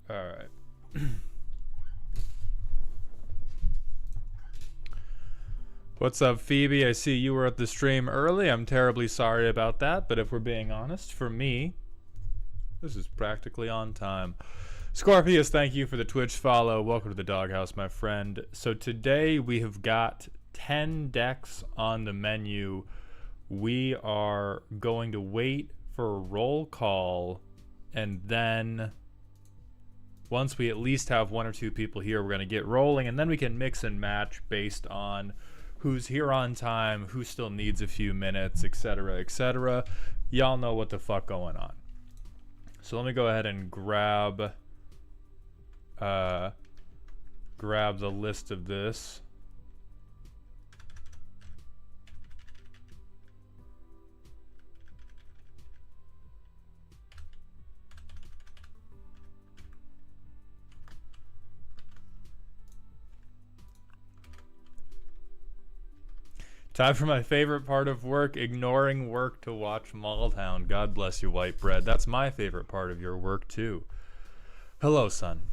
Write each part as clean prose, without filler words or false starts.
Alright. What's up, Phoebe? I see you were at the stream early. I'm terribly sorry about that, but if we're being honest, for me, this is practically on time. Scorpius, thank you for the Twitch follow. Welcome to the doghouse, my friend. So today we have got 10 decks on the menu. We are going to wait for a roll call, and then once we at least have one or two people here, we're going to get rolling, and then we can mix and match based on who's here on time, who still needs a few minutes, etc., etc. Y'all know what the fuck going on. So let me go ahead and grab the list of this. Time for my favorite part of work, ignoring work to watch Malltown. God bless you, white bread. That's my favorite part of your work, too. Hello, son.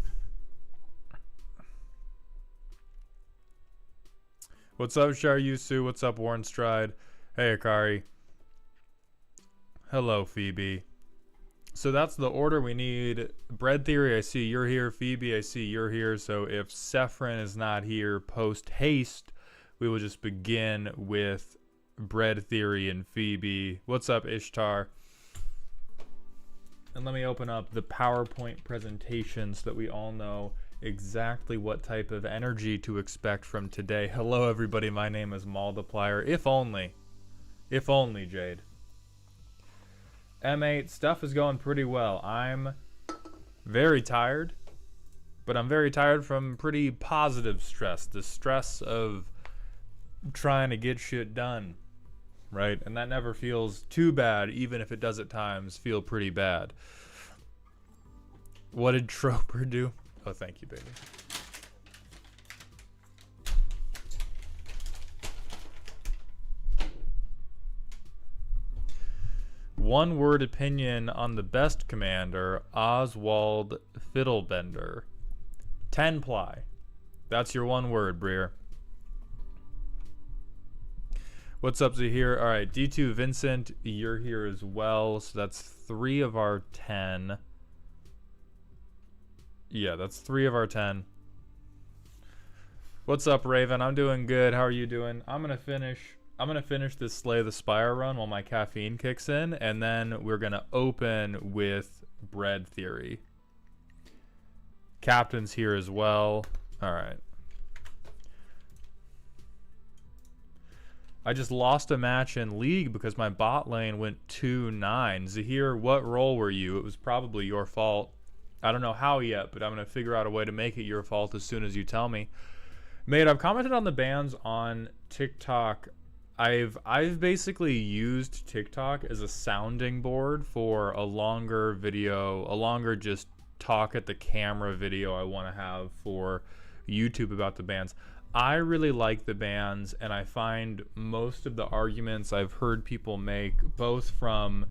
What's up, Sharyusu? What's up, Warren Stride? Hey, Akari. Hello, Phoebe. So that's the order we need. Bread Theory, I see you're here. Phoebe, I see you're here. So if Sephrin is not here post-haste, we will just begin with Bread Theory and Phoebe. What's up, Ishtar? And let me open up the PowerPoint presentation so that we all know exactly what type of energy to expect from today. Hello, everybody. My name is Multiplier. If only, Jade. M8, stuff is going pretty well. I'm very tired, but I'm very tired from pretty positive stress. The stress of trying to get shit done, right? And that never feels too bad, even if it does at times feel pretty bad. What did Troper do? Oh, thank you, baby. One word opinion on the best commander, Oswald Fiddlebender. 10 ply. That's your one word, Breer. What's up, Zahir? All right, D2 Vincent, you're here as well. So that's 3 of our 10. Yeah, that's 3 of our 10. What's up, Raven? I'm doing good. How are you doing? I'm gonna finish this Slay the Spire run while my caffeine kicks in, and then we're gonna open with Bread Theory. Captain's here as well. All right. I just lost a match in League because my bot lane went 2-9. Zahir, what role were you? It was probably your fault. I don't know how yet, but I'm going to figure out a way to make it your fault as soon as you tell me. Mate, I've commented on the bans on TikTok. I've basically used TikTok as a sounding board for a longer video, a longer just talk at the camera video I want to have for YouTube about the bans. I really like the bans, and I find most of the arguments I've heard people make, both from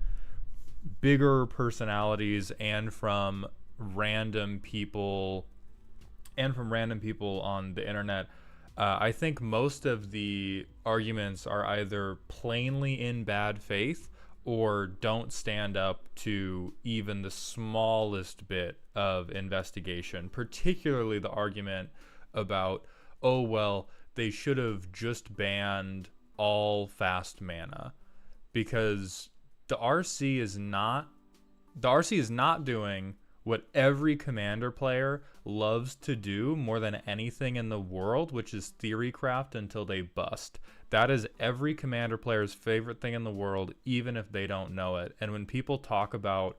bigger personalities and from random people on the internet, I think most of the arguments are either plainly in bad faith or don't stand up to even the smallest bit of investigation, particularly the argument about, oh, well, they should have just banned all fast mana, because the RC is not doing what every commander player loves to do more than anything in the world, which is theory craft until they bust. That is every commander player's favorite thing in the world, even if they don't know it. And when people talk about,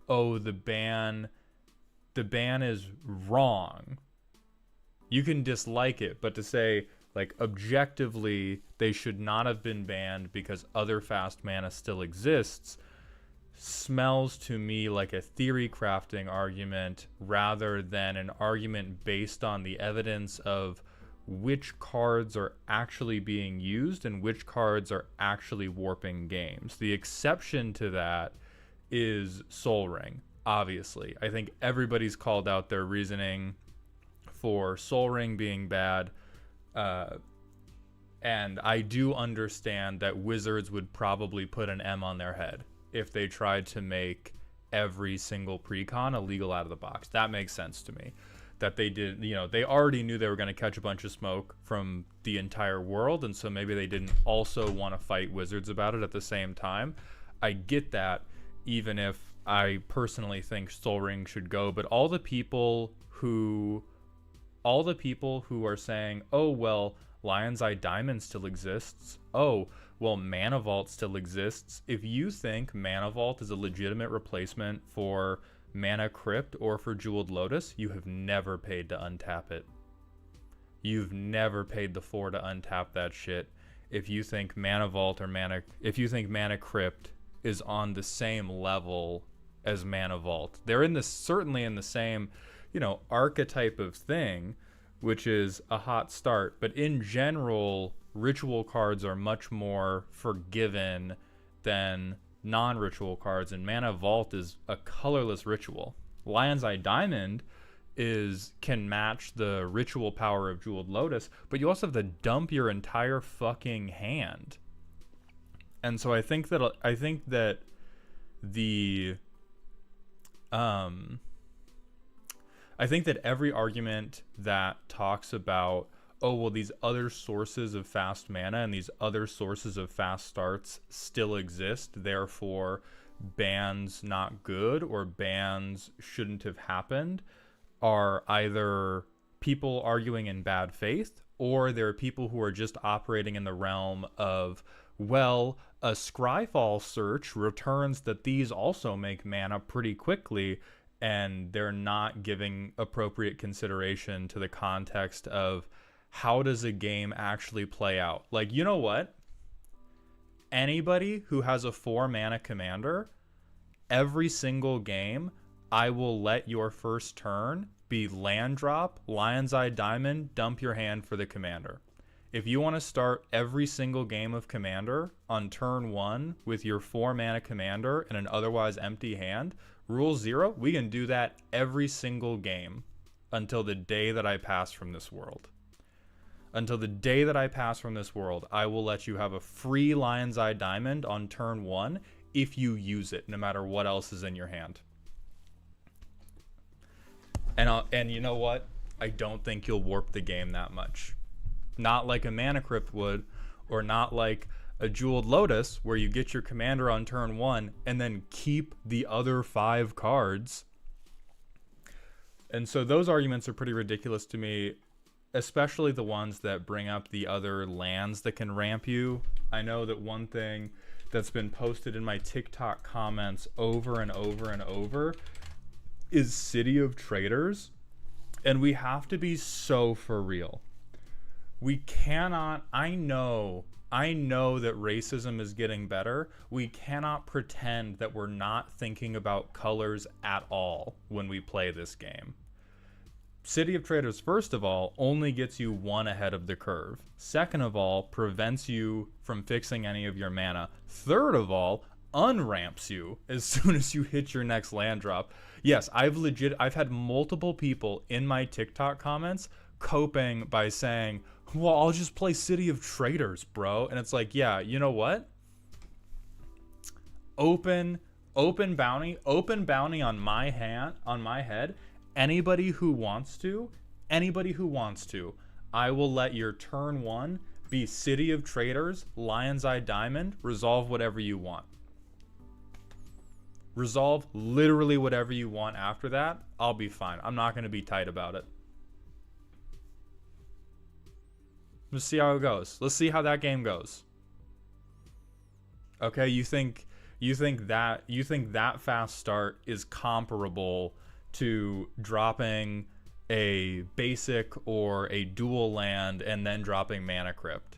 oh, the ban is wrong, you can dislike it, but to say, like, objectively, they should not have been banned because other fast mana still exists, smells to me like a theory crafting argument rather than an argument based on the evidence of which cards are actually being used and which cards are actually warping games. The exception to that is Sol Ring. obviously. I think everybody's called out their reasoning for Sol Ring being bad. And I do understand that Wizards would probably put an M on their head if they tried to make every single precon illegal out of the box. That makes sense to me. That they did, you know, they already knew they were going to catch a bunch of smoke from the entire world, and so maybe they didn't also want to fight Wizards about it at the same time. I get that, even if I personally think Sol Ring should go, but all the people who are saying, oh, well, Lion's Eye Diamond still exists. Oh, well, Mana Vault still exists. If you think Mana Vault is a legitimate replacement for Mana Crypt or for Jeweled Lotus, you have never paid to untap it. You've never paid the 4 to untap that shit. If you think Mana Vault or if you think Mana Crypt is on the same level as Mana Vault, they're certainly in the same, you know, archetype of thing, which is a hot start. But in general, ritual cards are much more forgiven than non-ritual cards, and Mana Vault is a colorless ritual. Lion's Eye Diamond can match the ritual power of Jeweled Lotus, but you also have to dump your entire fucking hand. And so I think that every argument that talks about, oh, well, these other sources of fast mana and these other sources of fast starts still exist, therefore bans not good or bans shouldn't have happened, are either people arguing in bad faith, or there are people who are just operating in the realm of, well, a Scryfall search returns that these also make mana pretty quickly, and they're not giving appropriate consideration to the context of how does a game actually play out. Like, you know what? Anybody who has a 4 mana commander, every single game, I will let your first turn be land drop, Lion's Eye Diamond, dump your hand for the commander. If you want to start every single game of Commander on turn 1 with your 4 mana commander and an otherwise empty hand, Rule 0, we can do that every single game until the day that I pass from this world. Until the day that I pass from this world, I will let you have a free Lion's Eye Diamond on turn 1 if you use it, no matter what else is in your hand. And you know what? I don't think you'll warp the game that much. Not like a Mana Crypt would, or not like a Jeweled Lotus, where you get your commander on turn 1 and then keep the other 5 cards. And so those arguments are pretty ridiculous to me, especially the ones that bring up the other lands that can ramp you. I know that one thing that's been posted in my TikTok comments over and over and over is City of Traders. And we have to be so for real. We cannot, I know that racism is getting better. We cannot pretend that we're not thinking about colors at all when we play this game. City of Traders, first of all, only gets you 1 ahead of the curve. Second of all, prevents you from fixing any of your mana. Third of all, unramps you as soon as you hit your next land drop. Yes, I've had multiple people in my TikTok comments coping by saying, well, I'll just play City of Traders, bro. And it's like, yeah, you know what? Open bounty on my head. Anybody who wants to, I will let your turn 1 be City of Traders, Lion's Eye Diamond, resolve whatever you want. Resolve literally whatever you want after that. I'll be fine. I'm not going to be tight about it. Let's see how it goes. Let's see how that game goes. Okay, you think that fast start is comparable to dropping a basic or a dual land and then dropping Mana Crypt?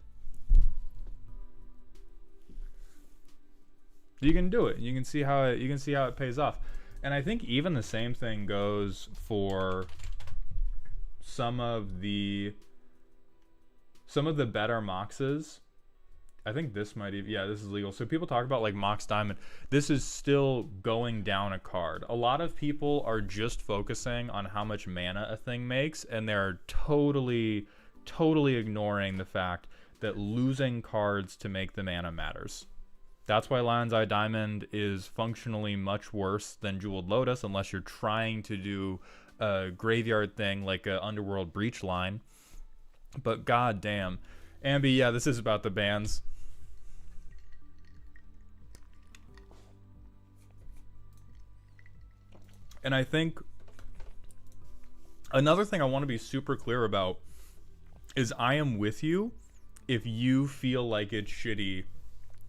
You can do it. You can see how it pays off. And I think even the same thing goes for some of the better Moxes. I think this might even, yeah, this is legal. So people talk about like Mox Diamond. This is still going down a card. A lot of people are just focusing on how much mana a thing makes, and they're totally ignoring the fact that losing cards to make the mana matters. That's why Lion's Eye Diamond is functionally much worse than Jeweled Lotus, unless you're trying to do a graveyard thing like a Underworld Breach line. But goddamn. Ambi, yeah, this is about the bans. And I think another thing I want to be super clear about is I am with you if you feel like it's shitty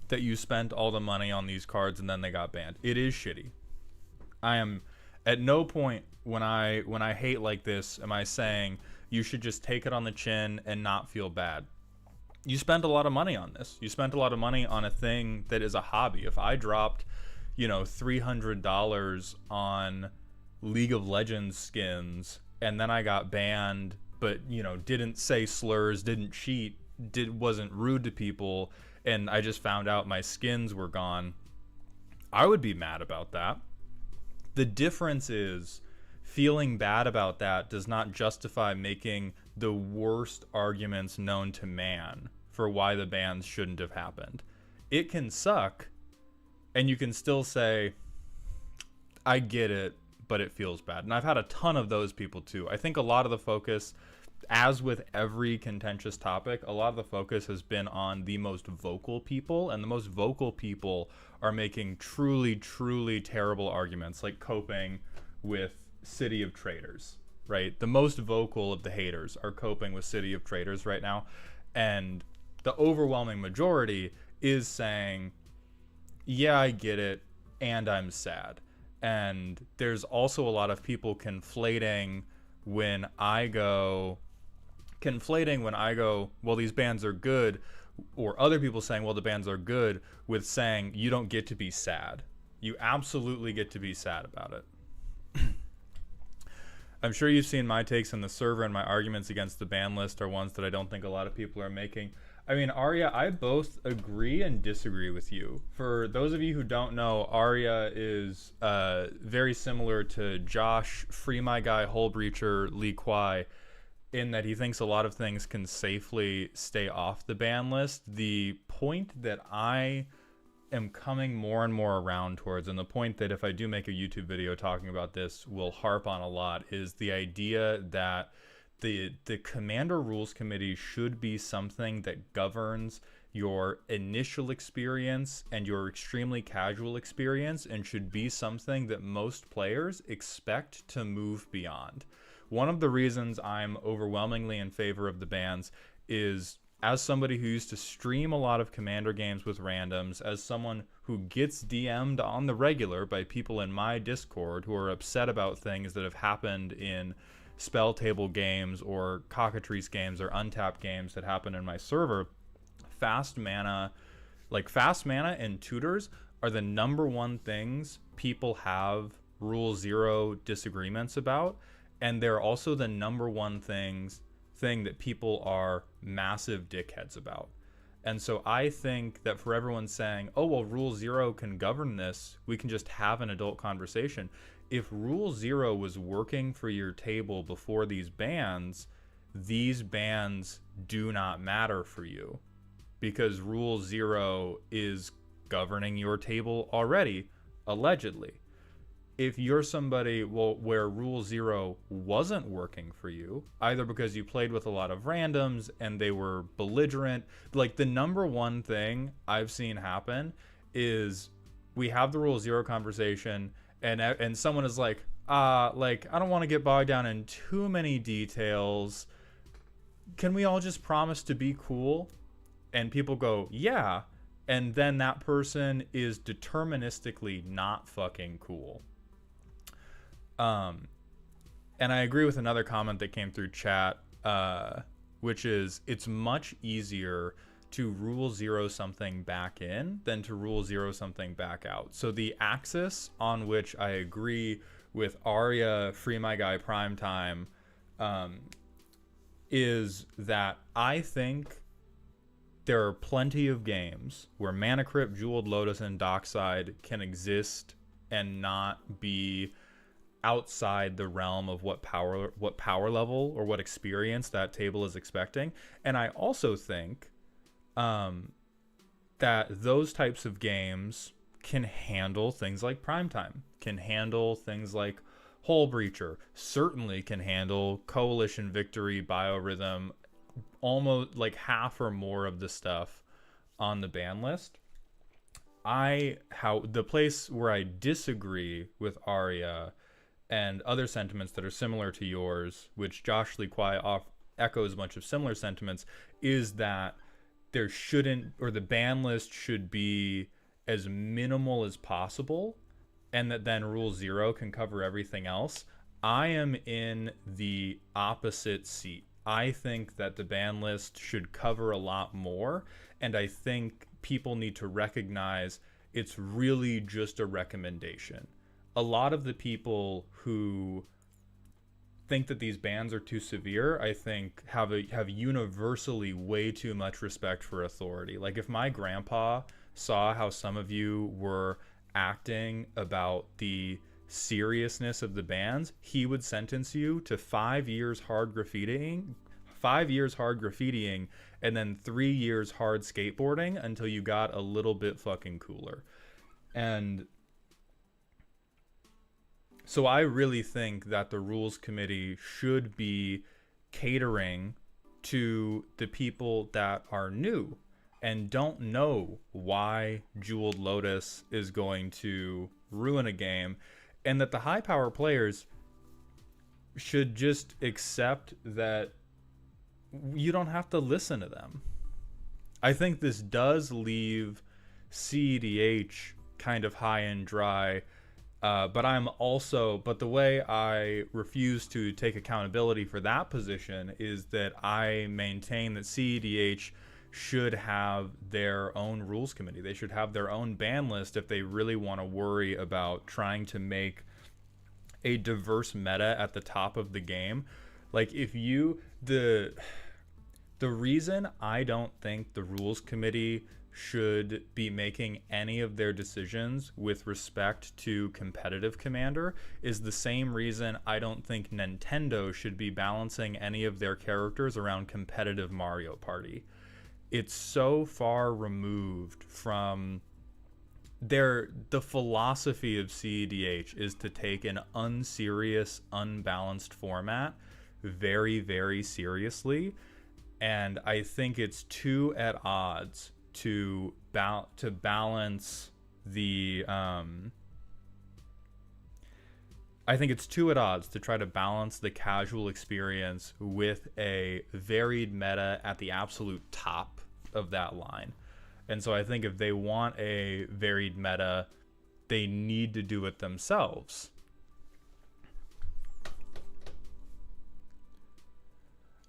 that you spent all the money on these cards and then they got banned. It is shitty. I am at no point when I hate like this am I saying you should just take it on the chin and not feel bad. You spent a lot of money on this. You spent a lot of money on a thing that is a hobby. If I dropped, you know, $300 on League of Legends skins and then I got banned, but, you know, didn't say slurs, didn't cheat, wasn't rude to people, and I just found out my skins were gone, I would be mad about that. The difference is feeling bad about that does not justify making the worst arguments known to man for why the bans shouldn't have happened. It can suck, and you can still say, I get it, but it feels bad. And I've had a ton of those people too. I think a lot of the focus, as with every contentious topic, a lot of the focus has been on the most vocal people, and the most vocal people are making truly terrible arguments, like coping with City of Traitors, right? The most vocal of the haters are coping with City of Traitors right now, and the overwhelming majority is saying, yeah, I get it, and I'm sad. And there's also a lot of people conflating when I go, well, these bans are good, or other people saying, well, the bans are good, with saying you don't get to be sad. You absolutely get to be sad about it. I'm sure you've seen my takes on the server, and my arguments against the ban list are ones that I don't think a lot of people are making. I mean, Arya, I both agree and disagree with you. For those of you who don't know, Arya is very similar to Josh, Free My Guy, Hole Breacher, Lee Kwai, in that he thinks a lot of things can safely stay off the ban list. The point that I am coming more and more around towards, and the point that if I do make a YouTube video talking about this, will harp on a lot, is the idea that the Commander Rules Committee should be something that governs your initial experience and your extremely casual experience, and should be something that most players expect to move beyond. One of the reasons I'm overwhelmingly in favor of the bans is, as somebody who used to stream a lot of Commander games with randoms, as someone who gets DM'd on the regular by people in my Discord who are upset about things that have happened in spell table games or cockatrice games or untapped games that happen in my server, fast mana and tutors are the number one things people have Rule 0 disagreements about, and they're also the number one thing that people are massive dickheads about. And so I think that for everyone saying, oh, well, Rule 0 can govern this, we can just have an adult conversation. If Rule 0 was working for your table before these bans do not matter for you, because Rule 0 is governing your table already, allegedly. If you're somebody, well, where Rule 0 wasn't working for you, either because you played with a lot of randoms and they were belligerent, like the number one thing I've seen happen is we have the Rule 0 conversation, and someone is like, I don't want to get bogged down in too many details. Can we all just promise to be cool? And people go, yeah. And then that person is deterministically not fucking cool. And I agree with another comment that came through chat, which is it's much easier to Rule 0 something back in than to Rule 0 something back out. So the axis on which I agree with Arya, Free My Guy, Primetime, is that I think there are plenty of games where Mana Crypt, Jeweled Lotus, and Dockside can exist and not be outside the realm of what power level or what experience that table is expecting. And I also think that those types of games can handle things like Primetime, can handle things like Hull Breacher, certainly can handle Coalition Victory, Biorhythm, almost like half or more of the stuff on the ban list. The place where I disagree with Arya and other sentiments that are similar to yours, which Josh Lee Kwai echoes a bunch of similar sentiments, is that there shouldn't, or the ban list should be as minimal as possible, and that then Rule 0 can cover everything else. I am in the opposite seat. I think that the ban list should cover a lot more, and I think people need to recognize it's really just a recommendation. A lot of the people who think that these bans are too severe, I think have universally way too much respect for authority. Like, if my grandpa saw how some of you were acting about the seriousness of the bans, he would sentence you to 5 years hard graffitiing, and then 3 years hard skateboarding until you got a little bit fucking cooler. And so I really think that the rules committee should be catering to the people that are new and don't know why Jeweled Lotus is going to ruin a game, and that the high power players should just accept that you don't have to listen to them. I think this does leave CEDH kind of high and dry, but the way I refuse to take accountability for that position is that I maintain that CEDH should have their own rules committee. They should have their own ban list if they really want to worry about trying to make a diverse meta at the top of the game. Like, the reason I don't think the rules committee should be making any of their decisions with respect to competitive Commander is the same reason I don't think Nintendo should be balancing any of their characters around competitive Mario Party. It's so far removed from the philosophy of CEDH is to take an unserious, unbalanced format very, very seriously. And I think it's too at odds to balance the I think it's too at odds to try to balance the casual experience with a varied meta at the absolute top of that line. And so I think if they want a varied meta, they need to do it themselves.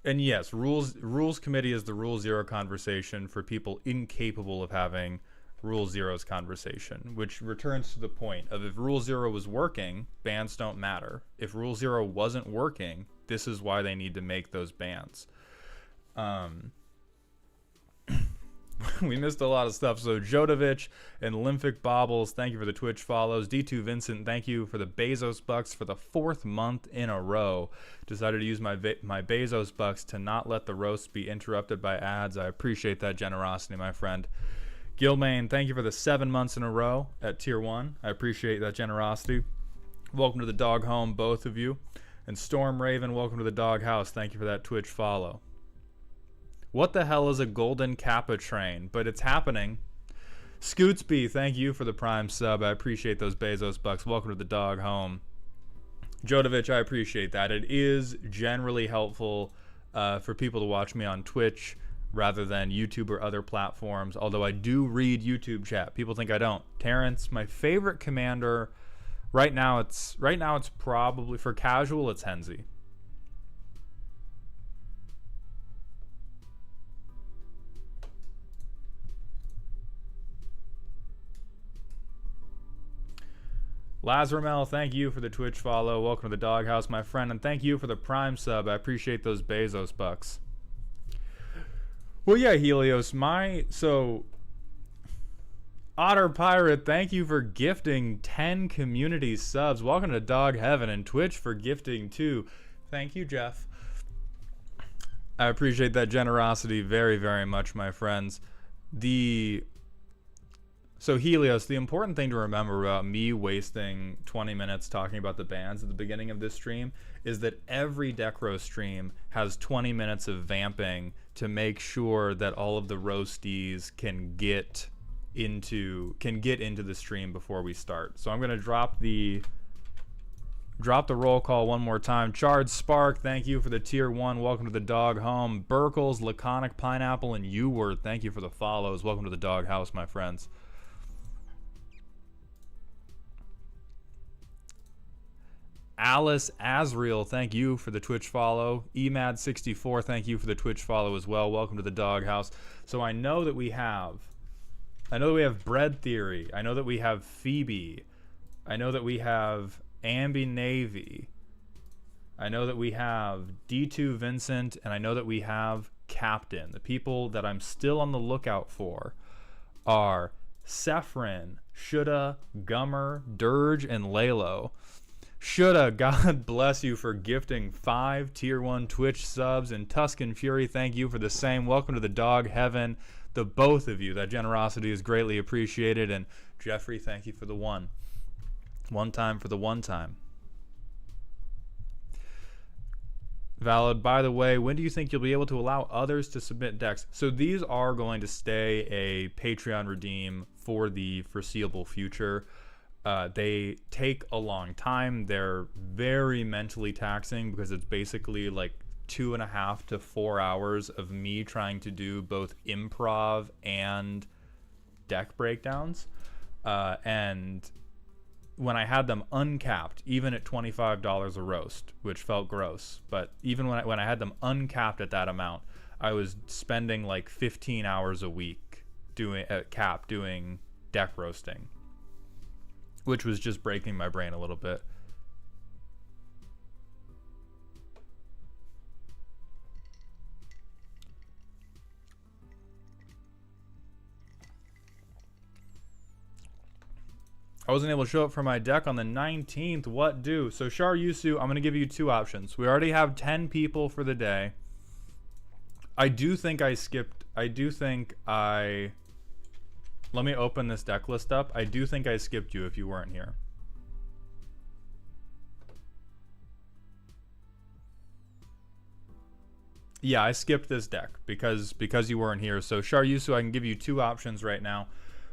And yes, rules committee is the Rule 0 conversation for people incapable of having Rule 0's conversation, which returns to the point of, if Rule 0 was working, bans don't matter. If Rule 0 wasn't working, this is why they need to make those bans. We missed a lot of stuff. So Jodovich and Lymphic Bobbles, thank you for the Twitch follows. D2 Vincent, thank you for the Bezos bucks for the 4th month in a row. Decided to use my Bezos bucks to not let the roast be interrupted by ads. I appreciate that generosity, my friend. Gilmain, thank you for the 7 months in a row at Tier 1. I appreciate that generosity. Welcome to the dog home, both of you. And Storm Raven, welcome to the dog house. Thank you for that Twitch follow. What the hell is a golden Kappa train? But it's happening. Scootsby, thank you for the Prime sub. I appreciate those Bezos bucks. Welcome to the dog home. Jodovich, I appreciate that. It is generally helpful for people to watch me on Twitch rather than YouTube or other platforms, although I do read YouTube chat. People think I don't. Terrence, my favorite commander right now it's probably, for casual, it's Henzi. Lazramel, thank you for the Twitch follow. Welcome to the doghouse, my friend, and thank you for the Prime sub. I appreciate those Bezos bucks. Well, yeah, Helios. Otter Pirate, thank you for gifting 10 community subs. Welcome to Dog Heaven, and Twitch for gifting 2. Thank you, Jeff. I appreciate that generosity very, very much, my friends. So Helios, the important thing to remember about me wasting 20 minutes talking about the bans at the beginning of this stream is that every Decro stream has 20 minutes of vamping to make sure that all of the roasties can get into the stream before we start. So I'm gonna drop the roll call one more time. Charred Spark, thank you for the tier 1. Welcome to the dog home. Burkles, Laconic Pineapple, and Uward, thank you for the follows. Welcome to the dog house, my friends. Alice Azriel, thank you for the Twitch follow. Emad64, thank you for the Twitch follow as well. Welcome to the dog house. So I know that we have Bread Theory. I know that we have Phoebe. I know that we have Ambi Navy. I know that we have D2 Vincent, and I know that we have Captain. The people that I'm still on the lookout for are Sephrin, Shoulda, Gummer, Dirge, and Lalo. Shoulda, God bless you for gifting 5 tier 1 Twitch subs, and Tuscan Fury, thank you for the same. Welcome to the dog heaven, the both of you. That generosity is greatly appreciated. And Jeffrey, thank you for the one time for the one time. Valid. By the way, when do you think you'll be able to allow others to submit decks? So these are going to stay a Patreon redeem for the foreseeable future. They take a long time. They're very mentally taxing because it's basically like 2.5 to 4 hours of me trying to do both improv and deck breakdowns. And when I had them uncapped, even at $25 a roast, which felt gross, but even when I had them uncapped at that amount, I was spending like 15 hours a week doing deck roasting, which was just breaking my brain a little bit. I wasn't able to show up for my deck on the 19th. What do? So Shar Yusu, I'm going to give you 2 options. We already have 10 people for the day. I do think I let me open this deck list up. I do think I skipped you if you weren't here. Yeah, I skipped this deck because you weren't here. So Shar Yusu, I can give you 2 options right now.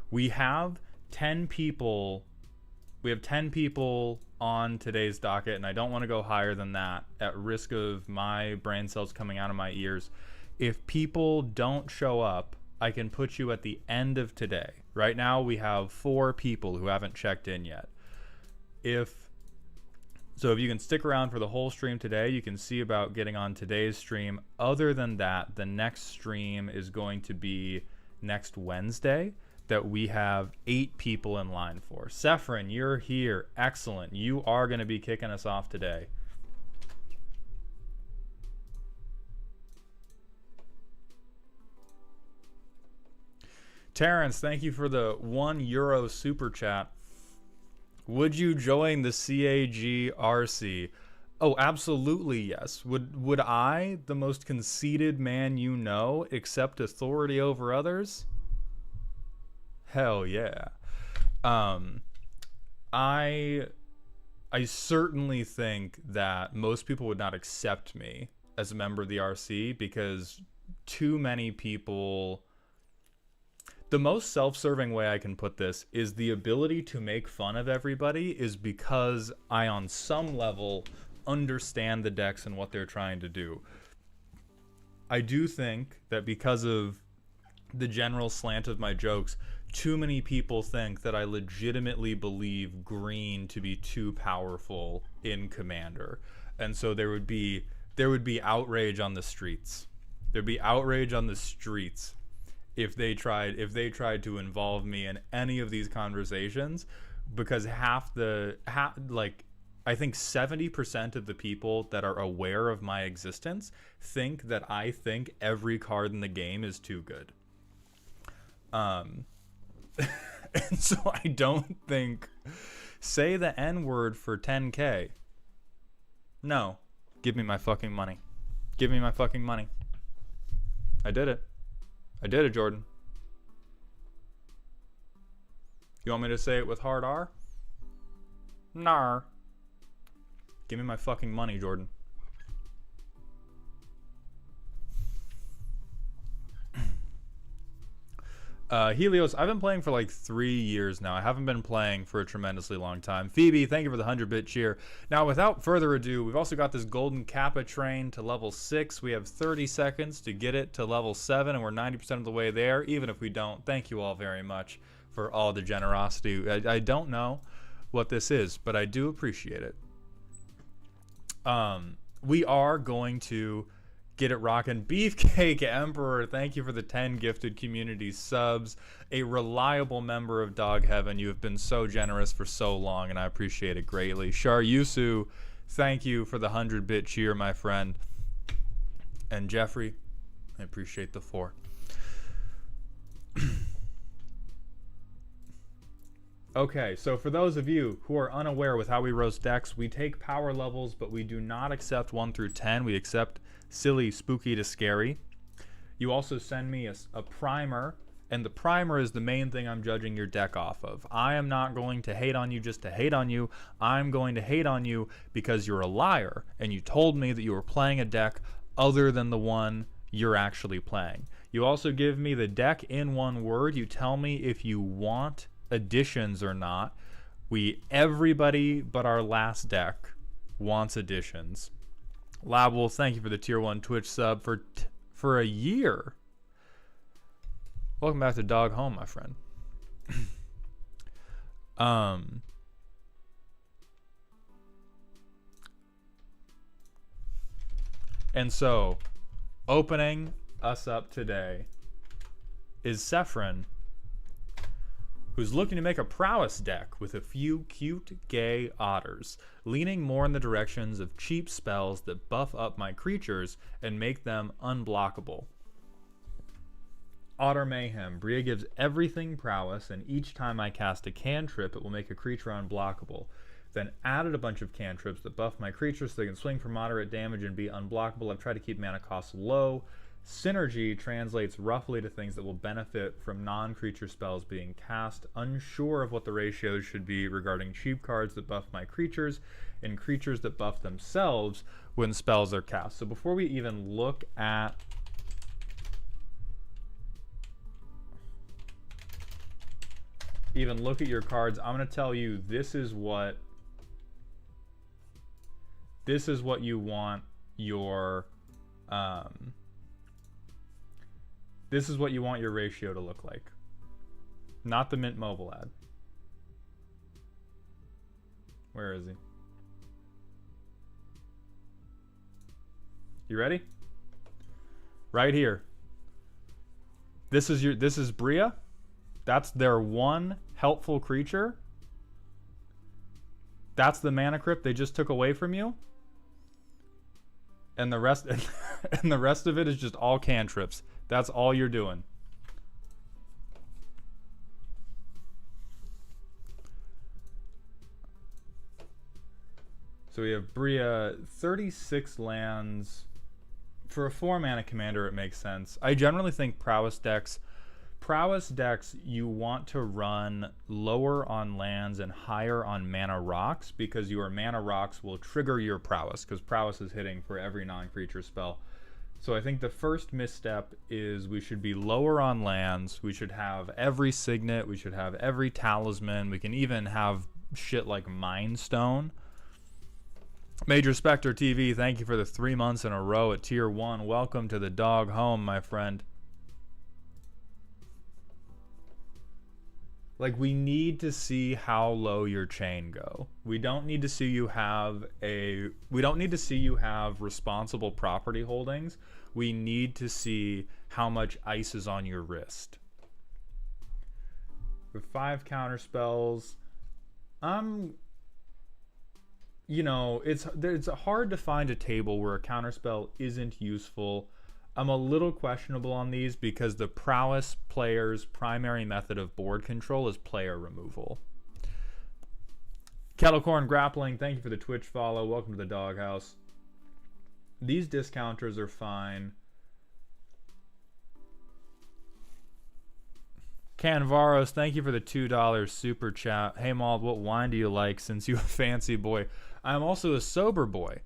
We have 10 people. We have 10 people on today's docket, and I don't want to go higher than that at risk of my brain cells coming out of my ears. If people don't show up, I can put you at the end of today. Right now we have 4 people who haven't checked in yet. If you can stick around for the whole stream today, you can see about getting on today's stream. Other than that, the next stream is going to be next Wednesday that we have 8 people in line for. Sephrin, you're here. Excellent. You are going to be kicking us off today. Terrence, thank you for the €1 super chat. Would you join the CAGRC? Oh, absolutely yes. Would I, the most conceited man you know, accept authority over others? Hell yeah. I certainly think that most people would not accept me as a member of the RC because too many people... The most self-serving way I can put this is the ability to make fun of everybody is because I, on some level, understand the decks and what they're trying to do. I do think that because of the general slant of my jokes, too many people think that I legitimately believe green to be too powerful in Commander. And so there would be outrage on the streets. There'd be outrage on the streets if they tried to involve me in any of these conversations, because I think 70% of the people that are aware of my existence think that I think every card in the game is too good. And so I don't think, say the N-word for 10K. No. Give me my fucking money. Give me my fucking money. I did it. I did it, Jordan. You want me to say it with hard R? Nar. Give me my fucking money, Jordan. Helios, I've been playing for like 3 years now. I haven't been playing for a tremendously long time. Phoebe, thank you for the 100-bit cheer. Now, without further ado, we've also got this golden Kappa train to level 6. We have 30 seconds to get it to level 7, and we're 90% of the way there. Even if we don't, thank you all very much for all the generosity. I don't know what this is, but I do appreciate it. We are going to get it rocking. Beefcake Emperor, thank you for the 10 gifted community subs. A reliable member of Dog Heaven. You have been so generous for so long, and I appreciate it greatly. Shar Yusu, thank you for the 100-bit cheer, my friend. And Jeffrey, I appreciate the 4. Okay, so for those of you who are unaware with how we roast decks, we take power levels, but we do not accept 1 through 10. We accept silly, spooky to scary. You also send me a primer, and the primer is the main thing I'm judging your deck off of. I am not going to hate on you just to hate on you. I'm going to hate on you because you're a liar, and you told me that you were playing a deck other than the one you're actually playing. You also give me the deck in one word. You tell me if you want additions or not. Everybody but our last deck wants additions. Labwolf, thank you for the tier 1 Twitch sub for a year. Welcome back to Dog Home, my friend. And so, opening us up today is Sephron, who's looking to make a Prowess deck with a few cute, gay otters, leaning more in the directions of cheap spells that buff up my creatures and make them unblockable. Otter Mayhem. Bria gives everything Prowess, and each time I cast a cantrip, it will make a creature unblockable. Then added a bunch of cantrips that buff my creatures so they can swing for moderate damage and be unblockable. I've tried to keep mana costs low. Synergy translates roughly to things that will benefit from non-creature spells being cast. Unsure of what the ratios should be regarding cheap cards that buff my creatures and creatures that buff themselves when spells are cast. So before we even look at your cards, I'm going to tell you this is what you want your this is what you want your ratio to look like. Not the Mint Mobile ad. Where is he? You ready? Right here. This is Bria. That's their one helpful creature. That's the mana crypt they just took away from you. And the rest and the rest of it is just all cantrips. That's all you're doing. So we have Bria, 36 lands. For a 4-mana commander, it makes sense. I generally think Prowess decks, you want to run lower on lands and higher on mana rocks, because your mana rocks will trigger your Prowess, because Prowess is hitting for every non-creature spell. So I think the first misstep is we should be lower on lands. We should have every Signet. We should have every Talisman. We can even have shit like Mind Stone. Major Spectre TV, thank you for the 3 months in a row at tier 1. Welcome to the Dog Home, my friend. Like, we need to see how low your chain go. We don't need to see you have responsible property holdings. We need to see how much ice is on your wrist. With 5 counter spells, you know, it's hard to find a table where a counterspell isn't useful. I'm a little questionable on these because the Prowess player's primary method of board control is player removal. Kettlecorn Grappling, thank you for the Twitch follow. Welcome to the doghouse. These discounters are fine. Canvaros, thank you for the $2 super chat. Hey Mauld, what wine do you like since you're a fancy boy? I'm also a sober boy,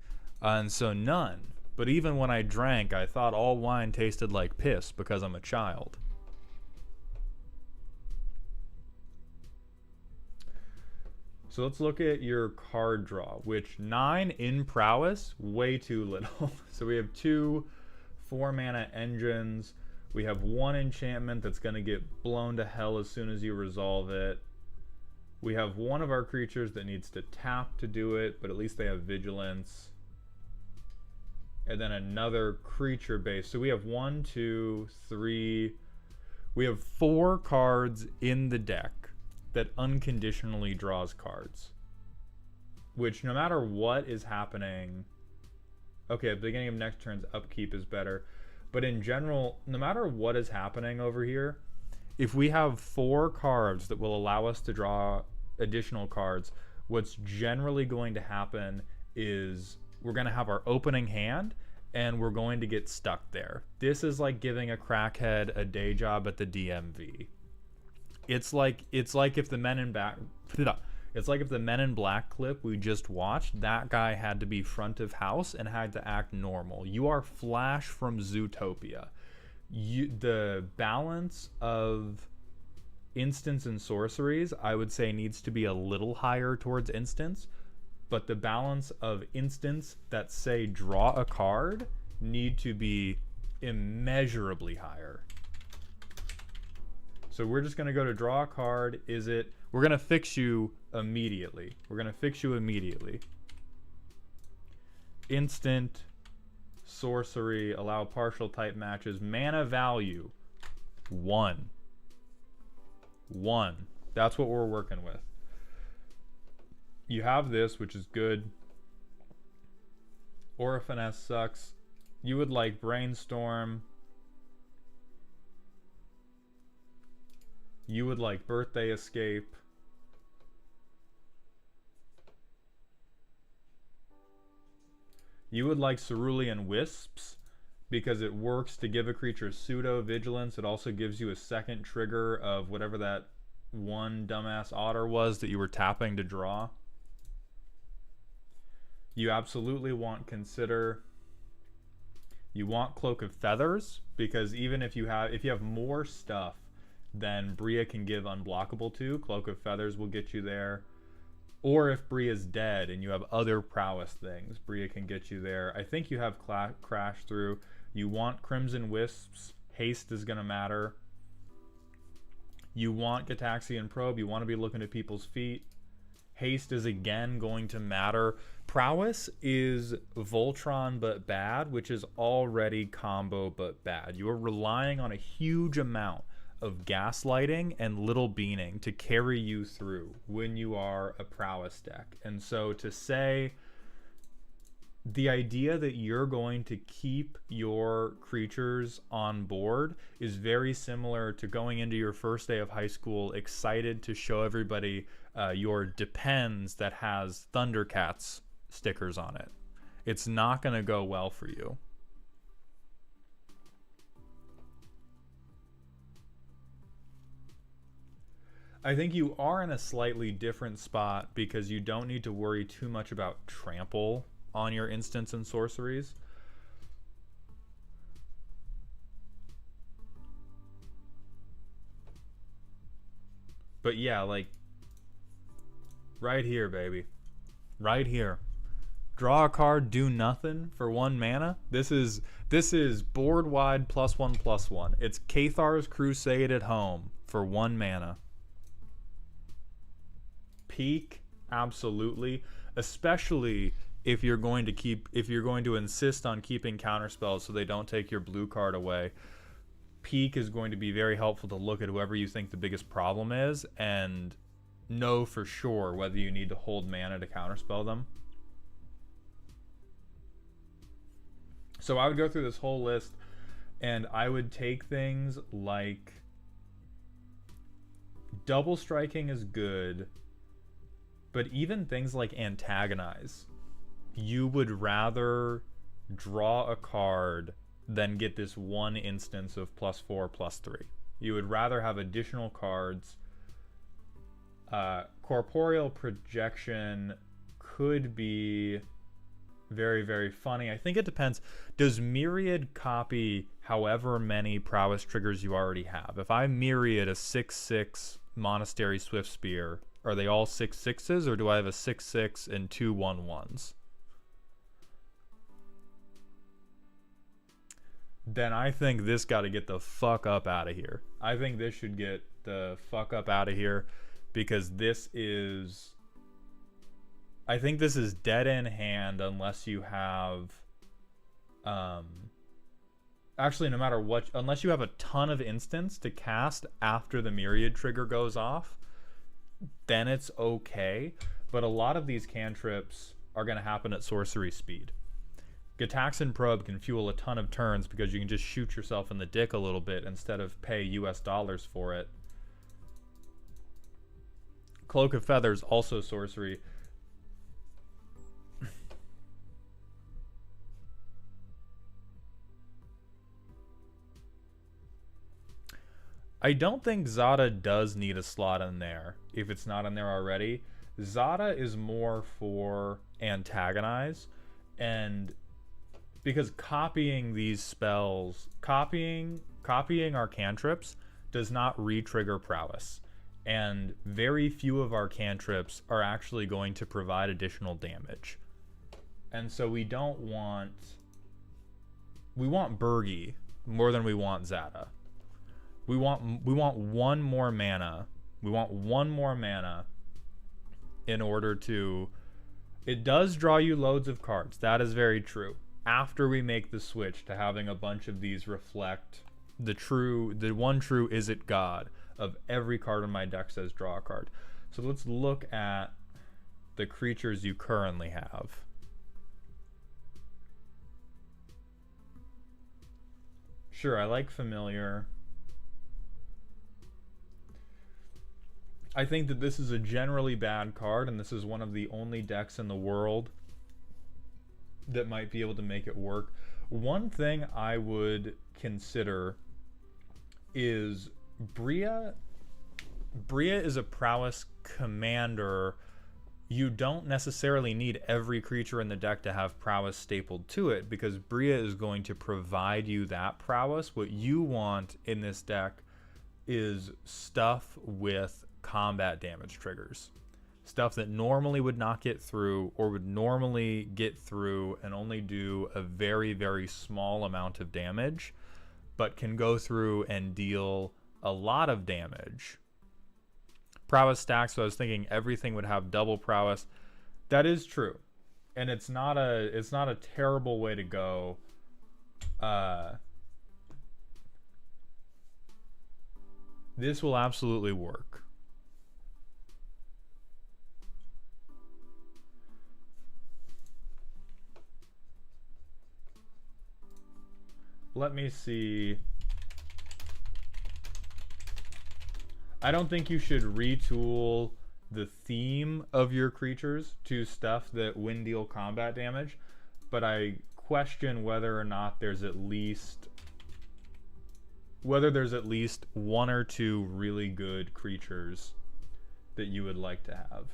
and so none. But even when I drank, I thought all wine tasted like piss because I'm a child. So let's look at your card draw, which 9 in Prowess, way too little. So we have 2 4-mana engines. We have 1 enchantment that's going to get blown to hell as soon as you resolve it. We have 1 of our creatures that needs to tap to do it, but at least they have vigilance. And then another creature base. So we have 1, 2, 3. We have 4 cards in the deck that unconditionally draws cards. Which, no matter what is happening... Okay, at the beginning of next turn's upkeep is better. But in general, no matter what is happening over here, if we have 4 cards that will allow us to draw additional cards, what's generally going to happen is we're going to have our opening hand and we're going to get stuck there. This is like giving a crackhead a day job at the DMV. It's like if the Men in Black clip we just watched, that guy had to be front of house and had to act normal. You are Flash from Zootopia. The balance of instants and sorceries, I would say, needs to be a little higher towards instants, but the balance of instants that say draw a card need to be immeasurably higher. So we're just going to go to draw a card. We're going to fix you immediately. Instant, sorcery, allow partial type matches, mana value, 1. That's what we're working with. You have this, which is good. Aura Finesse sucks. You would like Brainstorm. You would like Birthday Escape. You would like Cerulean Wisps because it works to give a creature pseudo vigilance. It also gives you a second trigger of whatever that one dumbass otter was that you were tapping to draw. You absolutely want Consider. You want Cloak of Feathers because even if you have more stuff than Bria can give unblockable to, Cloak of Feathers will get you there. Or if Bria's dead and you have other Prowess things, Bria can get you there. I think you have Crash Through. You want Crimson Wisps. Haste is going to matter. You want Gataxian Probe. You want to be looking at people's feet. Haste is again going to matter. Prowess is Voltron but bad, which is already combo but bad. You are relying on a huge amount of gaslighting and little beaning to carry you through when you are a Prowess deck. And so to say the idea that you're going to keep your creatures on board is very similar to going into your first day of high school excited to show everybody your Depends that has Thundercats stickers on it. It's not going to go well for you. I think you are in a slightly different spot because you don't need to worry too much about trample on your instants and sorceries. But yeah, like right here, baby. Right here. Draw a card, do nothing for 1 mana. This is board wide +1/+1. It's Cathar's Crusade at home for 1 mana. Peak, absolutely, especially if you're going to insist on keeping counterspells so they don't take your blue card away. Peak is going to be very helpful to look at whoever you think the biggest problem is and know for sure whether you need to hold mana to counterspell them. So I would go through this whole list, and I would take things like double striking is good, but even things like antagonize, you would rather draw a card than get this one instance of +4/+3. You would rather have additional cards. Corporeal projection could be very, very funny. I think it depends. Does Myriad copy however many prowess triggers you already have? If I Myriad a 6/6 Monastery Swift Spear, are they all 6/6s, or do I have a 6/6 and 2 1/1s? Then I think this got to get the fuck up out of here. I think this should get the fuck up out of here, because this is... I think this is dead in hand unless you have... actually, no matter what... Unless you have a ton of instants to cast after the Myriad trigger goes off, then it's okay. But a lot of these cantrips are going to happen at sorcery speed. Gitaxian Probe can fuel a ton of turns because you can just shoot yourself in the dick a little bit instead of pay US dollars for it. Cloak of Feathers, also sorcery. I don't think Zada does need a slot in there if it's not in there already. Zada is more for antagonize, and because copying these spells, copying our cantrips does not re-trigger prowess, and very few of our cantrips are actually going to provide additional damage. And so we want Bergie more than we want Zada. We want one more mana. We want one more mana in order to... It does draw you loads of cards. That is very true. After we make the switch to having a bunch of these reflect the one true is it God of every card in my deck says draw a card. So let's look at the creatures you currently have. Sure, I like Familiar. I think that this is a generally bad card, and this is one of the only decks in the world that might be able to make it work. One thing I would consider is Bria. Bria is a prowess commander. You don't necessarily need every creature in the deck to have prowess stapled to it, because Bria is going to provide you that prowess. What you want in this deck is stuff with combat damage triggers. Stuff that normally would not get through, or would normally get through and only do a very, very small amount of damage, but can go through and deal a lot of damage. Prowess stacks, so I was thinking everything would have double prowess. That is true. And it's not a terrible way to go. This will absolutely work. Let me see. I don't think you should retool the theme of your creatures to stuff that win deal combat damage, but I question whether or not there's at least one or two really good creatures that you would like to have.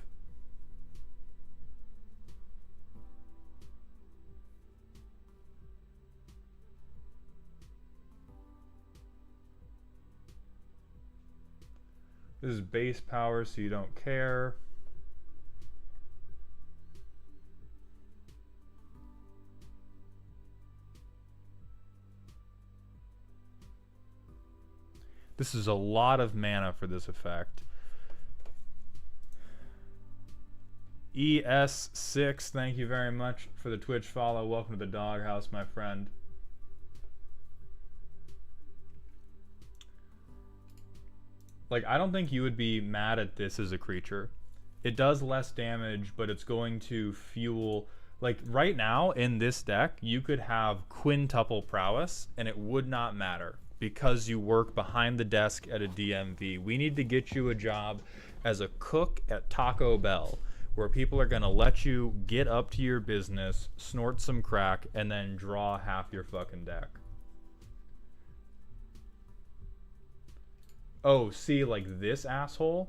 This is base power, so you don't care. This is a lot of mana for this effect. ES6, thank you very much for the Twitch follow. Welcome to the doghouse, my friend. Like, I don't think you would be mad at this as a creature. It does less damage, but it's going to fuel... Like right now in this deck, you could have quintuple prowess and it would not matter because you work behind the desk at a DMV. We need to get you a job as a cook at Taco Bell, where people are going to let you get up to your business, snort some crack, and then draw half your fucking deck. Oh, see, like this asshole?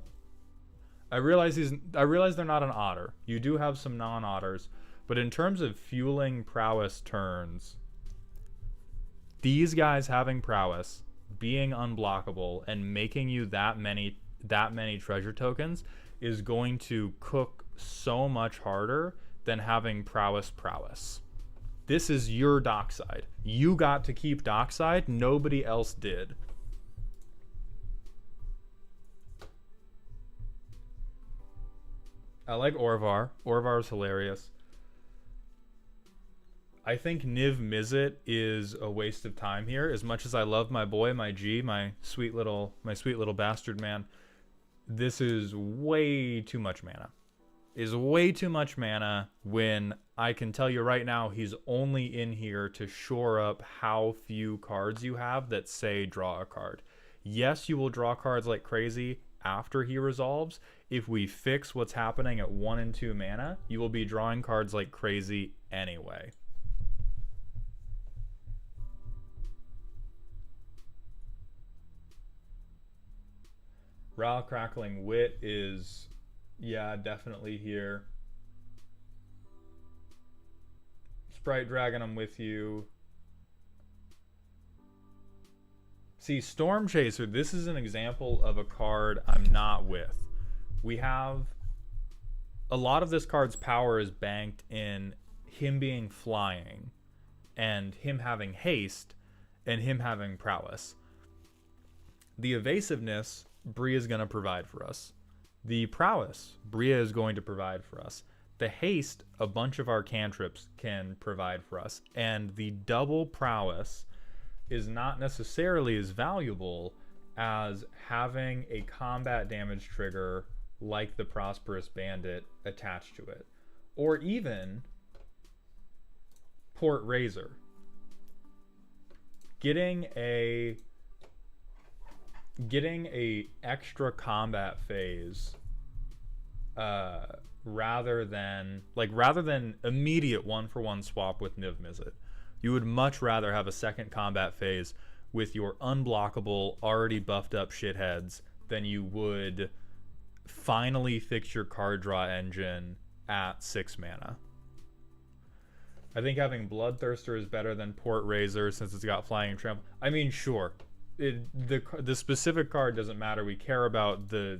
I realize they're not an otter. You do have some non-otters, but in terms of fueling prowess turns, these guys having prowess, being unblockable, and making you that many treasure tokens is going to cook so much harder than having prowess. This is your dockside. You got to keep dockside. Nobody else did. I like Orvar. Orvar is hilarious. I think Niv Mizzet is a waste of time here. As much as I love my boy, my G, my sweet little bastard man, this is way too much mana. Is way too much mana when I can tell you right now he's only in here to shore up how few cards you have that say draw a card. Yes, you will draw cards like crazy after he resolves. If we fix what's happening at 1 and 2 mana, you will be drawing cards like crazy anyway. Raw Crackling Wit is, yeah, definitely here. Sprite Dragon, I'm with you. See, Storm Chaser, this is an example of a card I'm not with. We have a lot of this card's power is banked in him being flying and him having haste and him having prowess. The evasiveness, Bria is going to provide for us. The prowess, Bria is going to provide for us. The haste, a bunch of our cantrips can provide for us. And the double prowess is not necessarily as valuable as having a combat damage trigger like the Prosperous Bandit attached to it. Or even Port Razor. Getting a extra combat phase rather than immediate 1-for-1 swap with Niv Mizzet. You would much rather have a second combat phase with your unblockable, already buffed up shitheads than you would finally fix your card draw engine at 6 mana. I think having Bloodthirster is better than Port Razor since it's got Flying and Trample. I mean, sure. The specific card doesn't matter. We care about the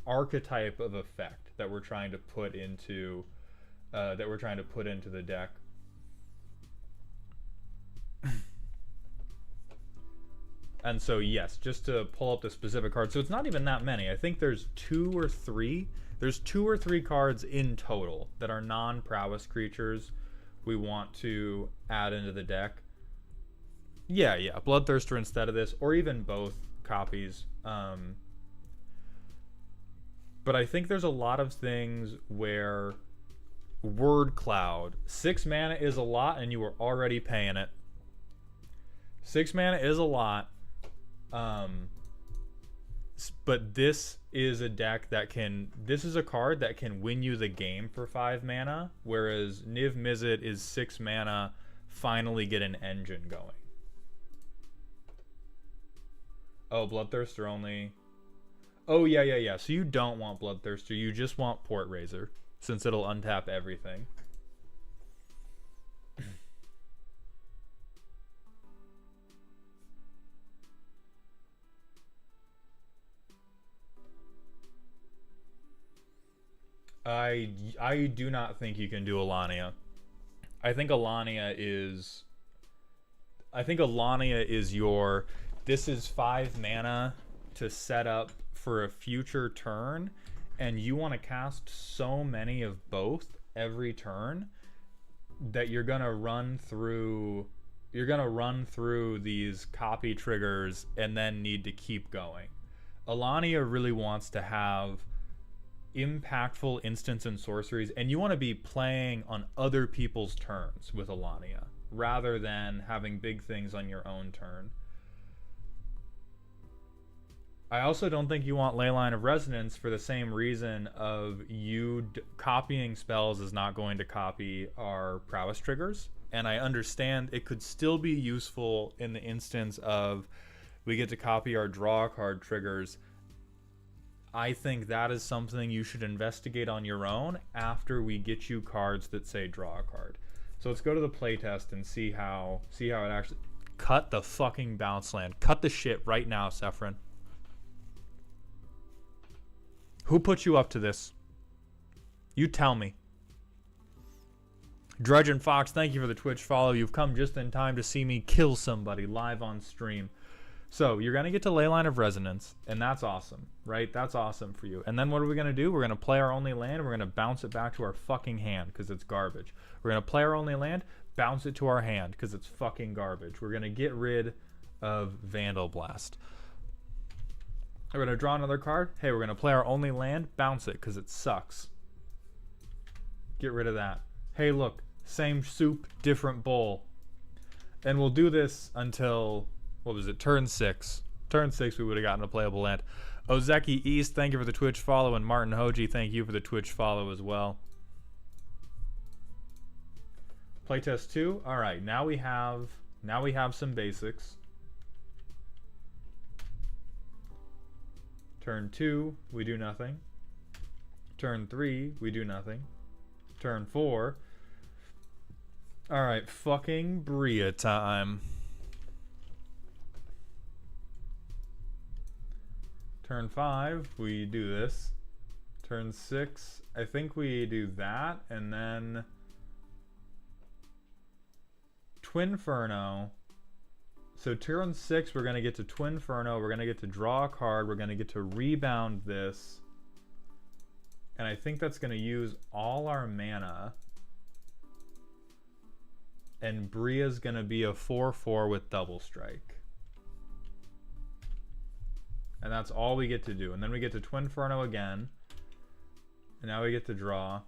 archetype of effect that we're trying to put into the deck. And so yes, just to pull up the specific card. So it's not even that many. I think there's 2 or 3. There's 2 or 3 cards in total that are non-prowess creatures we want to add into the deck. Yeah, Bloodthirster instead of this, or even both copies. But I think there's a lot of things where Word Cloud, 6 mana is a lot, and you were already paying it. 6 mana is a lot, but this is a deck that can. This is a card that can win you the game for 5 mana, whereas Niv Mizzet is 6 mana. Finally, get an engine going. Oh, Bloodthirster only. Oh, yeah. So you don't want Bloodthirster. You just want Port Razor, since it'll untap everything. I do not think you can do Alania. I think Alania is your... This is 5 mana to set up for a future turn, and you want to cast so many of both every turn that you're gonna run through these copy triggers and then need to keep going. Alania really wants to have impactful instants and sorceries, and you want to be playing on other people's turns with Alania rather than having big things on your own turn. I also don't think you want Leyline of Resonance for the same reason of you copying spells is not going to copy our prowess triggers. And I understand it could still be useful in the instance of we get to copy our draw card triggers. I think that is something you should investigate on your own after we get you cards that say draw a card. So let's go to the playtest and see how it actually... Cut the fucking bounce land. Cut the shit right now, Sephron. Who put you up to this? You tell me. Drudge and Fox, thank you for the Twitch follow. You've come just in time to see me kill somebody live on stream. So you're going to get to Leyline of Resonance, and that's awesome, right? That's awesome for you. And then what are we going to do? We're going to play our only land, and we're going to bounce it back to our fucking hand because it's garbage. We're going to play our only land, bounce it to our hand because it's fucking garbage. We're going to get rid of Vandal Blast. We're going to draw another card. Hey, we're going to play our only land, bounce it because it sucks. Get rid of that. Hey, look, same soup, different bowl. And we'll do this until, what was it, turn 6. Turn 6 we would have gotten a playable land. Ozeki East, thank you for the Twitch follow. And Martin Hoji, thank you for the Twitch follow as well. Playtest 2. All right, now we have some basics. Turn 2, we do nothing. Turn 3, we do nothing. Turn 4. Alright, fucking Bria time. Turn 5, we do this. Turn 6, I think we do that, and then Twinferno. So turn 6, we're going to get to Twinferno, we're going to get to draw a card, we're going to get to rebound this. And I think that's going to use all our mana. And Bria's going to be a 4/4 with double strike. And that's all we get to do. And then we get to Twinferno again. And now we get to draw.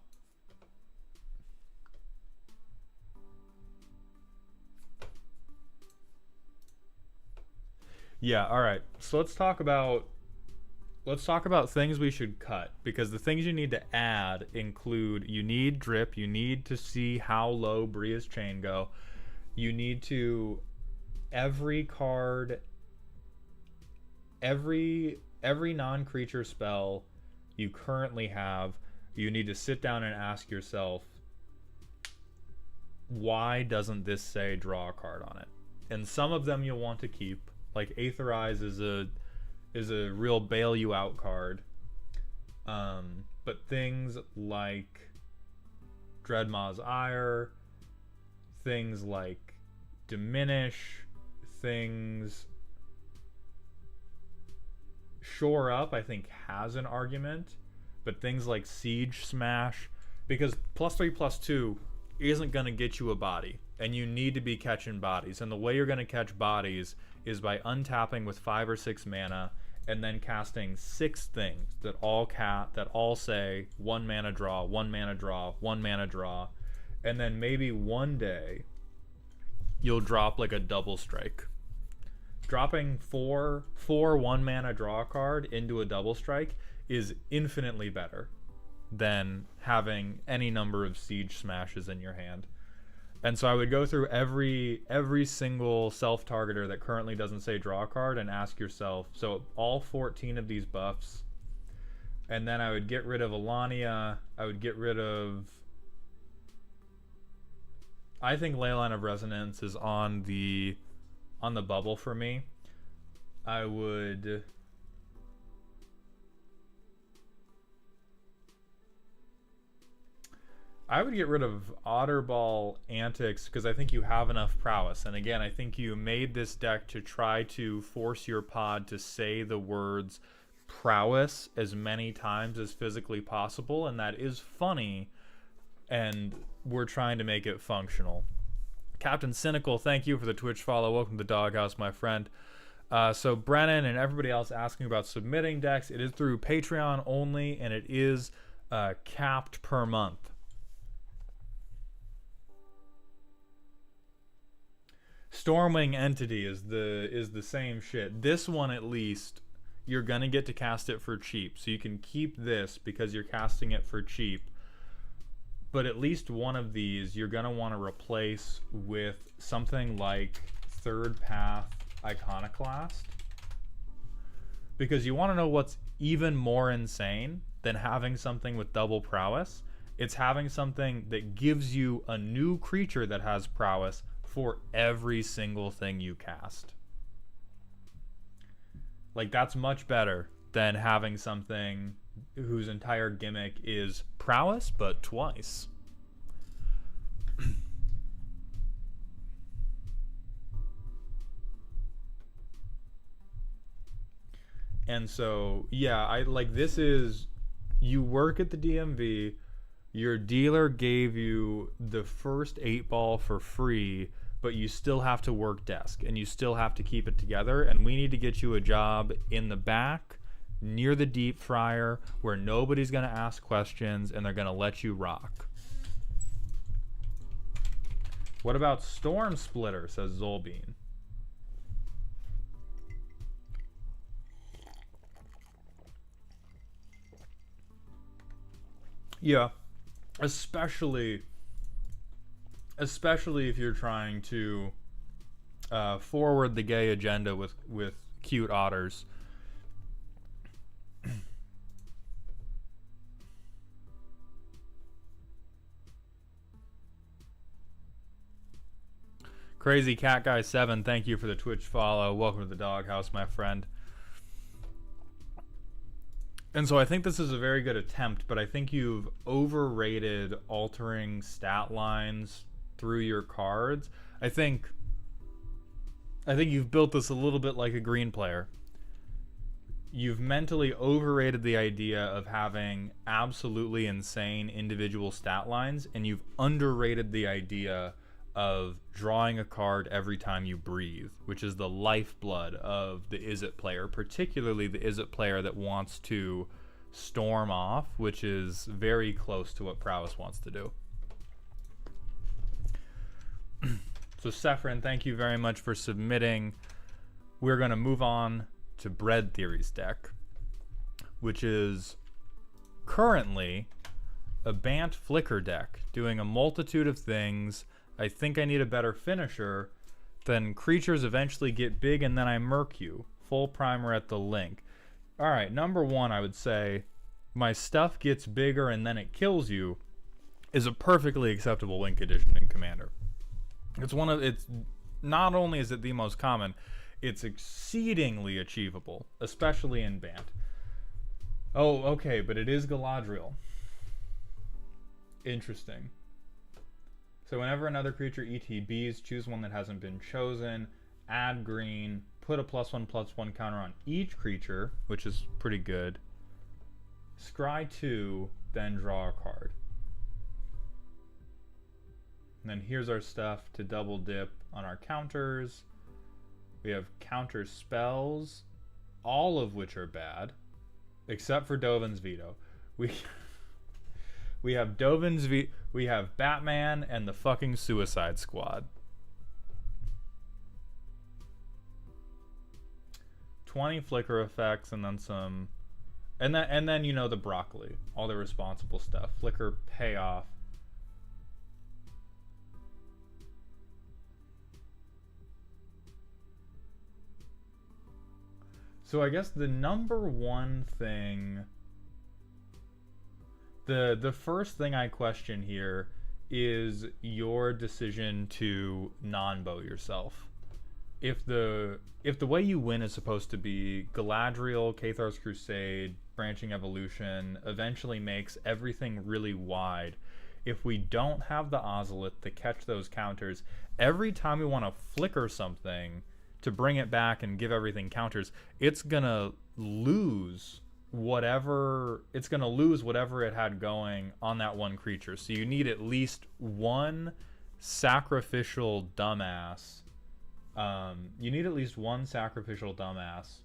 Yeah, all right. So let's talk about things we should cut, because the things you need to add include, you need drip, you need to see how low Bria's chain go. You need to, every card, every non-creature spell you currently have, you need to sit down and ask yourself, why doesn't this say draw a card on it? And some of them you'll want to keep. Like Aetherize is a real bail you out card. But things like Dreadmaw's Ire, things like Diminish, things Shore Up, I think has an argument. But things like Siege Smash, because +3/+2 isn't going to get you a body. And you need to be catching bodies. And the way you're going to catch bodies is by untapping with 5 or 6 mana and then casting 6 things that all say 1 mana draw, 1 mana draw, 1 mana draw. And then maybe one day you'll drop like a double strike. Dropping 4 1 mana draw card into a double strike is infinitely better than having any number of Siege Smashes in your hand. And so I would go through every single self-targeter that currently doesn't say draw a card and ask yourself, so all 14 of these buffs, and then I would get rid of Alania, I would get rid of, I think Leyline of Resonance is on the bubble for me. I would get rid of Otterball Antics because I think you have enough prowess. And again, I think you made this deck to try to force your pod to say the words prowess as many times as physically possible. And that is funny. And we're trying to make it functional. Captain Cynical, thank you for the Twitch follow. Welcome to the Doghouse, my friend. So Brennan and everybody else asking about submitting decks, it is through Patreon only, and it is capped per month. Stormwing Entity is the same shit. This one, at least, you're gonna get to cast it for cheap, so you can keep this because you're casting it for cheap. But at least one of these you're gonna want to replace with something like Third Path Iconoclast, because you want to know what's even more insane than having something with double prowess. It's having something that gives you a new creature that has prowess for every single thing you cast. Like, that's much better than having something whose entire gimmick is prowess but twice. And so, yeah, I like, this is, you work at the DMV, your dealer gave you the first 8-ball for free, but you still have to work desk and you still have to keep it together, and we need to get you a job in the back near the deep fryer where nobody's going to ask questions and they're going to let you rock. What about Storm Splitter, says Zolbean. Yeah, especially if you're trying to forward the gay agenda with cute otters. Crazy Cat Guy 7, thank you for the Twitch follow. Welcome to the doghouse, my friend. And so I think this is a very good attempt, but I think you've overrated altering stat lines through your cards. I think you've built this a little bit like a green player. You've mentally overrated the idea of having absolutely insane individual stat lines, and you've underrated the idea of drawing a card every time you breathe, which is the lifeblood of the Izzet player, particularly the Izzet player that wants to storm off, which is very close to what Prowess wants to do. So Sephrin, thank you very much for submitting. We're going to move on to Bread Theory's deck, which is currently a Bant Flicker deck, doing a multitude of things. I think I need a better finisher. Then creatures eventually get big and then I murk you. Full primer at the link. Alright, number one, I would say my stuff gets bigger and then it kills you is a perfectly acceptable win condition in Commander. It's not only is it the most common, it's exceedingly achievable, especially in Bant. Oh, okay, but it is Galadriel. Interesting. So whenever another creature ETBs, choose one that hasn't been chosen, add green, put a +1/+1 counter on each creature, which is pretty good. Scry 2, then draw a card. And then here's our stuff to double dip on our counters. We have counter spells, all of which are bad, except for Dovin's Veto. We have we have Batman and the fucking Suicide Squad. 20 flicker effects and then some, and then you know the broccoli, all the responsible stuff. Flicker payoff. So I guess the number one thing, the first thing I question here is your decision to non-bow yourself. If the way you win is supposed to be Galadriel, Kathar's Crusade, Branching Evolution, eventually makes everything really wide. If we don't have the Ozolith to catch those counters, every time we want to flicker something to bring it back and give everything counters, it's gonna lose whatever it had going on that one creature. So you need at least one sacrificial dumbass You need at least one sacrificial dumbass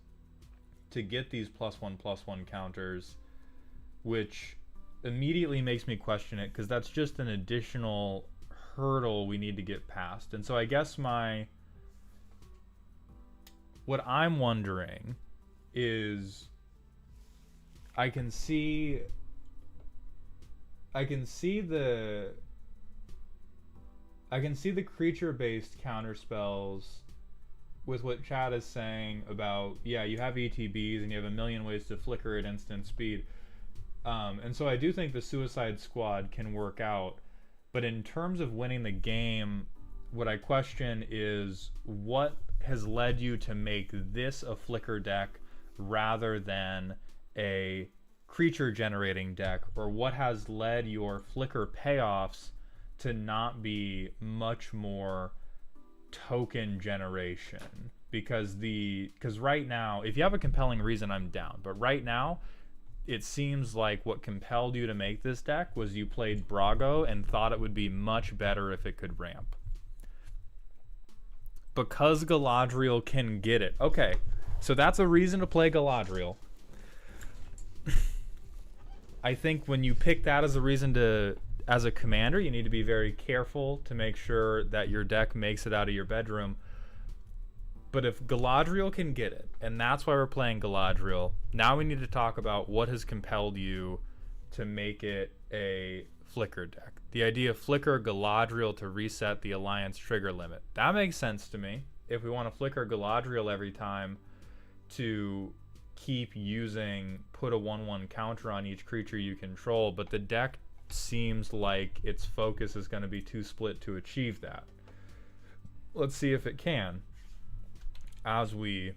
to get these +1/+1 counters, which immediately makes me question it, because that's just an additional hurdle we need to get past. And so I guess what I'm wondering is, I can see the creature-based counterspells with what Chad is saying about, yeah, you have ETBs and you have a million ways to flicker at instant speed. And so I do think the Suicide Squad can work out. But in terms of winning the game, what I question is, what has led you to make this a flicker deck rather than a creature generating deck? Or what has led your flicker payoffs to not be much more token generation? Because right now, if you have a compelling reason, I'm down. But right now, it seems like what compelled you to make this deck was you played Brago and thought it would be much better if it could ramp. Because Galadriel can get it. Okay, so that's a reason to play Galadriel. I think when you pick that as a reason to, as a commander, you need to be very careful to make sure that your deck makes it out of your bedroom. But if Galadriel can get it, and that's why we're playing Galadriel, now we need to talk about what has compelled you to make it a flicker deck. The idea of flicker Galadriel to reset the Alliance trigger limit. That makes sense to me. If we want to flicker Galadriel every time to keep using put a 1/1 counter on each creature you control, but the deck seems like its focus is going to be too split to achieve that. Let's see if it can. As we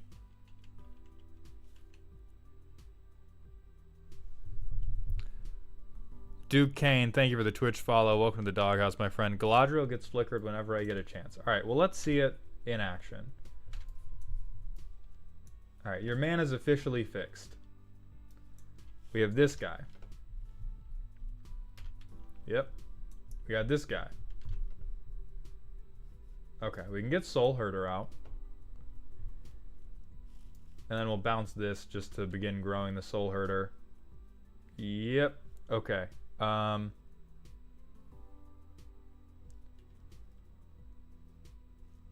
Duke Kane, thank you for the Twitch follow. Welcome to the doghouse, my friend. Galadriel gets flickered whenever I get a chance. All right, well, let's see it in action. All right, your mana is officially fixed. We have this guy. Yep. We got this guy. Okay, we can get Soul Herder out. And then we'll bounce this just to begin growing the Soul Herder. Yep. Okay.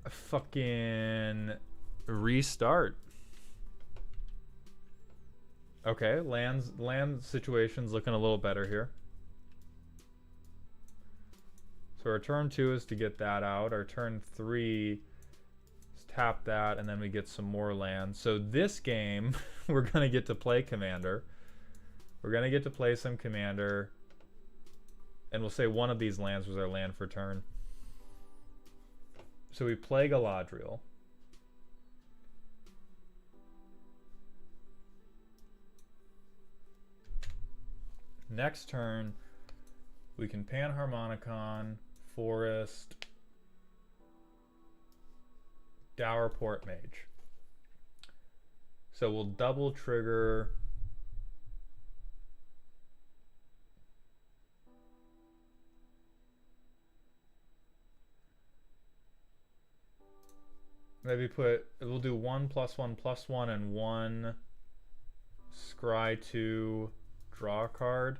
Fucking restart. Okay, land situation's looking a little better here. So our turn 2 is to get that out. Our turn 3 is tap that, and then we get some more land. So this game, we're gonna get to play Commander. We're gonna get to play some Commander. And we'll say one of these lands was our land for turn. So we play Galadriel. Next turn, we can Panharmonicon, Forest, Dowerport Mage. So we'll double trigger maybe we'll do 1+1/+1 and 1 scry 2 draw a card.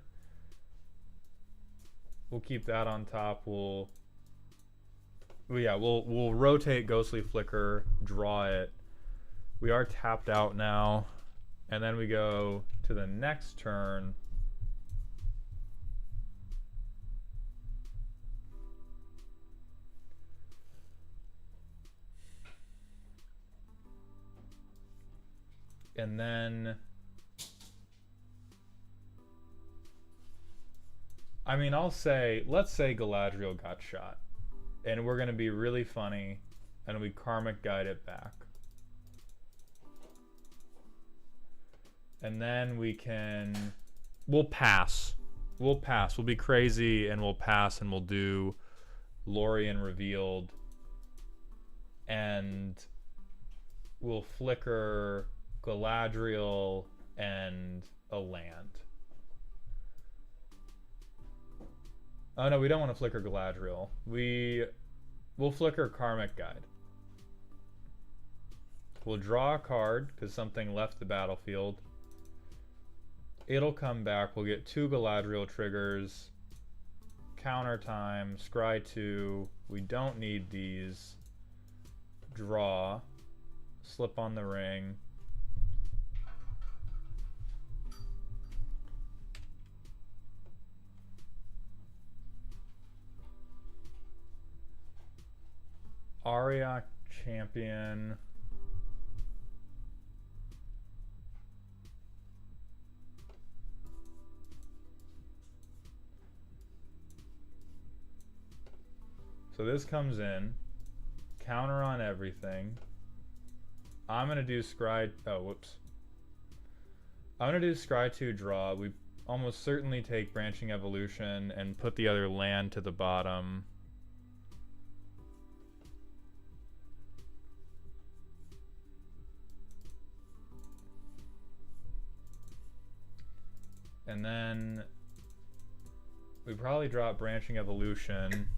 We'll keep that on top. We'll rotate Ghostly Flicker, draw it. We are tapped out now, and then we go to the next turn. And then, I mean, let's say Galadriel got shot, and we're gonna be really funny, and we Karmic Guide it back. And then we'll pass. We'll be crazy, and we'll pass, and we'll do Lorien Revealed, and we'll flicker Galadriel and a land. Oh no, we don't want to flicker Galadriel. We'll flicker Karmic Guide. We'll draw a card because something left the battlefield. It'll come back. We'll get 2 Galadriel triggers. Counter time. Scry 2. We don't need these. Draw. Slip on the ring. Ariok champion. So this comes in, counter on everything. I'm gonna do scry. Oh, whoops. I'm gonna do scry 2 draw. We almost certainly take branching evolution and put the other land to the bottom. And then we probably drop branching evolution.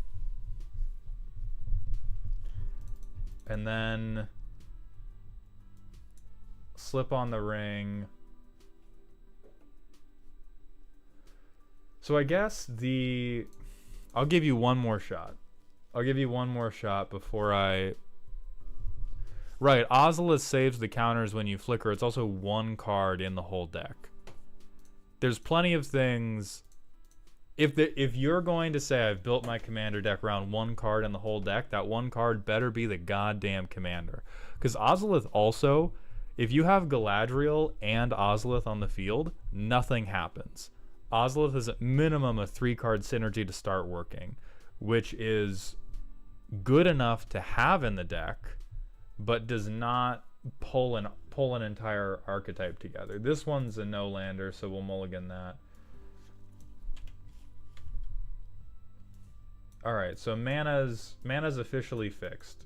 And then slip on the ring. So I guess I'll give you one more shot. I'll give you one more shot before I... Right, Ozolith saves the counters when you flicker. It's also 1 card in the whole deck. There's plenty of things... If you're going to say I've built my commander deck around 1 card in the whole deck, that 1 card better be the goddamn commander. Because Ozolith also, if you have Galadriel and Ozolith on the field, nothing happens. Ozolith is at minimum a 3-card synergy to start working, which is good enough to have in the deck, but does not pull an entire archetype together. This one's a no-lander, so we'll mulligan that. Alright, so mana's officially fixed.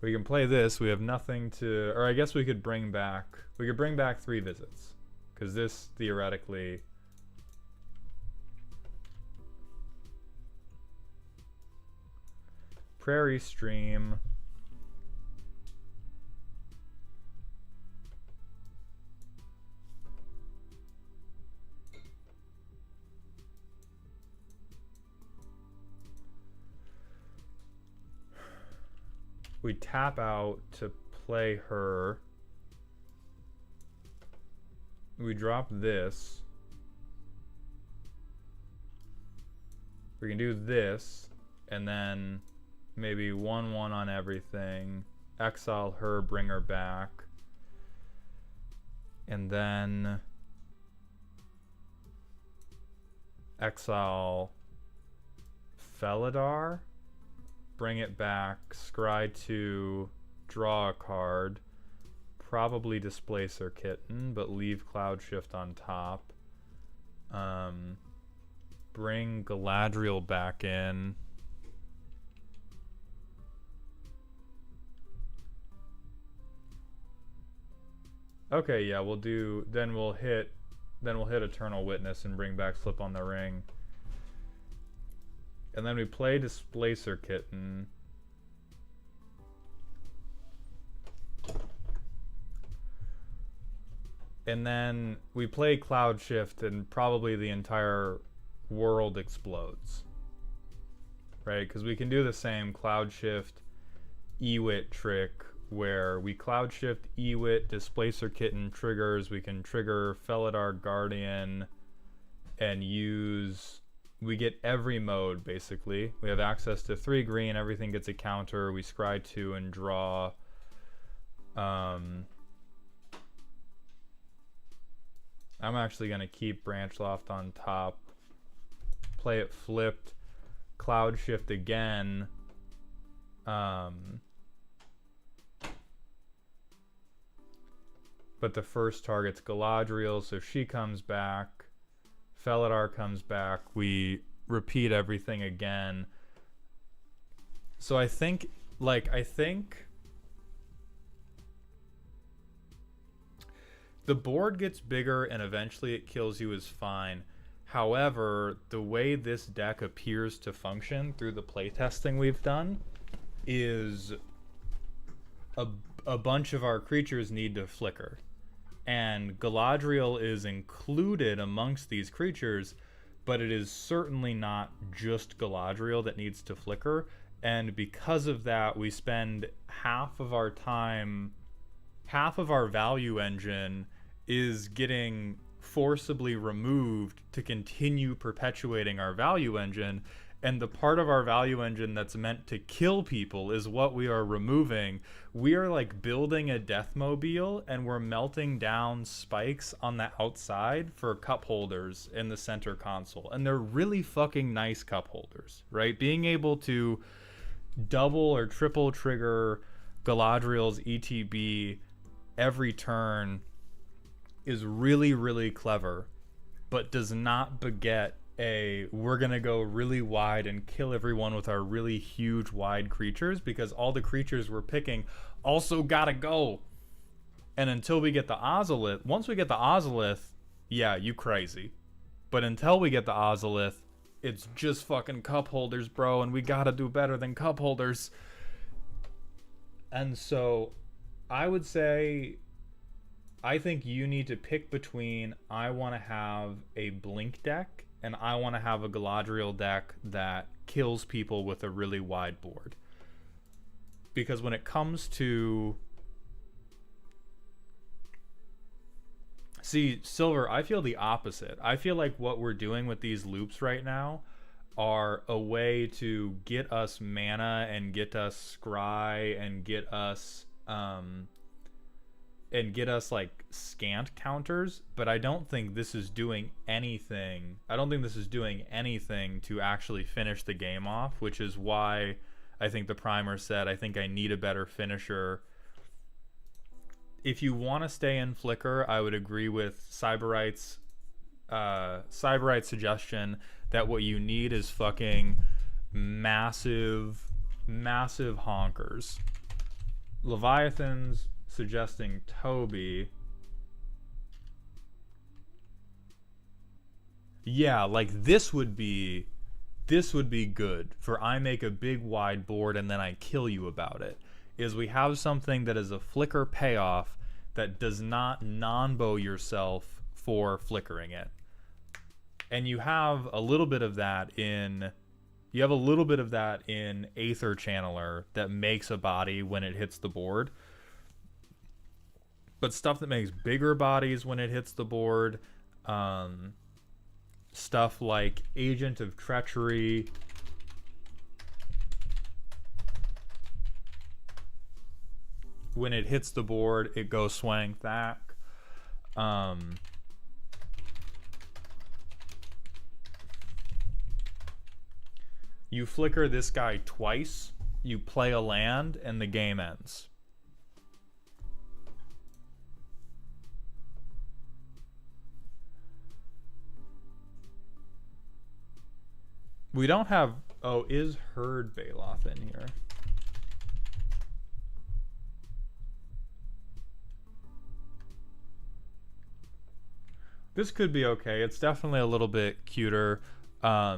We can play this. We have nothing to... Or I guess we could bring back 3 visits. Because this, theoretically... Prairie Stream... We tap out to play her. We drop this. We can do this, and then maybe 1/1 on everything. Exile her, bring her back. And then exile Felidar. Bring it back, scry 2, draw a card, probably displace her kitten, but leave Cloud Shift on top. Bring Galadriel back in. Okay, yeah, we'll hit Eternal Witness and bring back Slip on the Ring. And then we play Displacer Kitten. And then we play Cloud Shift and probably the entire world explodes. Right? Because we can do the same Cloud Shift Ewit trick where we Cloud Shift Ewit, Displacer Kitten triggers. We can trigger Felidar Guardian and use... We get every mode, basically. We have access to 3 green, everything gets a counter. We scry 2 and draw. I'm actually going to keep Branch Loft on top. Play it flipped. Cloud Shift again. But the first target's Galadriel, so she comes back. Felidar comes back. We repeat everything again. So I think The board gets bigger and eventually it kills you is fine. However, the way this deck appears to function through the playtesting we've done is a bunch of our creatures need to flicker. And Galadriel is included amongst these creatures, but it is certainly not just Galadriel that needs to flicker. And because of that, we spend half of our time, half of our value engine is getting forcibly removed to continue perpetuating our value engine. And the part of our value engine that's meant to kill people is what we are removing. We are like building a deathmobile and we're melting down spikes on the outside for cup holders in the center console. And they're really fucking nice cup holders, right? Being able to double or triple trigger Galadriel's ETB every turn is really, really clever, but does not beget we're gonna go really wide and kill everyone with our really huge wide creatures, because all the creatures we're picking also gotta go. And until we get the Ozolith, once we get the Ozolith, yeah, you crazy. But until we get the Ozolith, it's just fucking cup holders, bro, and we gotta do better than cup holders. And so I would say, I think you need to pick between, I want to have a Blink deck and I want to have a Galadriel deck that kills people with a really wide board. Because when it comes to... See, Silver, I feel the opposite. I feel like what we're doing with these loops right now are a way to get us mana and get us scry and get us like scant counters, but I don't think this is doing anything. I don't think this is doing anything to actually finish the game off, which is why I think the primer said, I think I need a better finisher. If you want to stay in Flicker, I would agree with Cyberite's suggestion that what you need is fucking massive honkers. Leviathan's suggesting Toby. Yeah, like this would be good for I make a big wide board and then I kill you about it. Is we have something that is a flicker payoff that does not non-bow yourself for flickering it. And you have a little bit of that in Aether Channeler that makes a body when it hits the board. But stuff that makes bigger bodies when it hits the board, stuff like Agent of Treachery, when it hits the board, it goes swang thack. You flicker this guy twice, you play a land, and the game ends. We don't have... Oh, is Herd Baloth in here? This could be okay. It's definitely a little bit cuter. I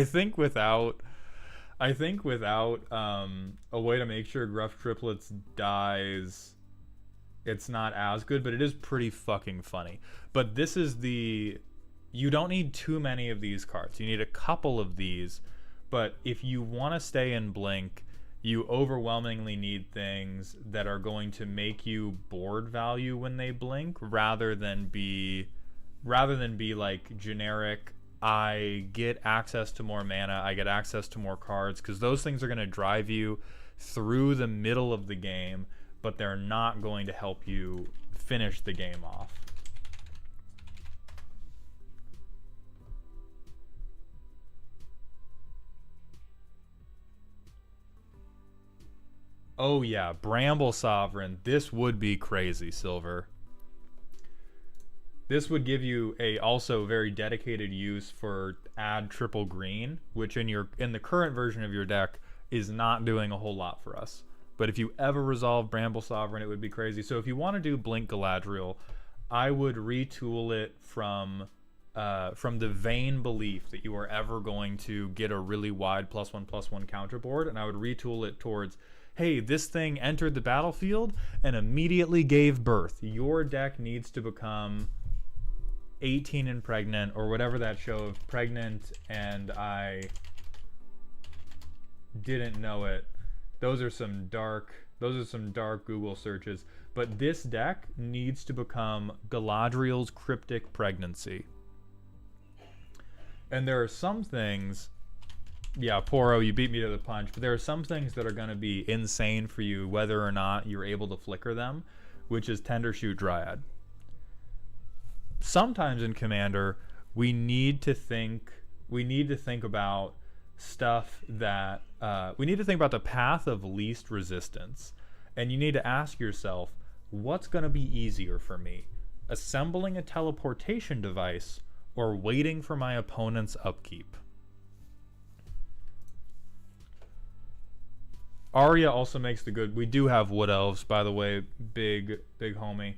think without a way to make sure Gruff Triplets dies, it's not as good, but it is pretty fucking funny. But this is you don't need too many of these cards. You need a couple of these, but if you want to stay in Blink, you overwhelmingly need things that are going to make you board value when they blink, rather than be like generic, I get access to more mana, I get access to more cards, because those things are going to drive you through the middle of the game, but they're not going to help you finish the game off. Oh yeah, Bramble Sovereign. This would be crazy, Silver. This would give you a also very dedicated use for add triple green, which in the current version of your deck is not doing a whole lot for us. But if you ever resolve Bramble Sovereign, it would be crazy. So if you want to do Blink Galadriel, I would retool it from the vain belief that you are ever going to get a really wide +1/+1 counter board, and I would retool it towards, hey, this thing entered the battlefield and immediately gave birth. Your deck needs to become 18 and pregnant, or whatever that show of Pregnant and I Didn't Know It. Those are some dark Google searches. But this deck needs to become Galadriel's Cryptic Pregnancy. And there are some things, yeah, Poro, you beat me to the punch, but there are some things that are going to be insane for you whether or not you're able to flicker them, which is Tendershoot Dryad. Sometimes in Commander, we need to think about stuff that we need to think about the path of least resistance, and you need to ask yourself, what's going to be easier for me, assembling a teleportation device or waiting for my opponent's upkeep? Arya also makes the good. We do have Wood Elves, by the way, big homie.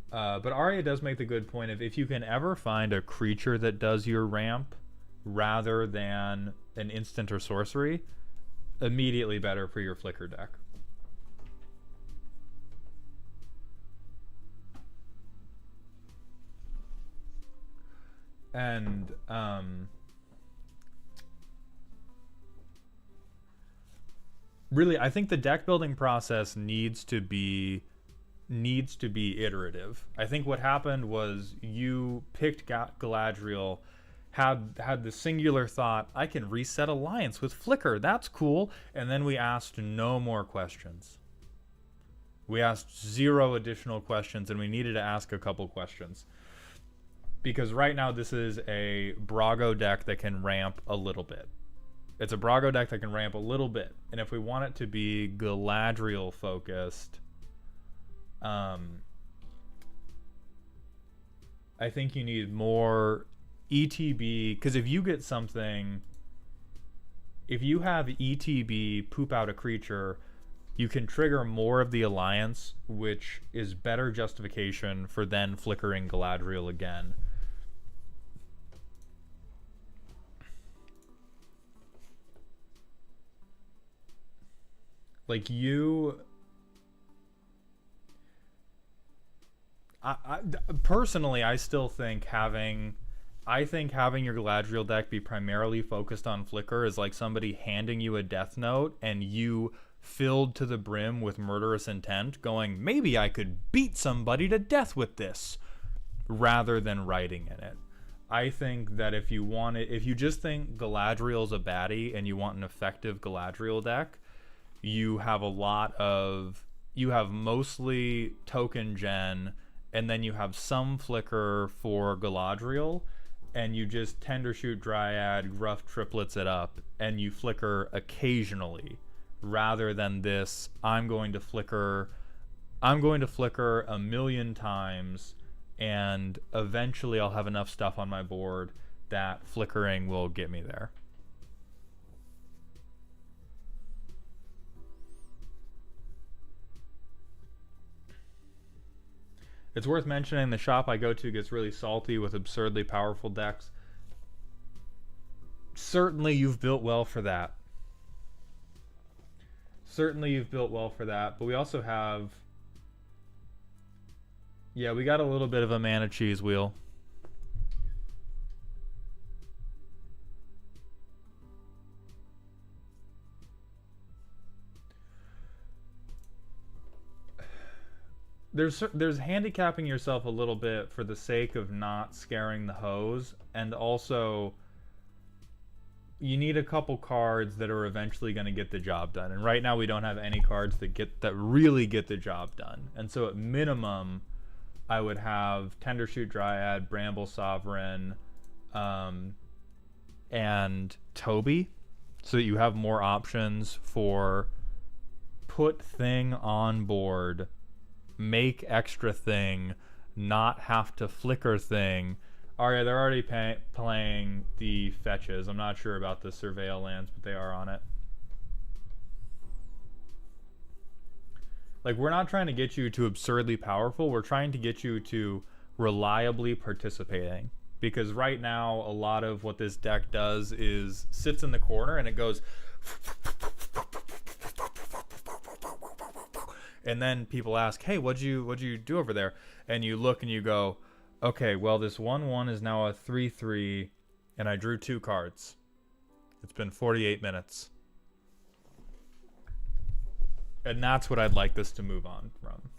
But Arya does make the good point of, if you can ever find a creature that does your ramp rather than an instant or sorcery, immediately better for your Flicker deck. And really, I think the deck building process needs to be iterative. I think what happened was you picked Galadriel, had the singular thought, I can reset alliance with Flicker, that's cool, and then we asked no more questions. We asked 0 additional questions, and we needed to ask a couple questions. Because right now this is a Brago deck that can ramp a little bit. It's a Brago deck that can ramp a little bit. And if we want it to be Galadriel focused, I think you need more ETB, because if you get something, if you have ETB poop out a creature, you can trigger more of the alliance, which is better justification for then flickering Galadriel again. Like you, personally, I still think having your Galadriel deck be primarily focused on Flicker is like somebody handing you a Death Note and you filled to the brim with murderous intent, going, maybe I could beat somebody to death with this, rather than writing in it. I think that if you just think Galadriel's a baddie and you want an effective Galadriel deck, you have mostly token gen, and then you have some Flicker for Galadriel, and you just Tendershoot Dryad, Gruff triplets it up, and you Flicker occasionally, rather than this, I'm going to flicker a million times, and eventually I'll have enough stuff on my board that flickering will get me there. It's worth mentioning the shop I go to gets really salty with absurdly powerful decks. Certainly you've built well for that. But we also have... Yeah, we got a little bit of a mana cheese wheel. There's handicapping yourself a little bit for the sake of not scaring the hose, and also you need a couple cards that are eventually going to get the job done. And right now we don't have any cards that really get the job done. And so at minimum, I would have Tendershoot Dryad, Bramble Sovereign, and Toby, so that you have more options for put thing on board, make extra thing, not have to flicker thing. Oh yeah, they're already playing the fetches. I'm not sure about the surveil lands, but they are on it. Like, we're not trying to get you to absurdly powerful. We're trying to get you to reliably participating. Because right now, a lot of what this deck does is sits in the corner and it goes... And then people ask, hey, what'd you do over there? And you look and you go, okay, well, this 1/1 is now a 3/3, and I drew 2 cards. It's been 48 minutes. And that's what I'd like this to move on from.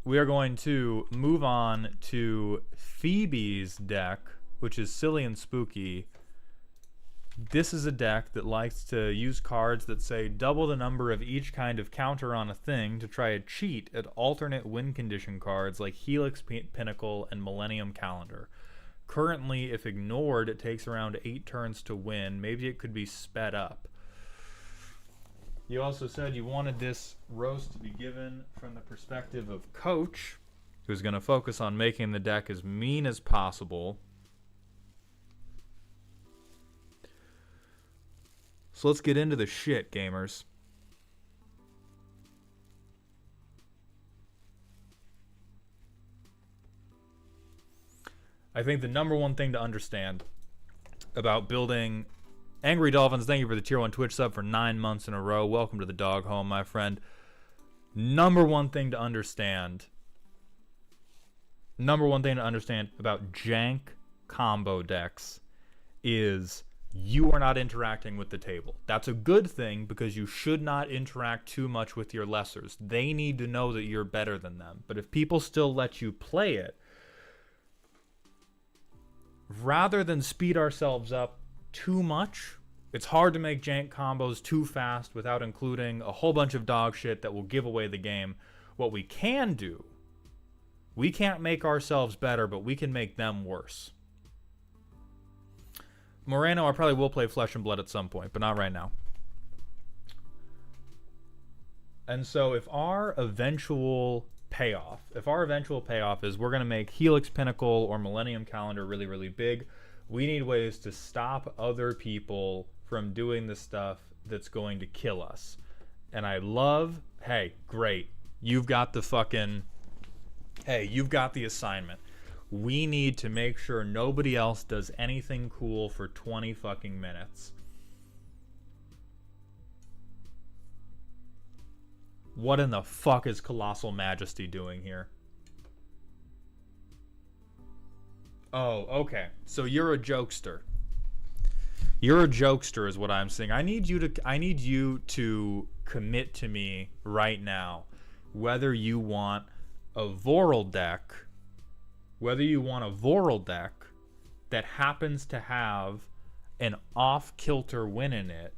We are going to move on to Phoebe's deck, which is silly and spooky. This is a deck that likes to use cards that say double the number of each kind of counter on a thing to try to cheat at alternate win condition cards like Helix Pinnacle and Millennium Calendar. Currently, if ignored, it takes around 8 turns to win. Maybe it could be sped up. You also said you wanted this roast to be given from the perspective of Coach, who's going to focus on making the deck as mean as possible. So let's get into the shit, gamers. I think the number one thing to understand about building... Angry Dolphins, thank you for the tier 1 Twitch sub for 9 months in a row. Welcome to the dog home, my friend. Number one thing to understand about jank combo decks is you are not interacting with the table. That's a good thing because you should not interact too much with your lessers. They need to know that you're better than them. But if people still let you play it, rather than speed ourselves up too much, it's hard to make jank combos too fast without including a whole bunch of dog shit that will give away the game. What we can do, we can't make ourselves better, but we can make them worse. Moreno, I probably will play Flesh and Blood at some point, but not right now. And so if our eventual payoff is we're going to make Helix Pinnacle or Millennium Calendar really, really big, we need ways to stop other people from doing the stuff that's going to kill us. And I love, hey, great. You've got the assignment. We need to make sure nobody else does anything cool for 20 fucking minutes. What in the fuck is Colossal Majesty doing here? Oh, okay. So you're a jokester. You're a jokester is what I'm saying. I need you to commit to me right now whether you want a Voral deck that happens to have an off-kilter win in it,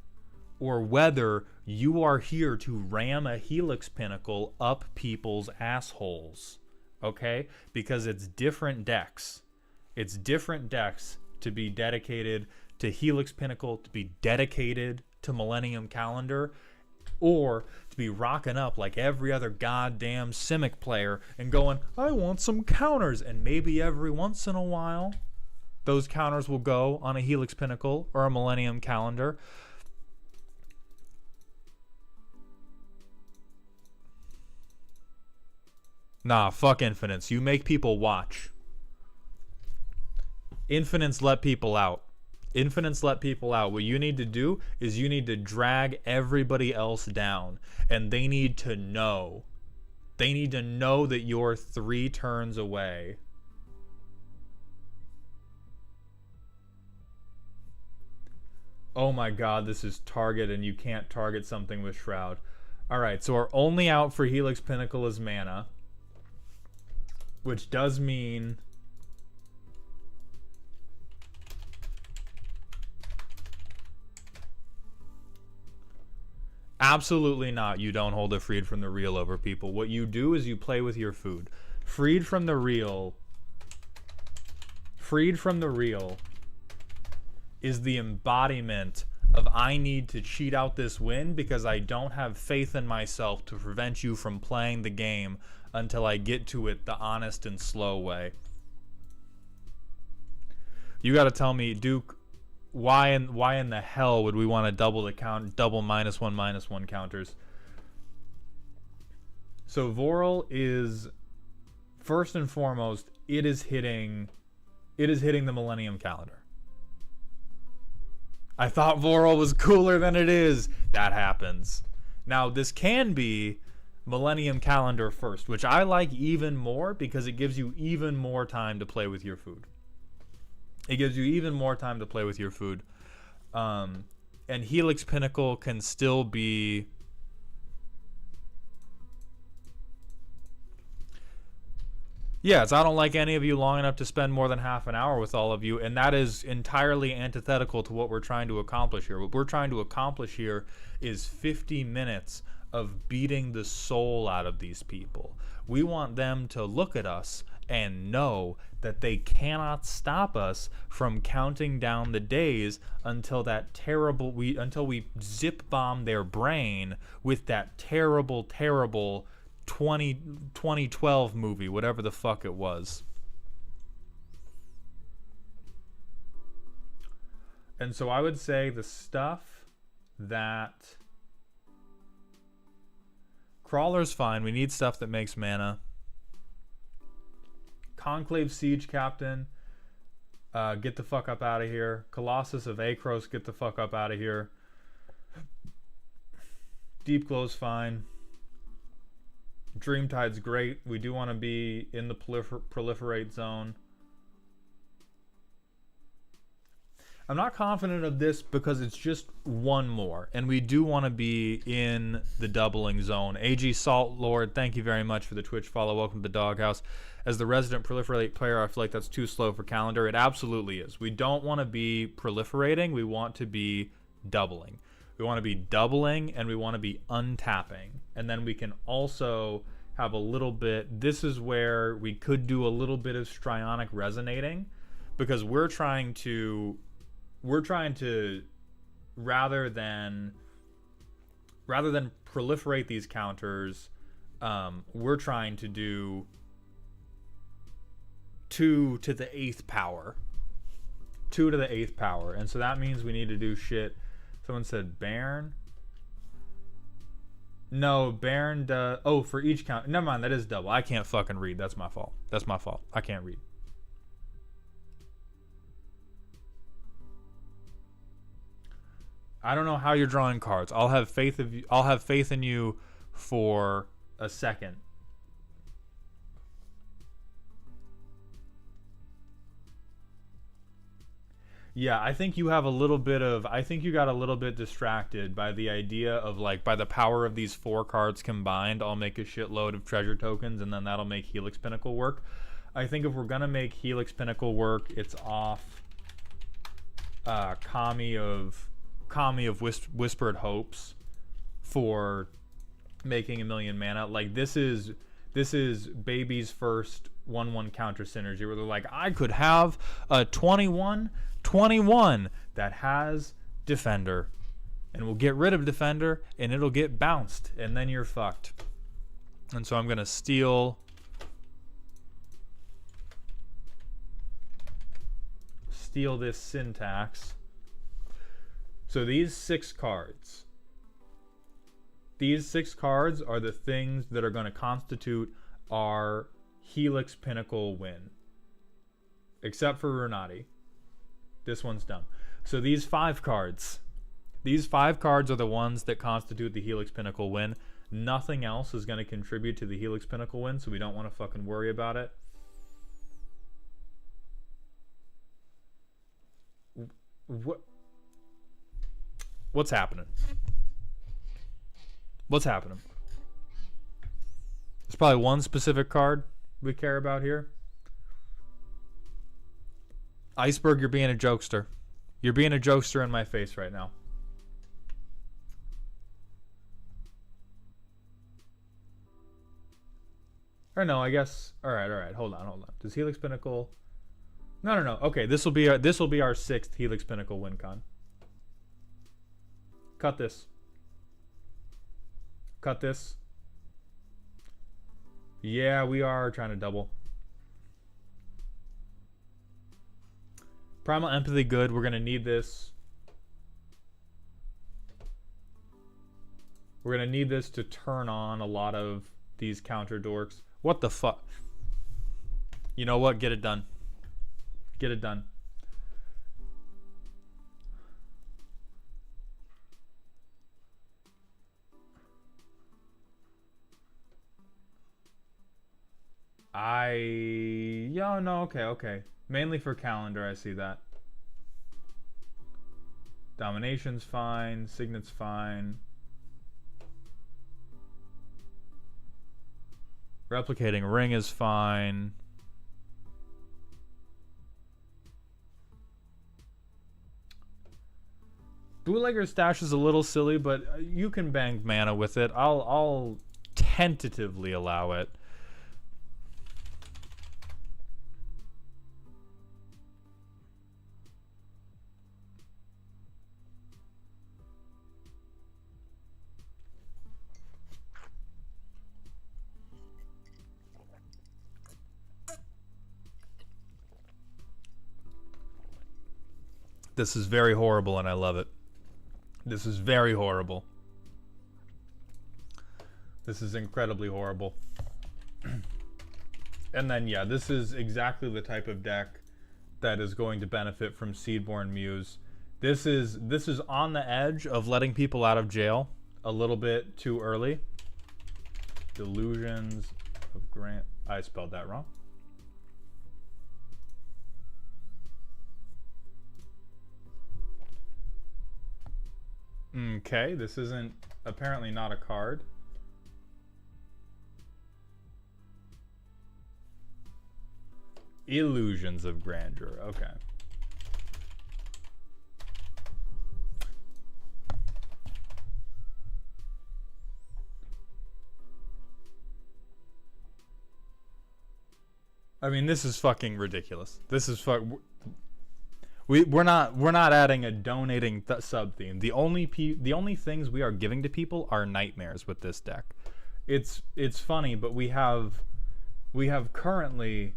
or whether you are here to ram a Helix Pinnacle up people's assholes. Okay? Because it's different decks. It's different decks to be dedicated to Helix Pinnacle, to be dedicated to Millennium Calendar, or to be rocking up like every other goddamn Simic player and going, I want some counters. And maybe every once in a while, those counters will go on a Helix Pinnacle or a Millennium Calendar. Nah, fuck Infinites. You make people watch. Infinites let people out. What you need to do is you need to drag everybody else down. And they need to know. They need to know that you're 3 turns away. Oh my god, this is target and you can't target something with Shroud. Alright, so our only out for Helix Pinnacle is mana. Which does mean... Absolutely not. You don't hold a Freed from the Real over people. What you do is you play with your food. Freed from the Real is the embodiment of I need to cheat out this win because I don't have faith in myself to prevent you from playing the game until I get to it the honest and slow way. You got to tell me, Duke, why in the hell would we want to double -1/-1 counters? So Vorl is, first and foremost, it is hitting the Millennium Calendar. I thought Vorl was cooler than it is. That happens. Now, this can be Millennium Calendar first, which I like even more because it gives you even more time to play with your food. It gives you even more time to play with your food. And Helix Pinnacle can still be... Yes, I don't like any of you long enough to spend more than half an hour with all of you, and that is entirely antithetical to what we're trying to accomplish here. What we're trying to accomplish here is 50 minutes of beating the soul out of these people. We want them to look at us and know that they cannot stop us from counting down the days until until we zip bomb their brain with that terrible 2012 movie, whatever the fuck it was. And so I would say the stuff that... Crawler's fine. We need stuff that makes mana. Conclave Siege Captain, get the fuck up out of here. Colossus of Akros, get the fuck up out of here. Deep Glow's fine. Dreamtide's great. We do want to be in the proliferate zone. I'm not confident of this because it's just one more, and we do want to be in the doubling zone. AG Salt Lord, thank you very much for the Twitch follow. Welcome to the Doghouse. As the resident proliferate player, I feel like that's too slow for calendar. It absolutely is. We don't want to be proliferating. We want to be doubling. We want to be doubling, and we want to be untapping. And then we can also have a little bit... This is where we could do a little bit of strionic resonating, because we're trying to rather than proliferate these counters, we're trying to do 2 to the 8th power. 2 to the 8th power. And so that means we need to do shit. Someone said Baron. No, Baron does... Oh, for each count. Never mind, that is double. I can't fucking read. That's my fault. That's my fault. I can't read. I don't know how you're drawing cards. I'll have faith in you for a second. Yeah, I think you have a little bit of... I think you got a little bit distracted by the idea of, like, by the power of these 4 cards combined, I'll make a shitload of treasure tokens, and then that'll make Helix Pinnacle work. I think if we're going to make Helix Pinnacle work, it's off Kami of Whispered Hopes for making 1,000,000 mana. Like, this is Baby's first 1/1 counter synergy where they're like, I could have a 21/21 that has Defender, and we'll get rid of Defender and it'll get bounced, and then you're fucked. And so I'm gonna steal this syntax. So these 6 cards are the things that are going to constitute our Helix Pinnacle win. Except for Renati. This one's dumb. So these 5 cards are the ones that constitute the Helix Pinnacle win. Nothing else is going to contribute to the Helix Pinnacle win, so we don't want to fucking worry about it. What's happening? What's happening? There's probably one specific card we care about here. Iceberg, you're being a jokester. You're being a jokester in my face right now. Or no, I guess. All right. Hold on. Does Helix Pinnacle? No. Okay, this will be our 6th Helix Pinnacle win con. Cut this. Cut this. Yeah, we are trying to double. Primal Empathy, good. We're going to need this. We're going to need this to turn on a lot of these counter dorks. What the fuck? You know what? Get it done. Get it done. Yeah, no, okay. Mainly for calendar, I see that. Domination's fine. Signet's fine. Replicating ring is fine. Bootlegger's stash is a little silly, but you can bank mana with it. I'll tentatively allow it. This is very horrible, and I love it. This is very horrible. This is incredibly horrible. And then, yeah, this is exactly the type of deck that is going to benefit from Seedborn Muse. This is on the edge of letting people out of jail a little bit too early. Delusions of Grant. I spelled that wrong. Okay, this isn't apparently not a card. Illusions of Grandeur. Okay. I mean, this is fucking ridiculous. This is we're not adding a donating sub theme. The only things we are giving to people are nightmares with this deck. It's funny, but we have currently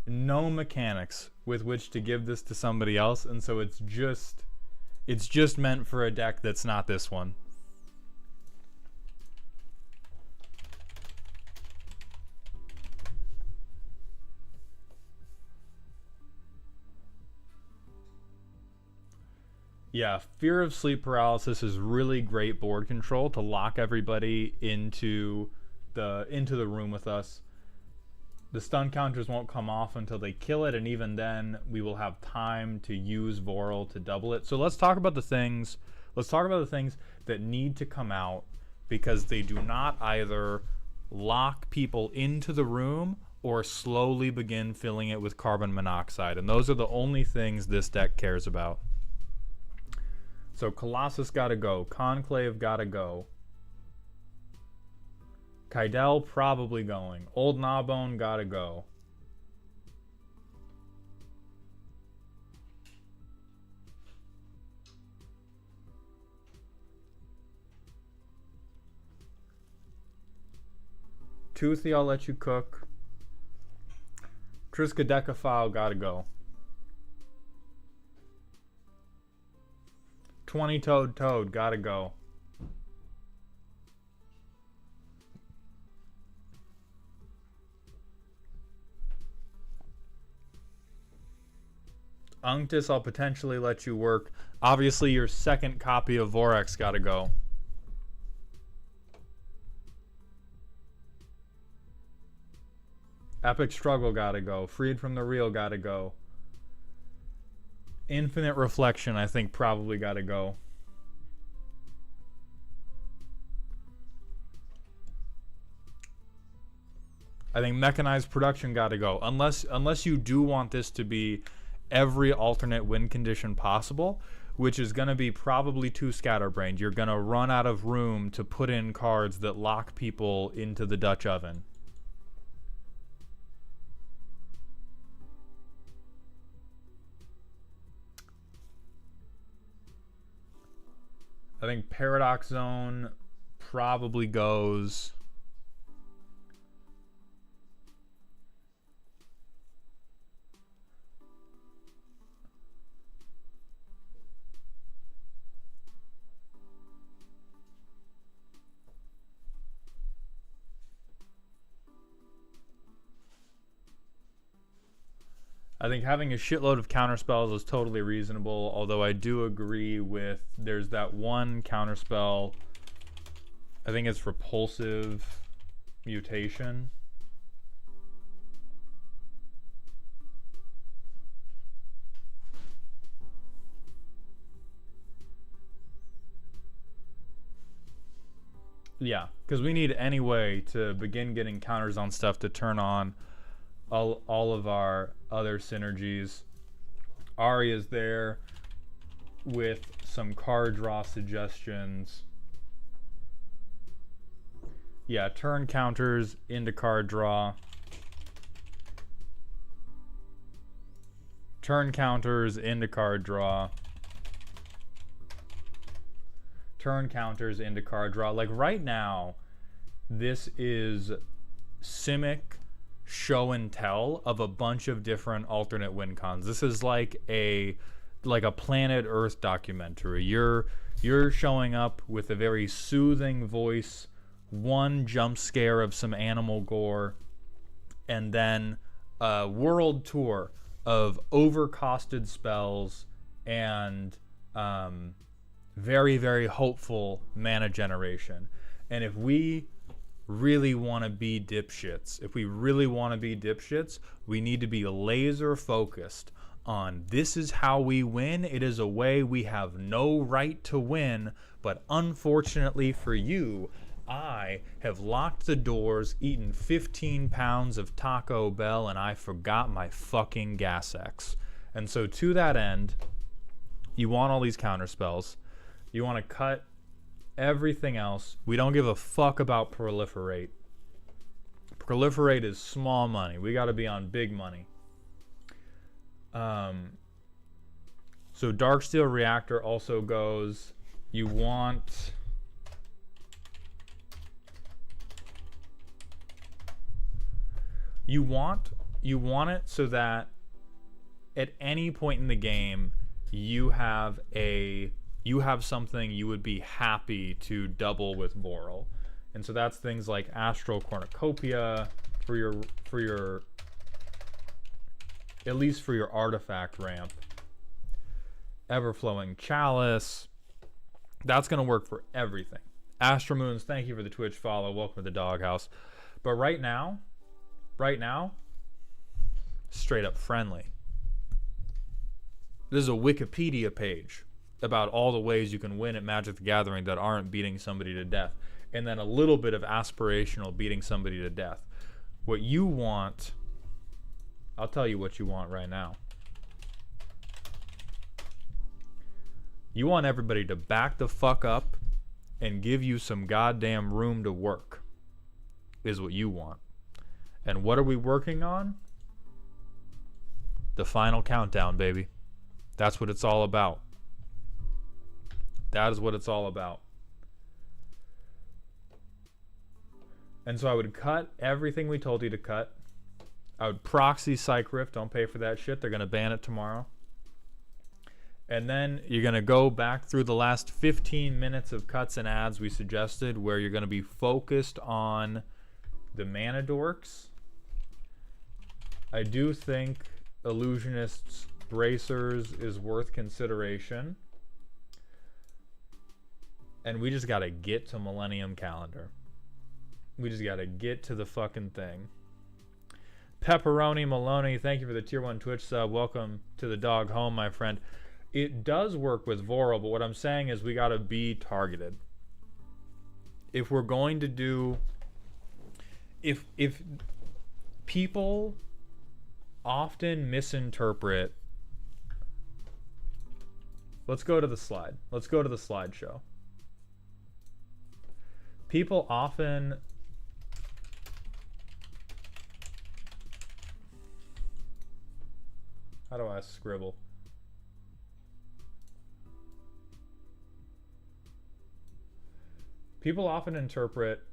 no mechanics with which to give this to somebody else, and so it's just meant for a deck that's not this one. Yeah, Fear of Sleep Paralysis is really great board control to lock everybody into the room with us. The stun counters won't come off until they kill it, and even then we will have time to use Voral to double it. So let's talk about the things that need to come out, because they do not either lock people into the room or slowly begin filling it with carbon monoxide. And those are the only things this deck cares about. So Colossus gotta go. Conclave gotta go. Kydel probably going. Old Gnawbone gotta go. Toothy, I'll let you cook. Triskaidekaphile gotta go. 20-toed Toad, gotta go. Unctus, I'll potentially let you work. Obviously, your second copy of Vorax gotta go. Epic Struggle gotta go. Freed from the Real gotta go. Infinite Reflection, I think, probably gotta go. I think Mechanized Production gotta go. Unless you do want this to be every alternate win condition possible, which is gonna be probably too scatterbrained. You're gonna run out of room to put in cards that lock people into the Dutch oven. I think Paradox Zone probably goes... I think having a shitload of counterspells is totally reasonable, although I do agree with there's that one counterspell, I think it's Repulsive Mutation. Yeah, because we need any way to begin getting counters on stuff to turn on all of our other synergies. Ari is there with some card draw suggestions. Yeah, turn counters into card draw. Turn counters into card draw. Turn counters into card draw. Like right now, this is Simic show and tell of a bunch of different alternate win cons. This is like a Planet Earth documentary. You're showing up with a very soothing voice, one jump scare of some animal gore, and then a world tour of overcosted spells and very, very hopeful mana generation. And if we really want to be dipshits, we need to be laser focused on this is how we win. It is a way we have no right to win, but unfortunately for you, I have locked the doors, eaten 15 pounds of Taco Bell, and I forgot my fucking Gas X. And so to that end, you want all these counter spells. You want to cut everything else. We don't give a fuck about Proliferate. Proliferate is small money. We got to be on big money. So Darksteel Reactor also goes. You want it so that at any point in the game you have something you would be happy to double with Voral. And so that's things like Astral Cornucopia for your at least for your artifact ramp. Everflowing Chalice. That's going to work for everything. Astromoons, thank you for the Twitch follow. Welcome to the doghouse. But right now, straight up friendly. This is a Wikipedia page about all the ways you can win at Magic the Gathering that aren't beating somebody to death. And then a little bit of aspirational beating somebody to death. What you want, I'll tell you what you want right now. You want everybody to back the fuck up and give you some goddamn room to work, is what you want. And what are we working on? The final countdown, baby. That's what it's all about. That is what it's all about. And so I would cut everything we told you to cut. I would proxy Psych Rift. Don't pay for that shit. They're going to ban it tomorrow. And then you're going to go back through the last 15 minutes of cuts and ads we suggested, where you're going to be focused on the mana dorks. I do think Illusionist's Bracers is worth consideration. And we just got to get to Millennium Calendar. We just got to get to the fucking thing. Pepperoni Maloney, thank you for the tier 1 Twitch sub. Welcome to the dog home, my friend. It does work with Voral, but what I'm saying is we got to be targeted. If we're going to do... If people often misinterpret... Let's go to the slide. Let's go to the slideshow. People often... How do I scribble? People often interpret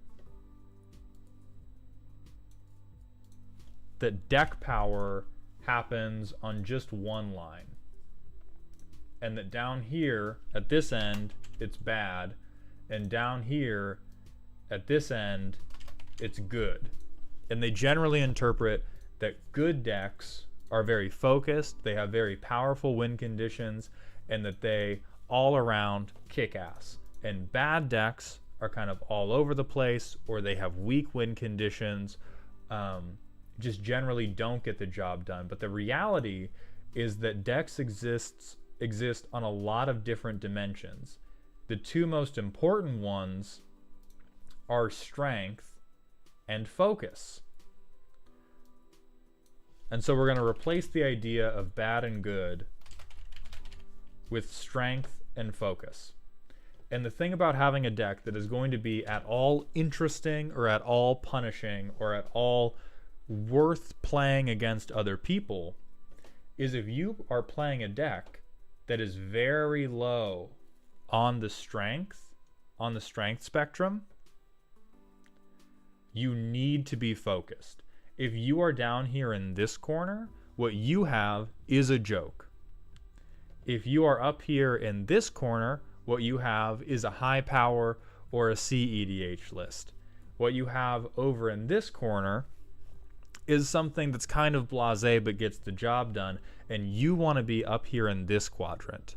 that deck power happens on just one line, and that down here at this end it's bad, and down here at this end it's good. And they generally interpret that good decks are very focused, they have very powerful win conditions, and that they all around kick ass. And bad decks are kind of all over the place, or they have weak win conditions, just generally don't get the job done. But the reality is that decks exist on a lot of different dimensions. The two most important ones are strength and focus. And so we're going to replace the idea of bad and good with strength and focus. And the thing about having a deck that is going to be at all interesting or at all punishing or at all worth playing against other people is if you are playing a deck that is very low on the strength spectrum, you need to be focused. If you are down here in this corner, what you have is a joke. If you are up here in this corner, what you have is a high power or a CEDH list. What you have over in this corner is something that's kind of blasé but gets the job done, and you want to be up here in this quadrant.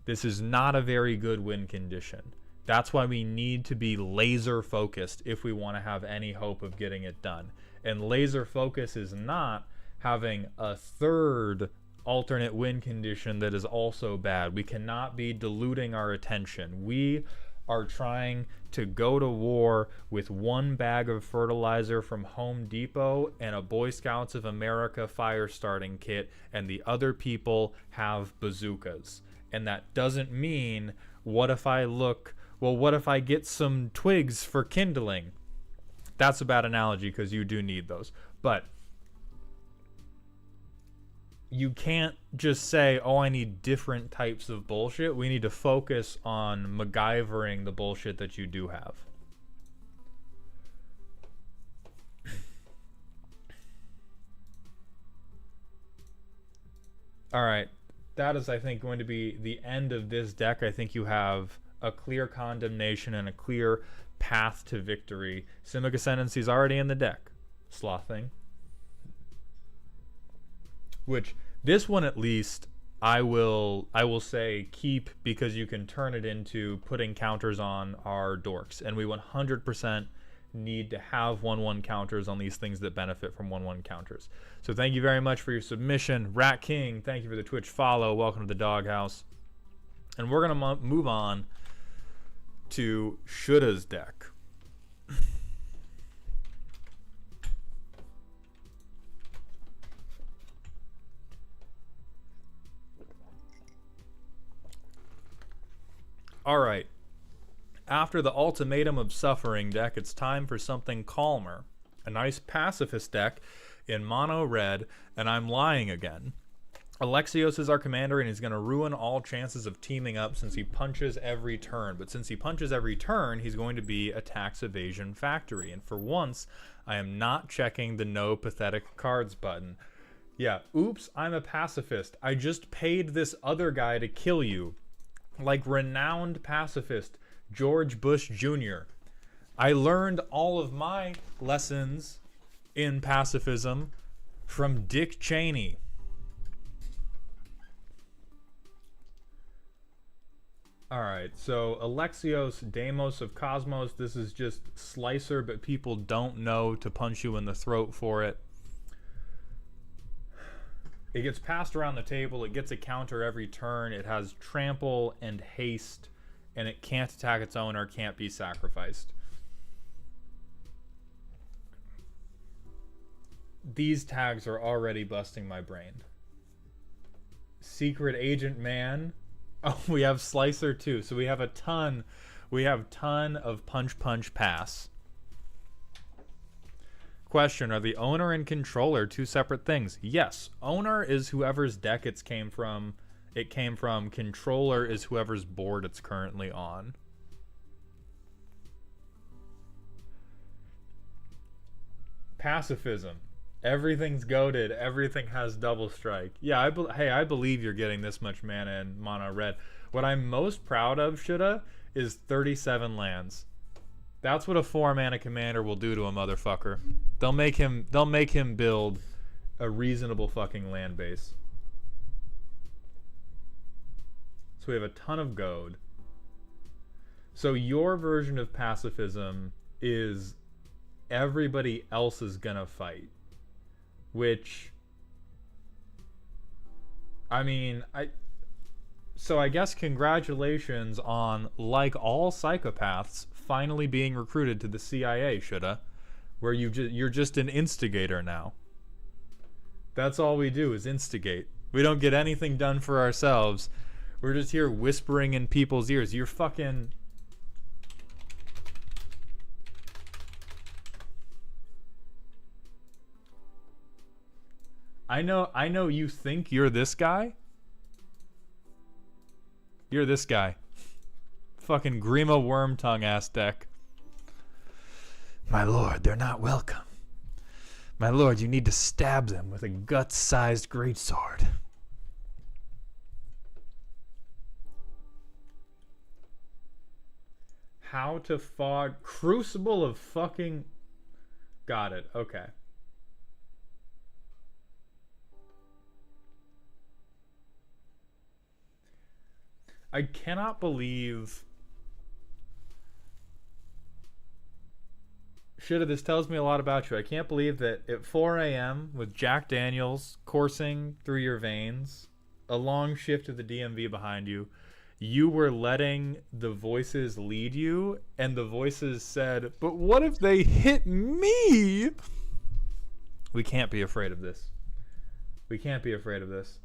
This is not a very good win condition. That's why we need to be laser focused if we want to have any hope of getting it done. And laser focus is not having a third alternate win condition that is also bad. We cannot be diluting our attention. We are trying to go to war with one bag of fertilizer from Home Depot and a Boy Scouts of America fire starting kit, and the other people have bazookas. And that doesn't mean, what if I get some twigs for kindling? That's a bad analogy because you do need those. But you can't just say, oh, I need different types of bullshit. We need to focus on MacGyvering the bullshit that you do have. All right. That is, I think, going to be the end of this deck. I think you have a clear condemnation and a clear path to victory. Simic Ascendancy is already in the deck. Slothing. Which, this one at least, I will say keep, because you can turn it into putting counters on our dorks. And we 100% need to have 1/1 counters on these things that benefit from 1/1 counters. So thank you very much for your submission. Rat King, thank you for the Twitch follow. Welcome to the doghouse. And we're going to move on to Shoulda's deck. Alright, after the Ultimatum of Suffering deck, it's time for something calmer. A nice pacifist deck in mono red, and I'm lying again. Alexios is our commander, and he's going to ruin all chances of teaming up since he punches every turn. But since he punches every turn, he's going to be a tax evasion factory. And for once, I am not checking the no pathetic cards button. Yeah, oops, I'm a pacifist. I just paid this other guy to kill you. Like renowned pacifist George Bush Jr. I learned all of my lessons in pacifism from Dick Cheney. Alright, so Alexios, Deimos of Cosmos, this is just Slicer, but people don't know to punch you in the throat for it. It gets passed around the table, it gets a counter every turn, it has trample and haste, and it can't attack its owner, can't be sacrificed. These tags are already busting my brain. Secret Agent Man. Oh, we have Slicer too, so we have ton of punch punch pass. Question, are the owner and controller two separate things? Yes, owner is whoever's deck it came from. Controller is whoever's board it's currently on. Pacifism. Everything's goated. Everything has double strike. Yeah, I believe you're getting this much mana in mono red. What I'm most proud of, shoulda, is 37 lands. That's what a 4-mana commander will do to a motherfucker. They'll make him build a reasonable fucking land base. So we have a ton of goad. So your version of pacifism is everybody else is gonna fight. Which, I mean, so I guess congratulations on, like all psychopaths, finally being recruited to the CIA, shoulda. Where you're just an instigator now. That's all we do is instigate. We don't get anything done for ourselves. We're just here whispering in people's ears. You're fucking... I know you think you're this guy. You're this guy. Fucking Grima Wormtongue ass deck. My lord, they're not welcome. My lord, you need to stab them with a gut-sized greatsword. How to fog... Crucible of fucking... Got it, okay. I cannot believe... Shit, this tells me a lot about you. I can't believe that at 4 a.m. with Jack Daniels coursing through your veins, a long shift of the DMV behind you, you were letting the voices lead you, and the voices said, but what if they hit me? We can't be afraid of this. We can't be afraid of this.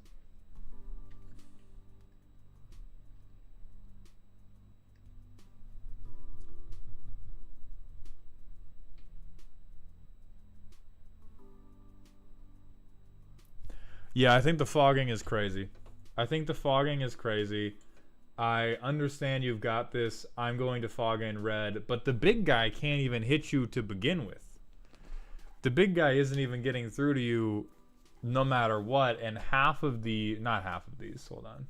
Yeah, I think the fogging is crazy. I think the fogging is crazy. I understand you've got this. I'm going to fog in red, but the big guy can't even hit you to begin with. The big guy isn't even getting through to you no matter what, and half of the... Not half of these, hold on.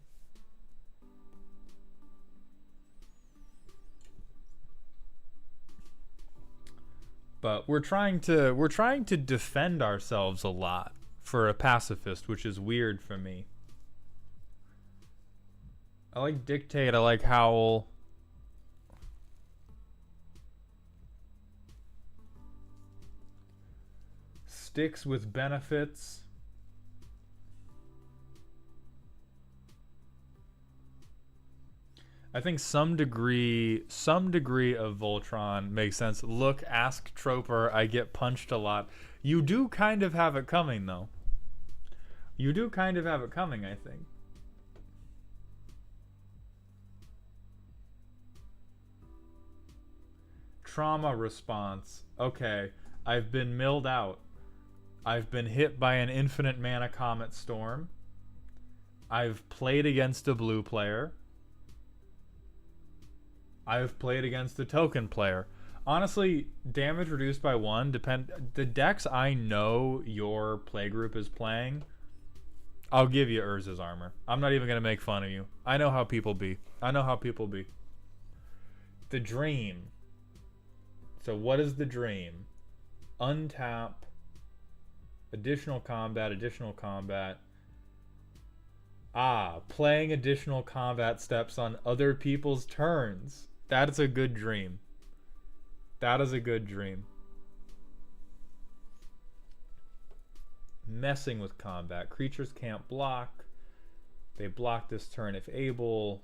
But we're trying to defend ourselves a lot for a pacifist, which is weird for me. I like Dictate, I like Howl. Sticks with benefits. I think some degree of Voltron makes sense. Look, ask Troper, I get punched a lot. You do kind of have it coming, though. You do kind of have it coming, I think. Trauma response. Okay, I've been milled out. I've been hit by an infinite mana Comet Storm. I've played against a blue player. I've played against a token player. Honestly, damage reduced by 1 the decks I know your playgroup is playing, I'll give you Urza's Armor. I'm not even gonna make fun of you. I know how people be. I know how people be. The Dream. So what is the Dream? Untap. Additional combat, additional combat. Ah, playing additional combat steps on other people's turns. That's a good dream. That is a good dream. Messing with combat. Creatures can't block. They block this turn if able.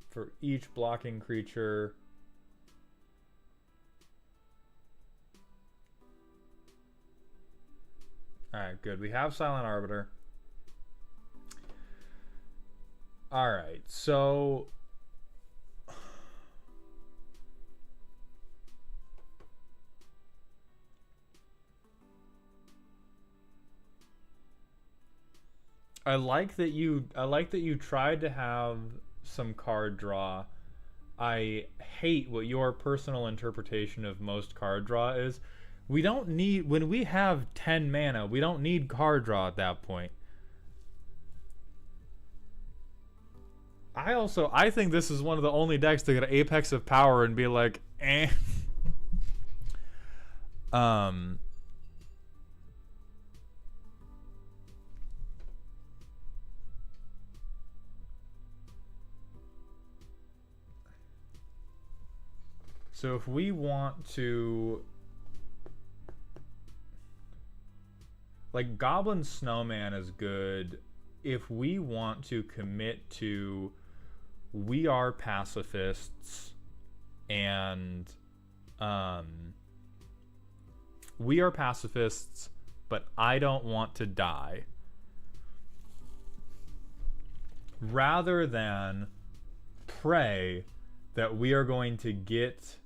For each blocking creature. Alright, good. We have Silent Arbiter. Alright, so... I like that you tried to have some card draw. I hate what your personal interpretation of most card draw is. We don't need, when we have 10 mana, we don't need card draw at that point. I think this is one of the only decks to get Apex of Power and be like, eh. So if we want to, like, Goblin Snowman is good if we want to commit to we are pacifists and we are pacifists, but I don't want to die. Rather than pray that we are going to get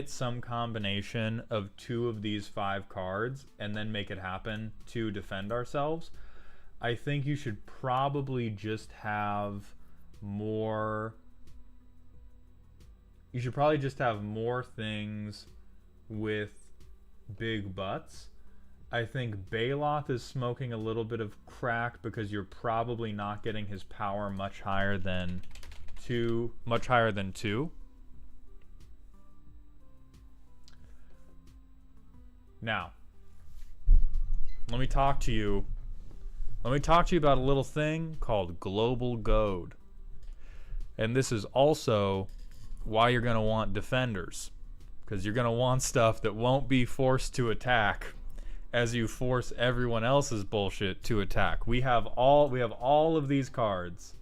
some combination of 2 of these 5 cards and then make it happen to defend ourselves. I think you should probably just have more. You should probably just have more things with big butts. I think Baloth is smoking a little bit of crack because you're probably not getting his power much higher than 2. Now, let me talk to you about a little thing called Global Goad. And this is also why you're going to want defenders, because you're going to want stuff that won't be forced to attack as you force everyone else's bullshit to attack. We have all of these cards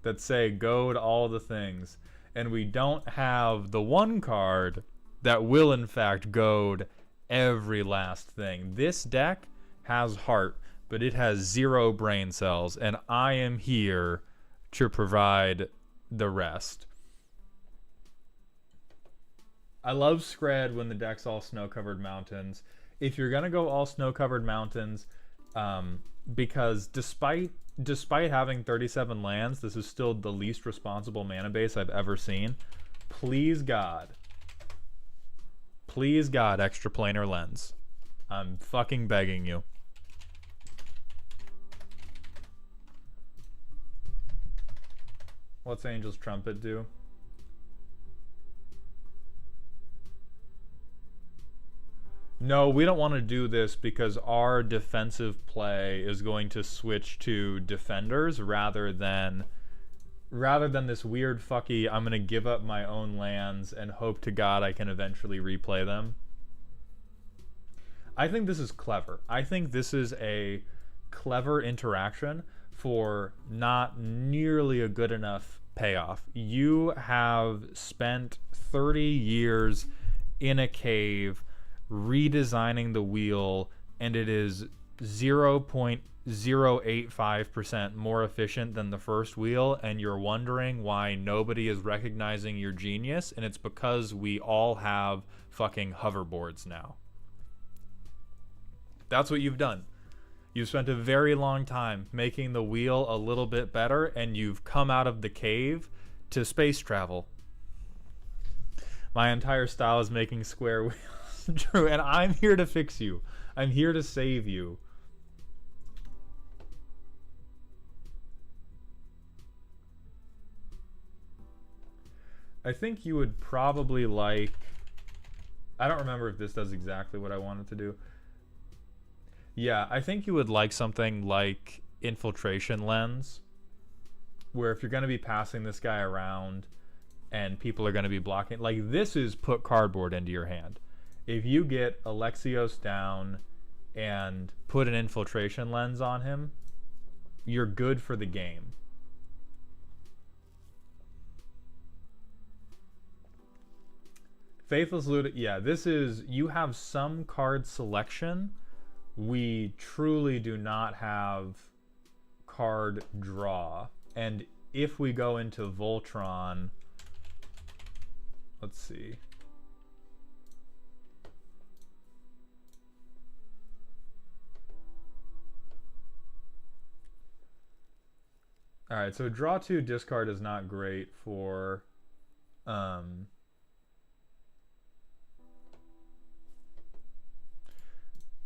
that say goad all the things, and we don't have the one card that will in fact goad every last thing. This deck has heart, but it has 0 brain cells, and I am here to provide the rest. I love Scred when the deck's all snow-covered mountains. If you're gonna go all snow-covered mountains, because despite having 37 lands, this is still the least responsible mana base I've ever seen. Please God, extra planar lens. I'm fucking begging you. What's Angel's Trumpet do? No, we don't want to do this because our defensive play is going to switch to defenders rather than this weird fucky, I'm going to give up my own lands and hope to God I can eventually replay them. I think this is clever. I think this is a clever interaction for not nearly a good enough payoff. You have spent 30 years in a cave redesigning the wheel, and it is 0.085% more efficient than the first wheel, and you're wondering why nobody is recognizing your genius, and it's because we all have fucking hoverboards now. That's what you've done. You've spent a very long time making the wheel a little bit better, and you've come out of the cave to space travel. My entire style is making square wheels. True, and I'm here to fix you. I'm here to save you. I think you would probably like... I don't remember if this does exactly what I wanted to do. Yeah, I think you would like something like Infiltration Lens, where if you're going to be passing this guy around and people are going to be blocking... Like, this is put cardboard into your hand. If you get Alexios down and put an Infiltration Lens on him, you're good for the game. Faithless Loot, yeah, this is... You have some card selection. We truly do not have card draw. And if we go into Voltron... Let's see... Alright, so draw 2 discard is not great for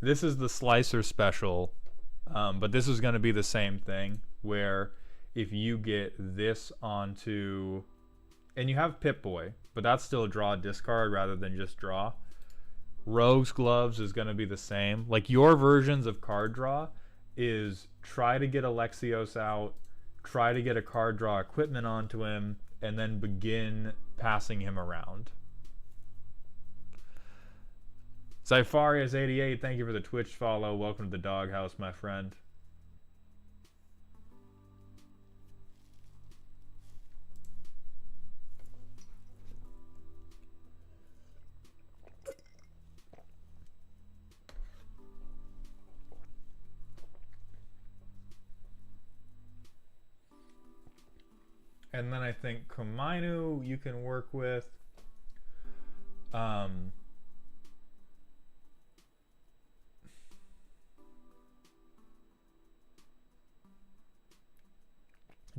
This is the Slicer special, but this is going to be the same thing, where if you get this onto... And you have Pip-Boy, but that's still draw discard rather than just draw. Rogue's Gloves is going to be the same. Like, your versions of card draw is try to get Alexios out, try to get a card draw equipment onto him, and then begin passing him around. Zyfarius88, thank you for the Twitch follow. Welcome to the doghouse, my friend. And then I think Komainu you can work with.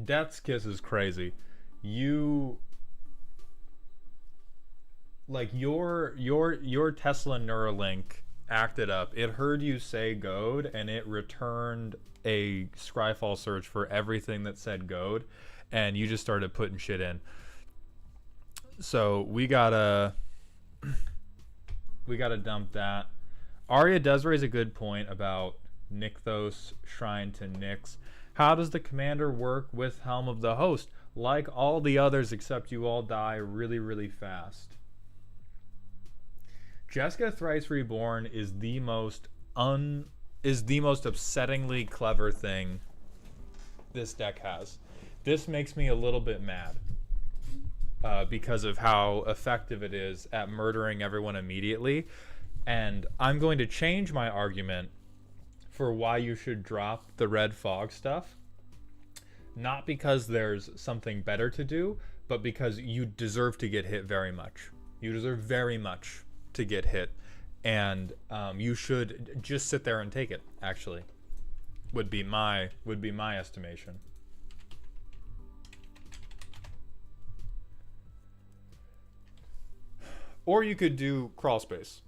Death's Kiss is crazy. You like your Tesla Neuralink acted up. It heard you say goad and it returned a Scryfall search for everything that said goad, and you just started putting shit in. So we gotta dump that. Arya does raise a good point about Nykthos Shrine to Nyx. How does the commander work with Helm of the Host? Like all the others, except you all die really, really fast. Jessica Thrice Reborn is the most upsettingly clever thing this deck has. This makes me a little bit mad because of how effective it is at murdering everyone immediately. And I'm going to change my argument for why you should drop the red fog stuff. Not because there's something better to do, but because you deserve to get hit very much. You deserve very much to get hit. And you should just sit there and take it, actually. Would be my estimation. Or you could do crawl space.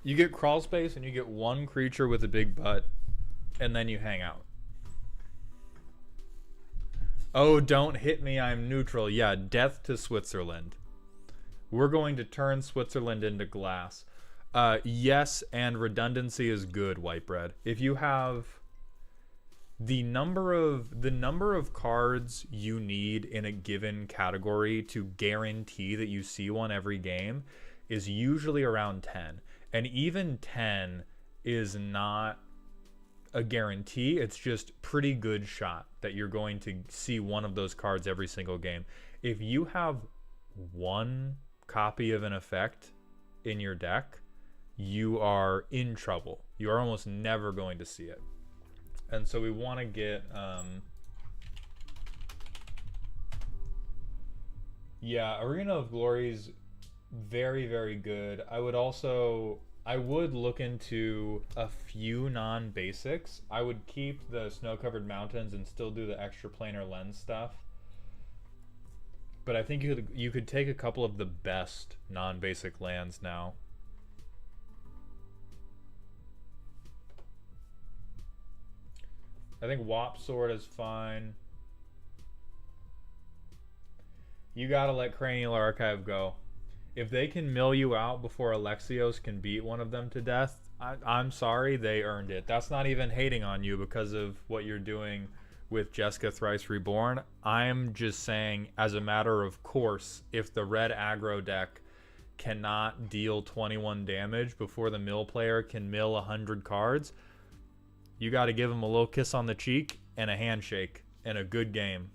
You get crawl space and you get one creature with a big butt, and then you hang out. Oh, don't hit me, I'm neutral. Yeah, death to Switzerland. We're going to turn Switzerland into glass. Yes, and redundancy is good, white bread. If you have the number of cards you need in a given category to guarantee that you see one every game is usually around 10. And even 10 is not a guarantee. It's just pretty good shot that you're going to see one of those cards every single game. If you have one copy of an effect in your deck, you are in trouble. You are almost never going to see it. And so we want to get... yeah, Arena of Glory's very, very good. I would look into a few non-basics. I would keep the snow-covered mountains and still do the extra planar lens stuff. But I think you could take a couple of the best non-basic lands now. I think Wop Sword is fine. You gotta let Cranial Archive go. If they can mill you out before Alexios can beat one of them to death, I'm sorry, they earned it. That's not even hating on you because of what you're doing with Jessica Thrice Reborn. I'm just saying, as a matter of course, if the red aggro deck cannot deal 21 damage before the mill player can mill 100 cards, you got to give them a little kiss on the cheek and a handshake and a good game.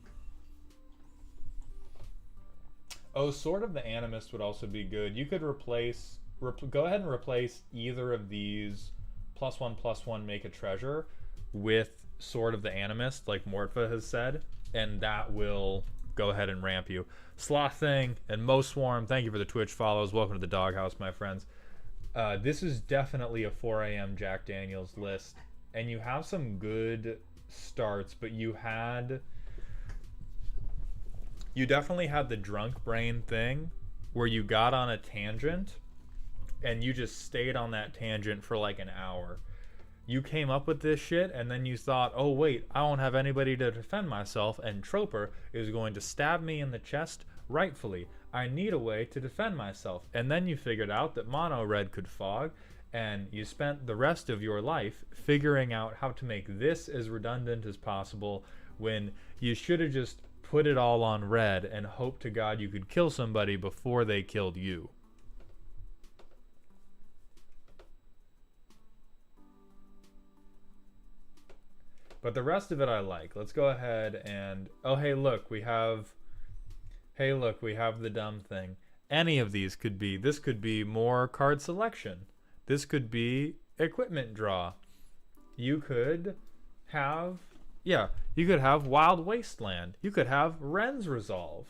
Oh, Sword of the Animist would also be good. You could go ahead and replace either of these +1/+1 make a treasure with Sword of the Animist, like Mortva has said, and that will go ahead and ramp you. Sloth Thing and Mo Swarm, thank you for the Twitch follows. Welcome to the doghouse, my friends. This is definitely a 4 a.m. Jack Daniels list, and you have some good starts, but you definitely had the drunk brain thing where you got on a tangent and you just stayed on that tangent for like an hour. You came up with this shit, and then you thought, oh wait, I don't have anybody to defend myself, and Troper is going to stab me in the chest rightfully. I need a way to defend myself. And then you figured out that mono red could fog, and you spent the rest of your life figuring out how to make this as redundant as possible, when you should have just put it all on red and hoped to God you could kill somebody before they killed you. But the rest of it I like. Let's go ahead and... Oh, hey, look, we have... Hey, look, we have the dumb thing. Any of these could be... This could be more card selection. This could be equipment draw. You could have... Yeah, you could have Wild Wasteland. You could have Ren's Resolve.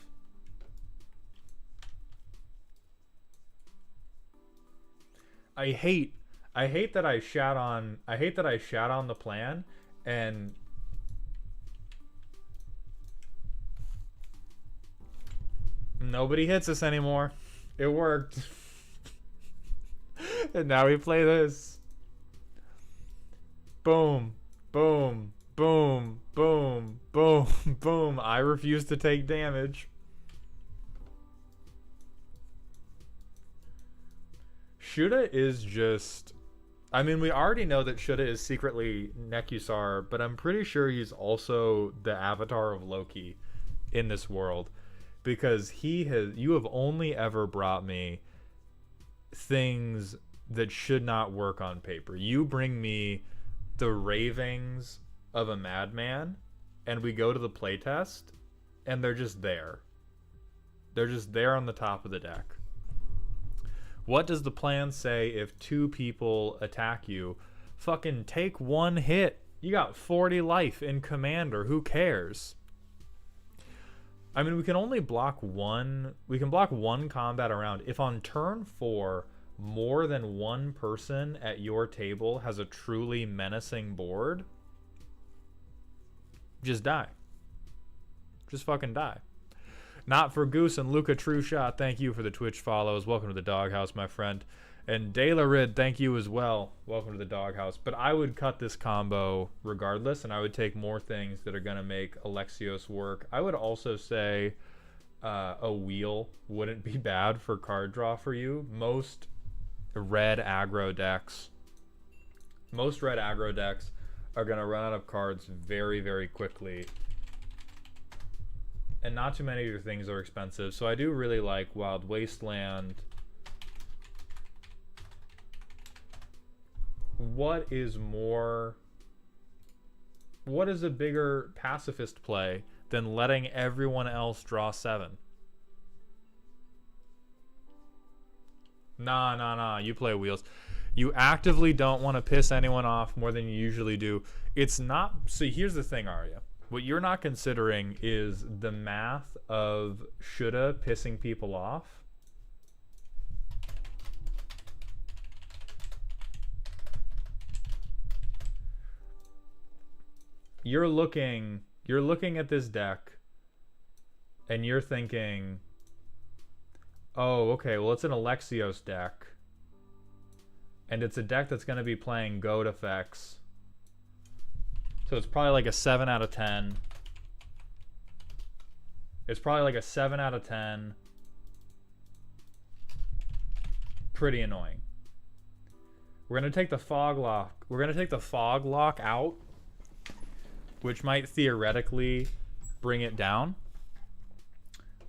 I hate that I shat on the plan, and nobody hits us anymore. It worked. And now we play this. Boom, boom, boom, boom, boom, boom. I refuse to take damage. Shuda is just... I mean, we already know that Shuda is secretly Nekusar, but I'm pretty sure he's also the avatar of Loki in this world, because you have only ever brought me things that should not work on paper. You bring me the ravings of a madman, and we go to the playtest, and they're just there. They're just there on the top of the deck. What does the plan say if 2 people attack you? Fucking take 1 hit. You got 40 life in Commander. Who cares? I mean, we can only block 1. We can block 1 combat around. If on turn 4, more than 1 person at your table has a truly menacing board, just die. Just fucking die. Not for Goose and Luca True Shot, thank you for the Twitch follows. Welcome to the Doghouse, my friend. And Daylarid, thank you as well. Welcome to the Doghouse. But I would cut this combo regardless, and I would take more things that are going to make Alexios work. I would also say a wheel wouldn't be bad for card draw for you. Most red aggro decks are going to run out of cards very, very quickly. And not too many of your things are expensive. So I do really like Wild Wasteland. What is a bigger pacifist play than letting everyone else draw 7? Nah, you play wheels. You actively don't want to piss anyone off more than you usually do. It's not... See, here's the thing, Arya. What you're not considering is the math of shoulda pissing people off. You're looking at this deck and you're thinking, oh, okay, well, it's an Alexios deck. And it's a deck that's going to be playing goat effects. So it's probably like a 7 out of 10. It's probably like a 7 out of 10. Pretty annoying. We're going to take the fog lock. We're going to take the fog lock out, which might theoretically bring it down.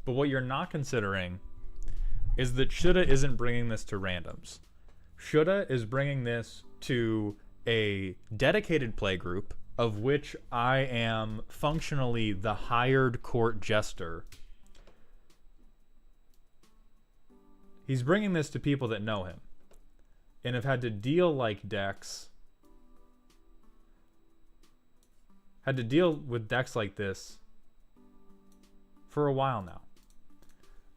But what you're not considering is that shoulda isn't bringing this to randoms. Shoulda is bringing this to a dedicated play group, of which I am functionally the hired court jester. He's bringing this to people that know him and have had to deal like decks. Had to deal with decks like this for a while now.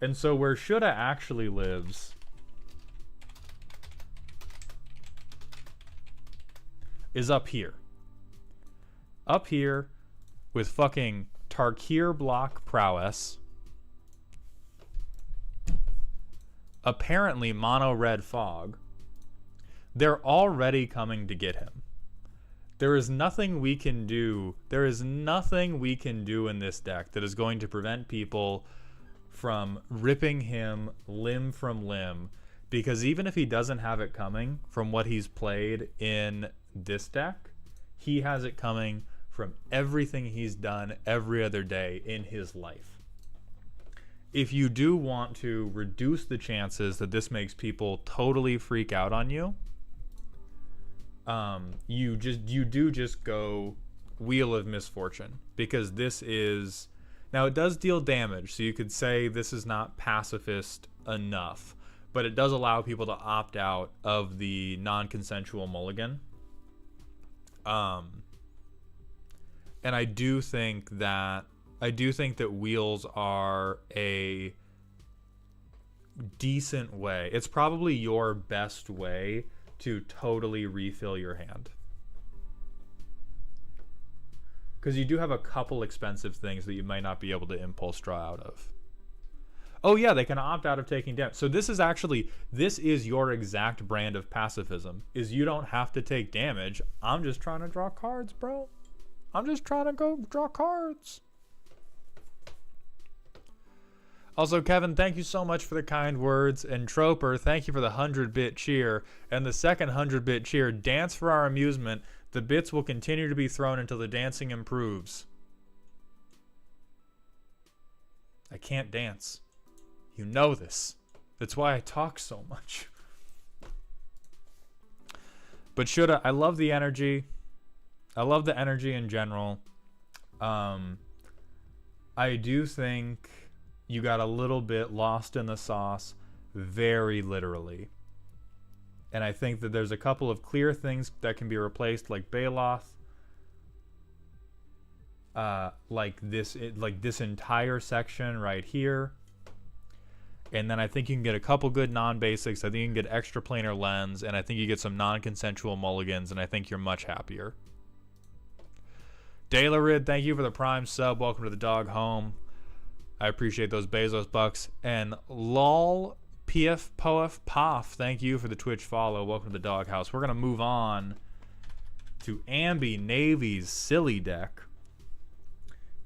And so where shoulda actually lives is up here. Up here with fucking Tarkir block Prowess, apparently mono red fog, they're already coming to get him. There is nothing we can do. There is nothing we can do in this deck that is going to prevent people from ripping him limb from limb, because even if he doesn't have it coming from what he's played in this deck, he has it coming from everything he's done every other day in his life. If you do want to reduce the chances that this makes people totally freak out on you, you do just go Wheel of Misfortune, because this is, now it does deal damage, so you could say this is not pacifist enough, but it does allow people to opt out of the non-consensual mulligan. And I do think that wheels are a decent way. It's probably your best way to totally refill your hand, because you do have a couple expensive things that you might not be able to impulse draw out of. Oh yeah, they can opt out of taking damage. So this is your exact brand of pacifism, is you don't have to take damage. I'm just trying to draw cards, bro. I'm just trying to go draw cards. Also, Kevin, thank you so much for the kind words. And Troper, thank you for the 100-bit cheer. And the second 100-bit cheer, dance for our amusement. The bits will continue to be thrown until the dancing improves. I can't dance. You know this. That's why I talk so much. But I love the energy. I love the energy in general. I do think you got a little bit lost in the sauce, very literally. And I think that there's a couple of clear things that can be replaced, like Baloth, like this entire section right here. And then I think you can get a couple good non-basics. I think you can get extra planar lens, and I think you get some non-consensual mulligans, and I think you're much happier. Dalarid, thank you for the Prime sub. Welcome to the dog home. I appreciate those Bezos bucks. And lol pf pof pof, thank you for the Twitch follow. Welcome to the doghouse. We're gonna move on to Ambi Navy's silly deck.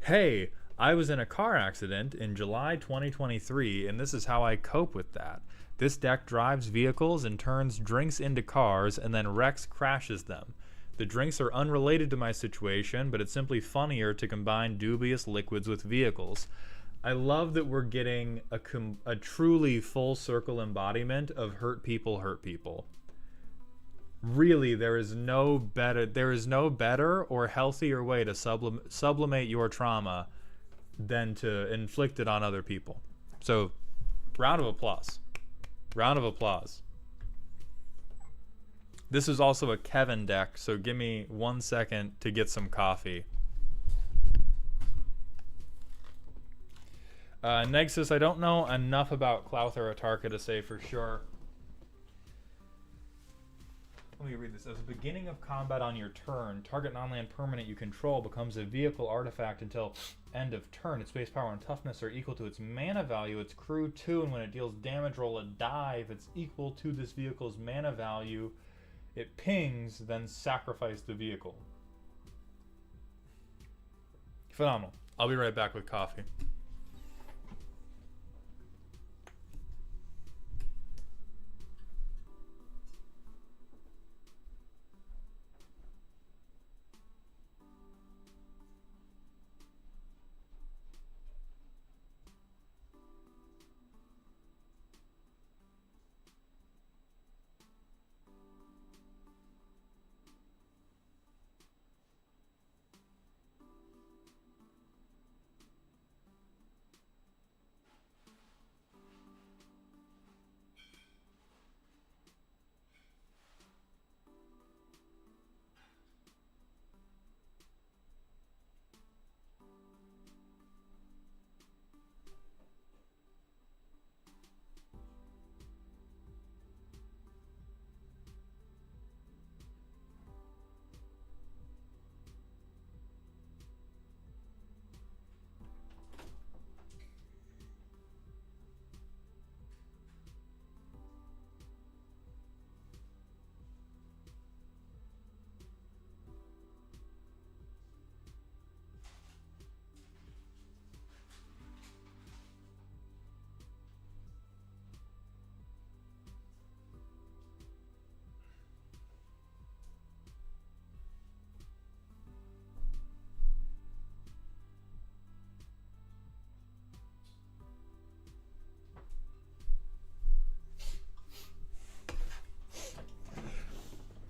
Hey, I was in a car accident in July 2023, and this is how I cope with that. This deck drives vehicles and turns drinks into cars, and then wrecks crashes them. The drinks are unrelated to my situation, but it's simply funnier to combine dubious liquids with vehicles. I love that we're getting a truly full circle embodiment of hurt people hurt people. Really, there is no better or healthier way to sublimate your trauma than to inflict it on other people. So, round of applause. Round of applause. This is also a Kevin deck, so give me 1 second to get some coffee. Nexus, I don't know enough about Clouther Atarka to say for sure. Let me read this. As the beginning of combat on your turn, target non-land permanent you control becomes a vehicle artifact until end of turn. Its base power and toughness are equal to its mana value, its crew 2, and when it deals damage, roll a die. If it's equal to this vehicle's mana value, it pings, then sacrifice the vehicle. Phenomenal. I'll be right back with coffee.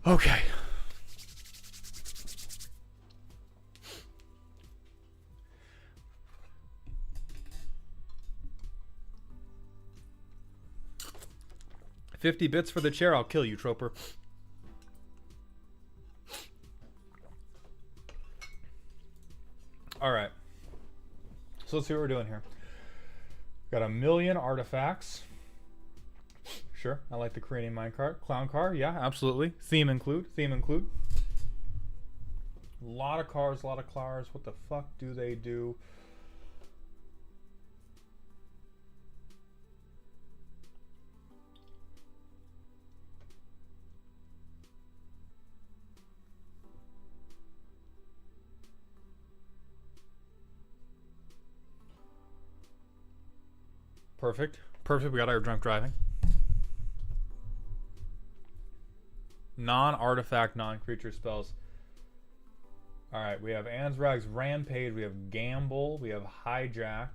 Okay. $50 bits for the chair. I'll kill you, Troper. All right. So let's see what we're doing here. Got a million artifacts. Sure, I like the Korean minecart. Clown car, yeah, absolutely. Theme include. A lot of cars, a lot of cars. What the fuck do they do? Perfect. Perfect. We got our drunk driving. Non-artifact, non-creature spells. Alright, we have Ansrag's Rampage, we have Gamble, we have Hijack,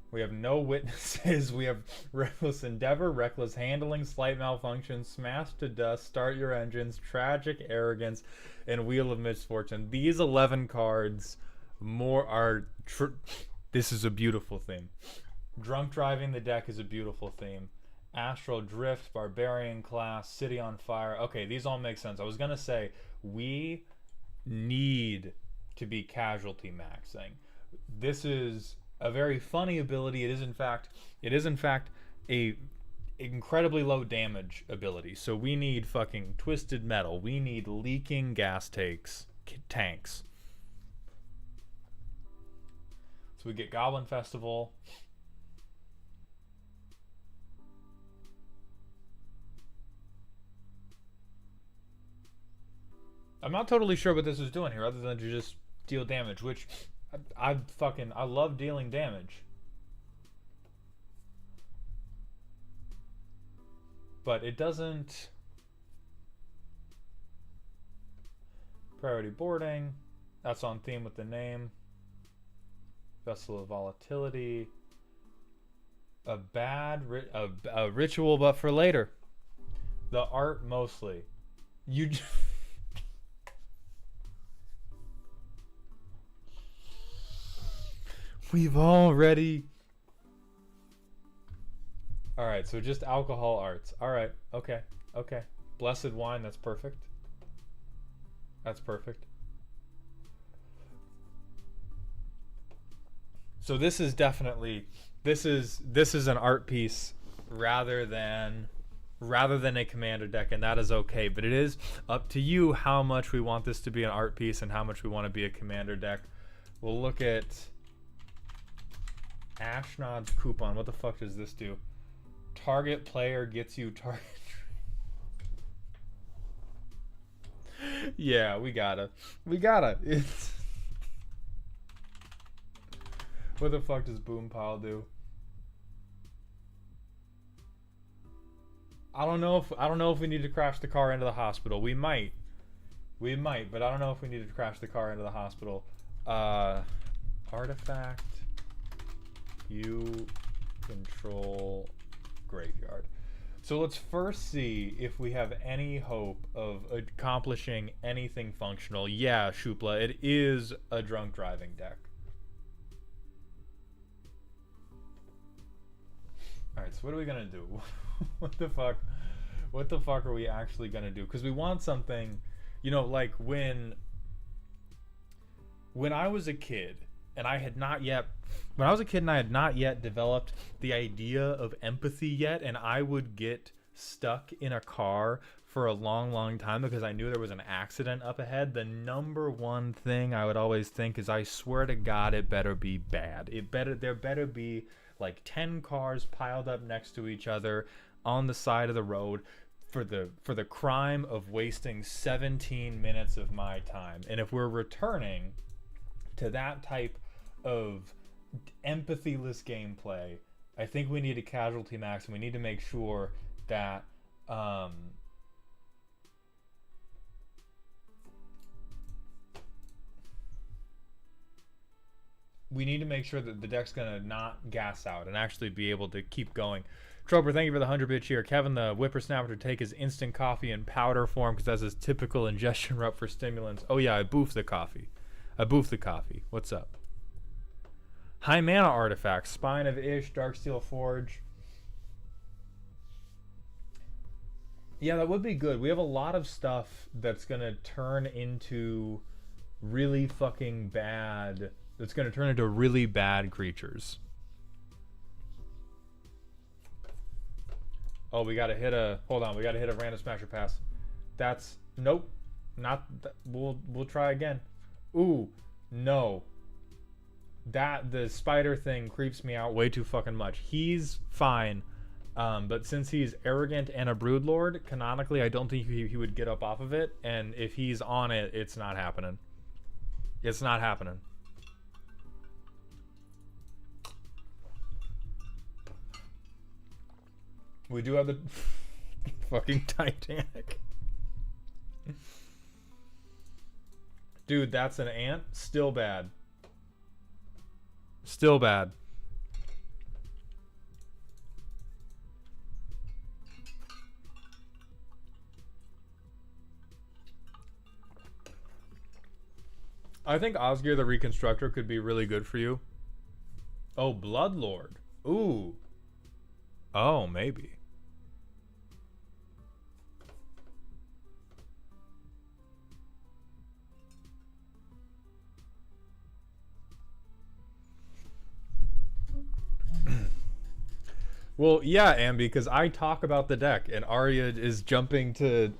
we have No Witnesses, we have Reckless Endeavor, Reckless Handling, Slight Malfunction, Smash to Dust, Start Your Engines, Tragic Arrogance, and Wheel of Misfortune. These 11 cards more are... This is a beautiful theme. Drunk driving the deck is a beautiful theme. Astral Drift, Barbarian Class, City on Fire. Okay, these all make sense. I was gonna say we need to be casualty maxing. This is a very funny ability. It is in fact a incredibly low damage ability. So we need fucking Twisted Metal. We need leaking gas tanks. So we get Goblin Festival. I'm not totally sure what this is doing here other than to just deal damage, which I love dealing damage. But it doesn't... Priority boarding. That's on theme with the name. Vessel of Volatility. A ritual, but for later. The art mostly. You... We've already... Alright, so just alcohol arts. Alright, okay. Blessed Wine, that's perfect. That's perfect. So this is definitely... This is an art piece rather than a commander deck, and that is okay. But it is up to you how much we want this to be an art piece and how much we want to be a commander deck. We'll look at... Ashnod's Coupon. What the fuck does this do? Target player gets you target. Yeah, we gotta. It's... What the fuck does Boom Pile do? I don't know if we need to crash the car into the hospital. We might, but I don't know if we need to crash the car into the hospital. Artifact. You control graveyard. So let's first see if we have any hope of accomplishing anything functional. Yeah, Shupla, it is a drunk driving deck. Alright, so what are we gonna do? What the fuck are we actually gonna do? Because we want something, you know, like when I was a kid and I had not yet developed the idea of empathy yet, and I would get stuck in a car for a long time because I knew there was an accident up ahead. The number one thing I would always think is, I swear to God, it better be bad. There better be like 10 cars piled up next to each other on the side of the road for the crime of wasting 17 minutes of my time. And if we're returning to that type of empathyless gameplay, I think we need a casualty max, and we need to make sure that the deck's gonna not gas out and actually be able to keep going. Troper, thank you for the 100-bit cheer. Kevin, the whippersnapper, to take his instant coffee in powder form because that's his typical ingestion route for stimulants. Oh yeah, I boofed the coffee. What's up? High mana artifacts. Spine of Ish, Darksteel Forge. Yeah, that would be good. We have a lot of stuff that's going to turn into really fucking bad. That's going to turn into really bad creatures. Oh, we got to hit a... Hold on, we got to hit a random smasher pass. That's... Nope. Not... We'll try again. Ooh. No. The spider thing creeps me out way too fucking much. He's fine. But since he's arrogant and a broodlord, canonically, I don't think he would get up off of it. And if he's on it, it's not happening. It's not happening. We do have the fucking Titanic. Dude, that's an ant. Still bad. Still bad. I think Osgir the Reconstructor could be really good for you. Oh, Bloodlord. Ooh. Oh, maybe. Well, yeah, Ambi, because I talk about the deck, and Arya is jumping to...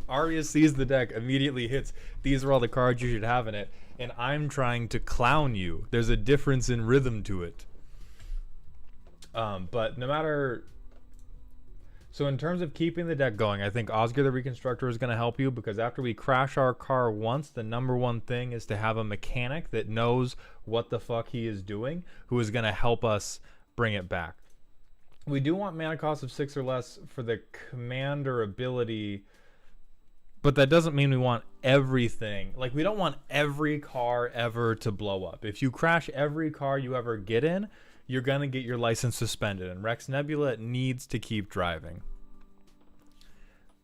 Arya sees the deck, immediately hits, these are all the cards you should have in it, and I'm trying to clown you. There's a difference in rhythm to it. But no matter... So in terms of keeping the deck going, I think Osgir the Reconstructor is going to help you, because after we crash our car once, the number one thing is to have a mechanic that knows what the fuck he is doing, who is going to help us bring it back. We do want mana cost of 6 or less for the commander ability, but that doesn't mean we want everything. Like, we don't want every car ever to blow up. If you crash every car you ever get in, you're going to get your license suspended, and Rex Nebula needs to keep driving.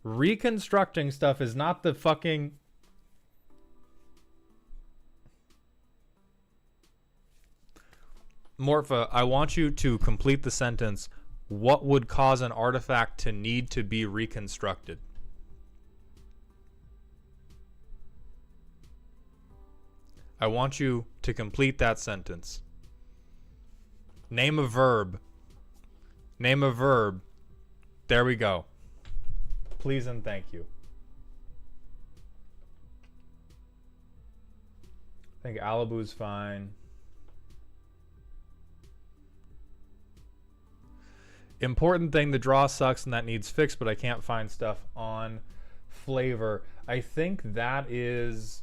Reconstructing stuff is not the fucking... Morpha, I want you to complete the sentence. What would cause an artifact to need to be reconstructed? I want you to complete that sentence. Name a verb. Name a verb. There we go. Please and thank you. I think Alibu's fine. Important thing, the draw sucks and that needs fixed, but I can't find stuff on flavor. I think that is...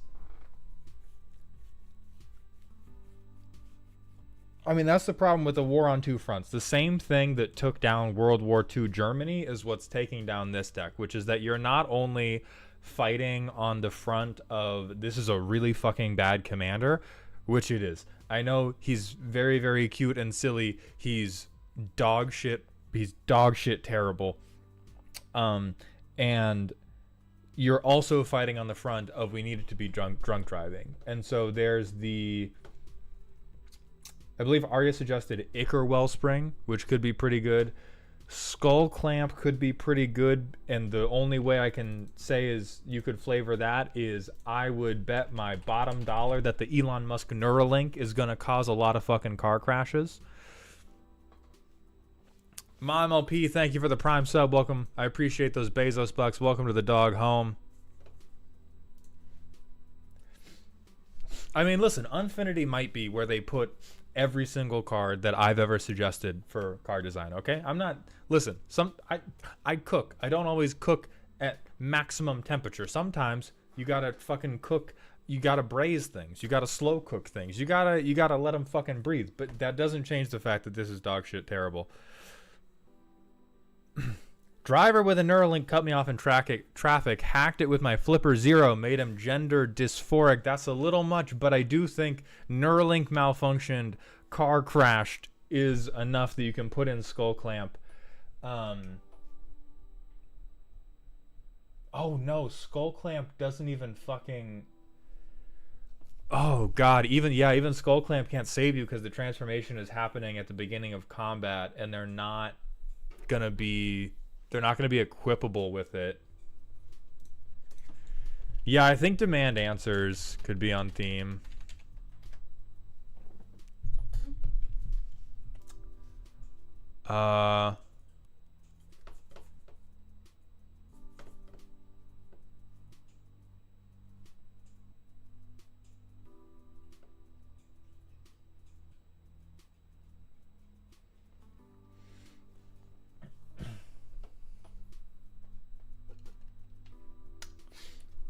I mean, that's the problem with the war on two fronts. The same thing that took down World War II Germany is what's taking down this deck, which is that you're not only fighting on the front of this is a really fucking bad commander, which it is. I know he's very, very cute and silly. He's dog shit. He's dog shit terrible. And you're also fighting on the front of we needed to be drunk driving. And so there's the... I believe Arya suggested Ichor Wellspring, which could be pretty good. Skull Clamp could be pretty good, and the only way I can say is you could flavor that is I would bet my bottom dollar that the Elon Musk Neuralink is going to cause a lot of fucking car crashes. Mom LP, thank you for the Prime sub. Welcome. I appreciate those Bezos bucks. Welcome to the dog home. I mean, listen, Unfinity might be where they put every single card that I've ever suggested for card design, okay? I'm not... Listen, I cook. I don't always cook at maximum temperature. Sometimes you gotta fucking cook... You gotta braise things. You gotta slow cook things. You gotta let them fucking breathe. But that doesn't change the fact that this is dog shit terrible. Driver with a Neuralink cut me off in traffic, hacked it with my Flipper Zero, made him gender dysphoric. That's a little much, but I do think Neuralink malfunctioned, car crashed is enough that you can put in Skull Clamp. Um, oh no, Skull Clamp doesn't even fucking. Oh god, even Skull Clamp can't save you because the transformation is happening at the beginning of combat, and gonna be they're not gonna be equipable with it. Yeah, I think Demand Answers could be on theme.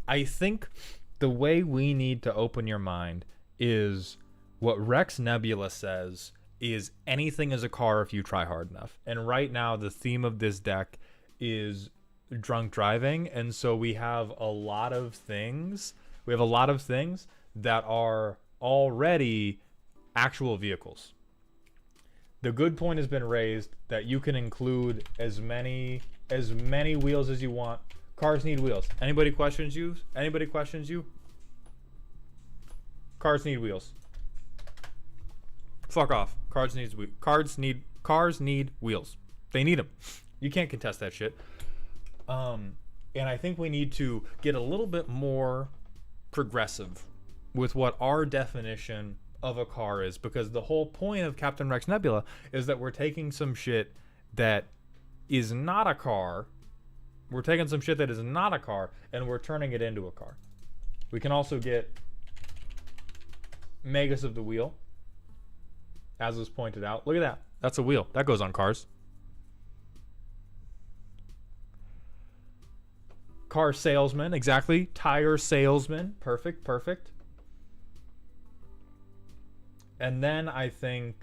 I think the way we need to open your mind is what Rex Nebula says is anything is a car if you try hard enough. And right now the theme of this deck is drunk driving, and so we have a lot of things. We have a lot of things that are already actual vehicles. The good point has been raised that you can include as many wheels as you want. Cars need wheels. Anybody questions you? Anybody questions you? Cars need wheels. Fuck off. Cars need wheels. They need them. You can't contest that shit. And I think we need to get a little bit more progressive with what our definition of a car is, because the whole point of Captain Rex Nebula is that we're taking some shit that is not a car. We're taking some shit that is not a car and we're turning it into a car. We can also get Magus of the Wheel, as was pointed out. Look at that. That's a wheel. That goes on cars. Car salesman, exactly. Tire salesman. Perfect, perfect. And then I think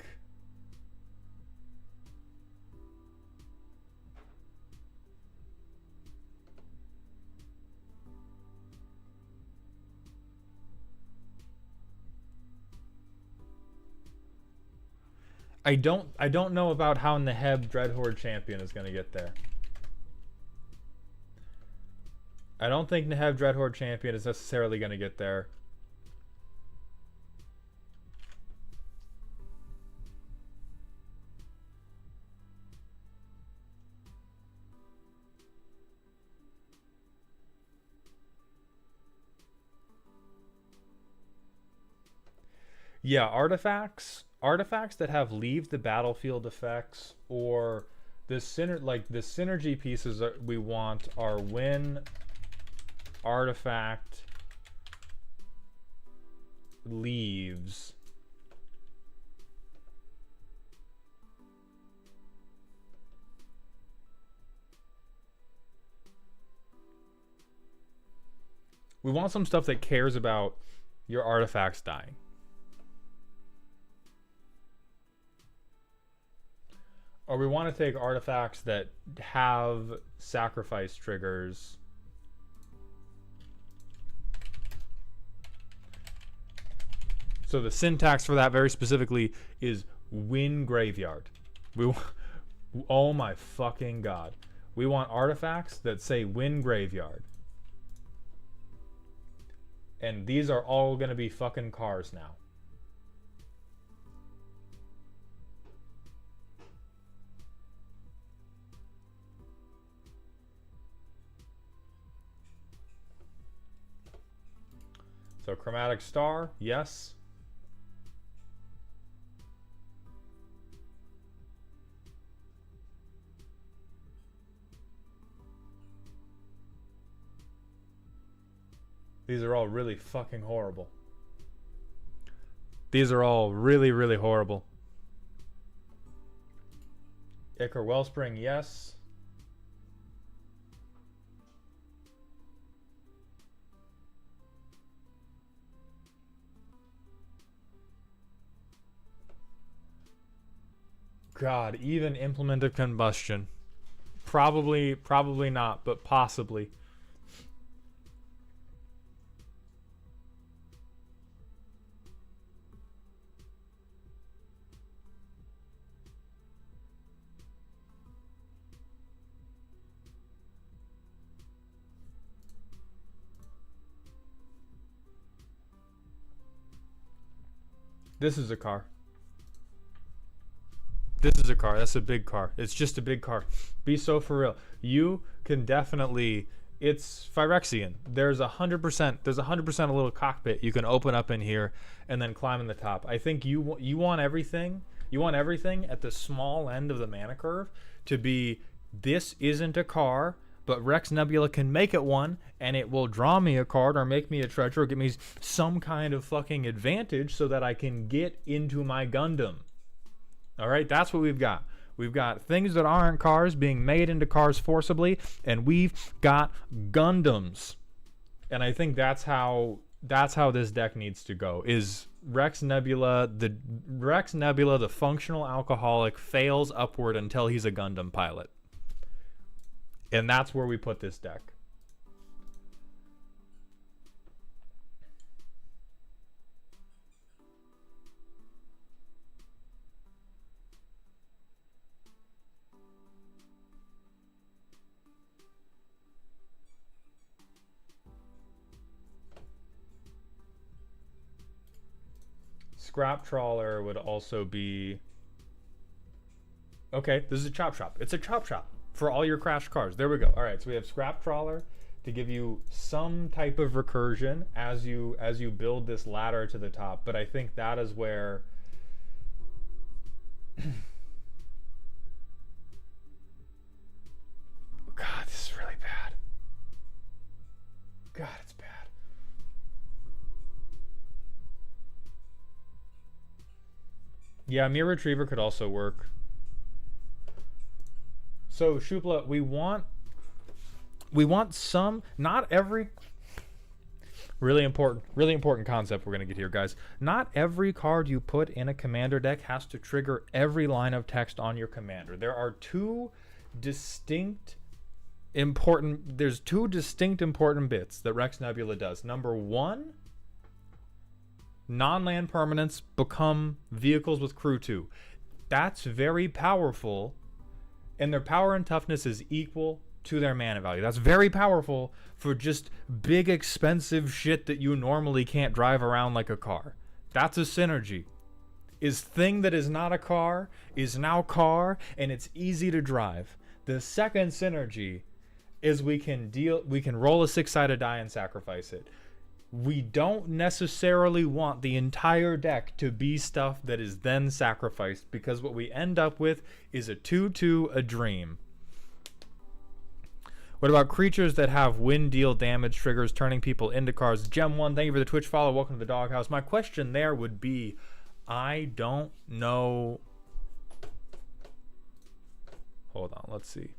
I don't know about how Neheb Dreadhorde Champion is going to get there. I don't think Neheb Dreadhorde Champion is necessarily going to get there. Yeah, artifacts that have leave the battlefield effects, or the synergy pieces that we want are when artifact leaves. We want some stuff that cares about your artifacts dying. Or we want to take artifacts that have sacrifice triggers. So the syntax for that very specifically is win graveyard. Oh my fucking god. We want artifacts that say win graveyard. And these are all going to be fucking cars now. So Chromatic Star, yes. These are all really fucking horrible. These are all really, really horrible. Ichor Wellspring, yes. God, even Implement of Combustion. Probably not, but possibly. This is a car. This is a car. That's a big car. It's just a big car. Be so for real. You can definitely. It's Phyrexian. There's 100%. There's 100% a little cockpit you can open up in here and then climb in the top. I think you want everything. You want everything at the small end of the mana curve to be. This isn't a car, but Rex Nebula can make it one, and it will draw me a card or make me a treasure or give me some kind of fucking advantage so that I can get into my Gundam. All right, that's what we've got. We've got things that aren't cars being made into cars forcibly, and we've got Gundams. And I think that's how this deck needs to go. Is Rex Nebula, the functional alcoholic, fails upward until he's a Gundam pilot. And that's where we put this deck. Scrap Trawler would also be... Okay, this is a chop shop. It's a chop shop for all your crashed cars. There we go. All right, so we have Scrap Trawler to give you some type of recursion as you build this ladder to the top. But I think that is where... God, this is really bad. God, it's bad. Yeah, Mirror Retriever could also work. So Shupla, we want some, not every, really important concept we're gonna get here, guys. Not every card you put in a commander deck has to trigger every line of text on your commander. There are two distinct important bits that Rex Nebula does. Number one, non-land permanents become vehicles with crew 2. That's very powerful, and their power and toughness is equal to their mana value. That's very powerful for just big expensive shit that you normally can't drive around like a car. That's a synergy. Is thing that is not a car is now car, and it's easy to drive. The second synergy is we can roll a 6-sided die and sacrifice it. We don't necessarily want the entire deck to be stuff that is then sacrificed, because what we end up with is a 2/2, a dream. What about creatures that have win deal damage triggers, turning people into cards? Gem1, thank you for the Twitch follow. Welcome to the doghouse. My question there would be, I don't know. Hold on, let's see.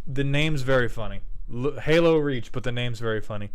The name's very funny. Halo Reach, but the name's very funny.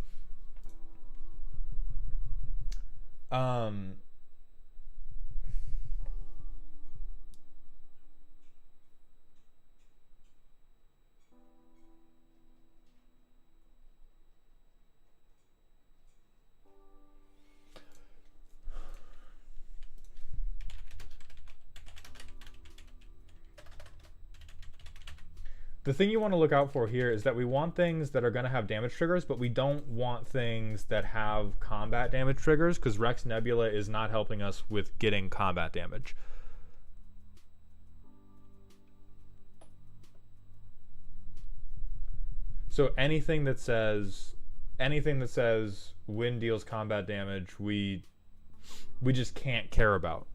The thing you want to look out for here is that we want things that are going to have damage triggers, but we don't want things that have combat damage triggers, because Rex Nebula is not helping us with getting combat damage. So anything that says win deals combat damage, we just can't care about.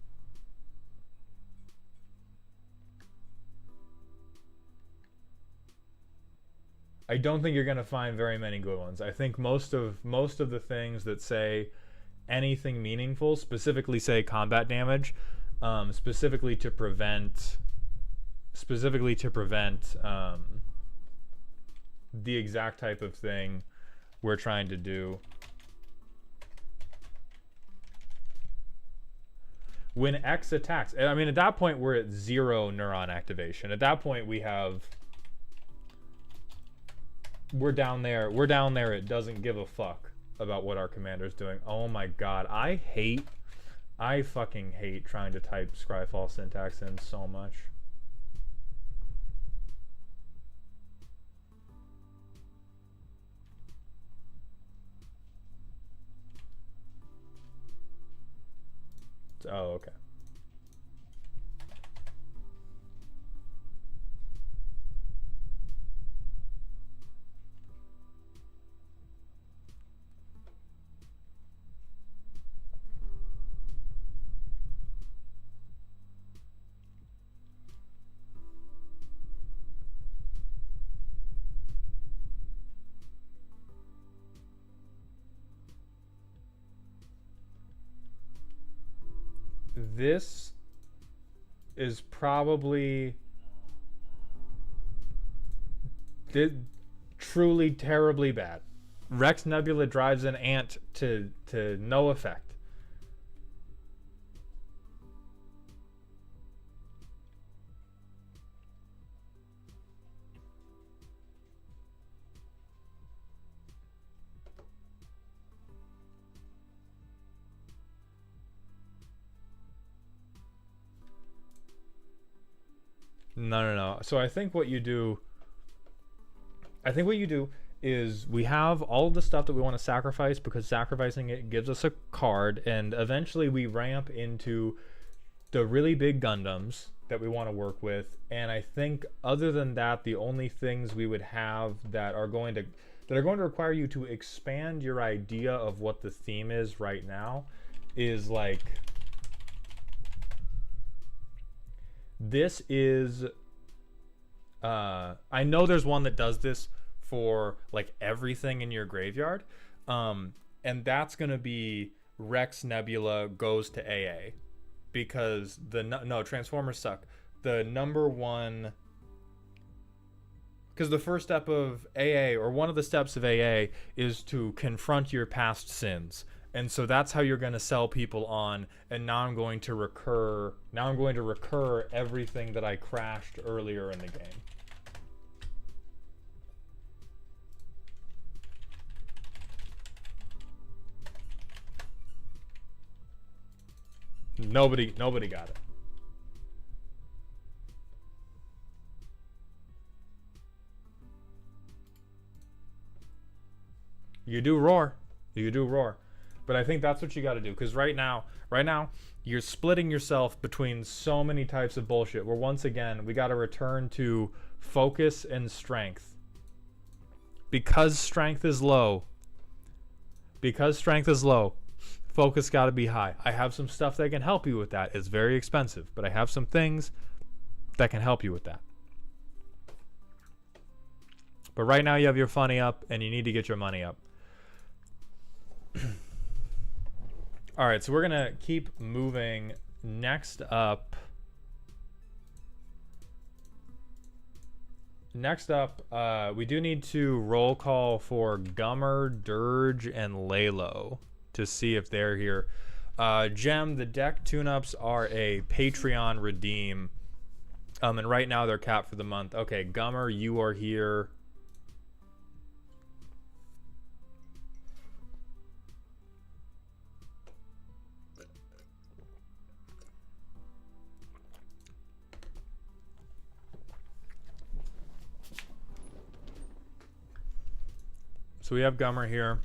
I don't think you're going to find very many good ones. I think most of the things that say anything meaningful, specifically say combat damage, specifically to prevent the exact type of thing we're trying to do. When X attacks, I mean, at that point we're at 0 neuron activation. At that point we're down there. It doesn't give a fuck about what our commander's doing. Oh my god, I fucking hate trying to type Scryfall syntax in so much. Oh, okay. This is probably truly terribly bad. Rex Nebula drives an ant to no effect. No. So I think what you do is we have all of the stuff that we want to sacrifice because sacrificing it gives us a card, and eventually we ramp into the really big Gundams that we want to work with. And I think other than that, the only things we would have that are going to require you to expand your idea of what the theme is right now is like, this is I know there's one that does this for like everything in your graveyard, and that's gonna be Rex Nebula goes to AA, because no Transformers suck. The number one, because the first step of AA, or one of the steps of AA, is to confront your past sins. And so that's how you're going to sell people on. And now I'm going to recur everything that I crashed earlier in the game. Nobody got it. You do roar. But I think that's what you got to do, because right now you're splitting yourself between so many types of bullshit, where once again we got to return to focus and strength. Because strength is low, focus got to be high. I have some stuff that can help you with that. It's very expensive, but I have some things that can help you with that. But right now you have your funny up, and you need to get your money up. All right, so we're gonna keep moving. Next up, we do need to roll call for Gummer, Dirge, and Lalo to see if they're here. Gem, the deck tune-ups are a Patreon redeem, and right now they're capped for the month. Okay, Gummer, you are here. So we have Gummer here.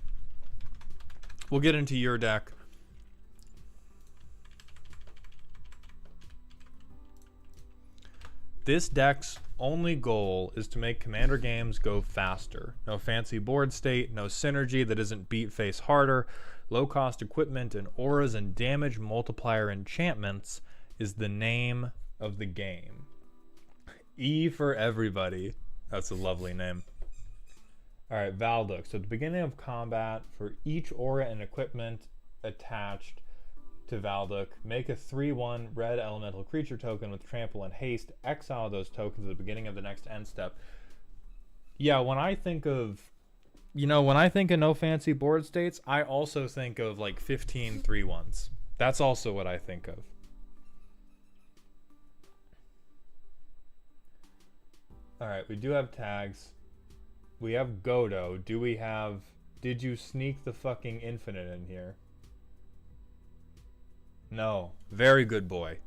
We'll get into your deck. This deck's only goal is to make Commander games go faster. No fancy board state, no synergy that isn't beat face harder. Low cost equipment and auras and damage multiplier enchantments is the name of the game. E for everybody. That's a lovely name. Alright, Valduk. So at the beginning of combat, for each aura and equipment attached to Valduk, make a 3/1 red elemental creature token with trample and haste. Exile those tokens at the beginning of the next end step. Yeah, when I think of no fancy board states, I also think of like 15 3/1s. That's also what I think of. Alright, we do have tags. We have Godo. Did you sneak the fucking infinite in here? No. Very good boy.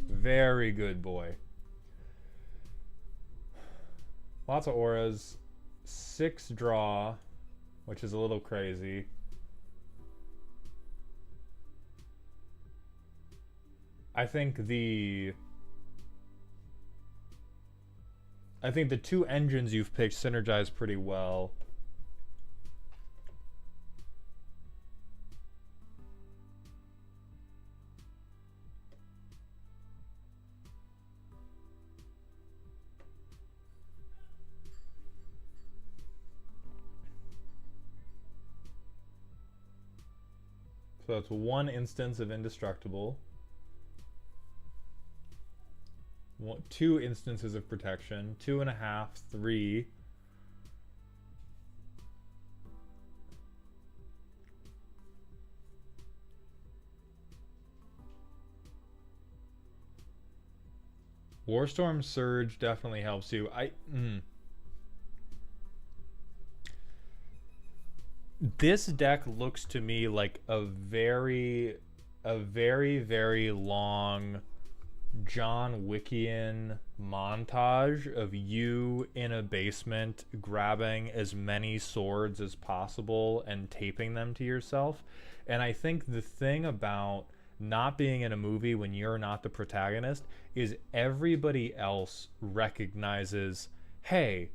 Very good boy. Lots of auras. 6 draw, which is a little crazy. I think the two engines you've picked synergize pretty well. So that's one instance of indestructible. Two instances of protection. 2.5, 3. Warstorm Surge definitely helps you. This deck looks to me like a very, very long John Wickian montage of you in a basement grabbing as many swords as possible and taping them to yourself. And I think the thing about not being in a movie when you're not the protagonist is everybody else recognizes, hey,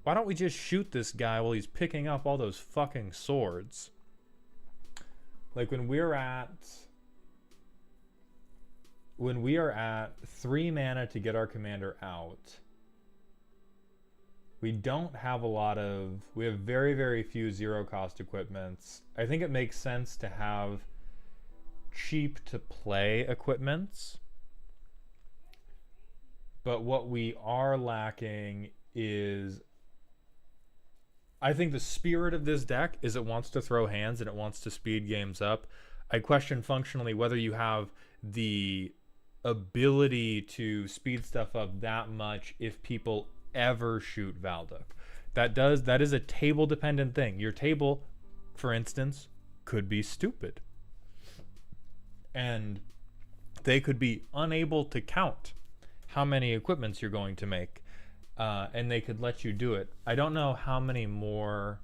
why don't we just shoot this guy while he's picking up all those fucking swords? Like when we are at 3 mana to get our commander out, we don't have we have very, very few zero cost equipments. I think it makes sense to have cheap to play equipments. But what we are lacking is, I think the spirit of this deck is it wants to throw hands and it wants to speed games up. I question functionally whether you have the ability to speed stuff up that much if people ever shoot Valduk. That is a table dependent thing. Your table, for instance, could be stupid. And they could be unable to count how many equipments you're going to make. And they could let you do it. I don't know how many more.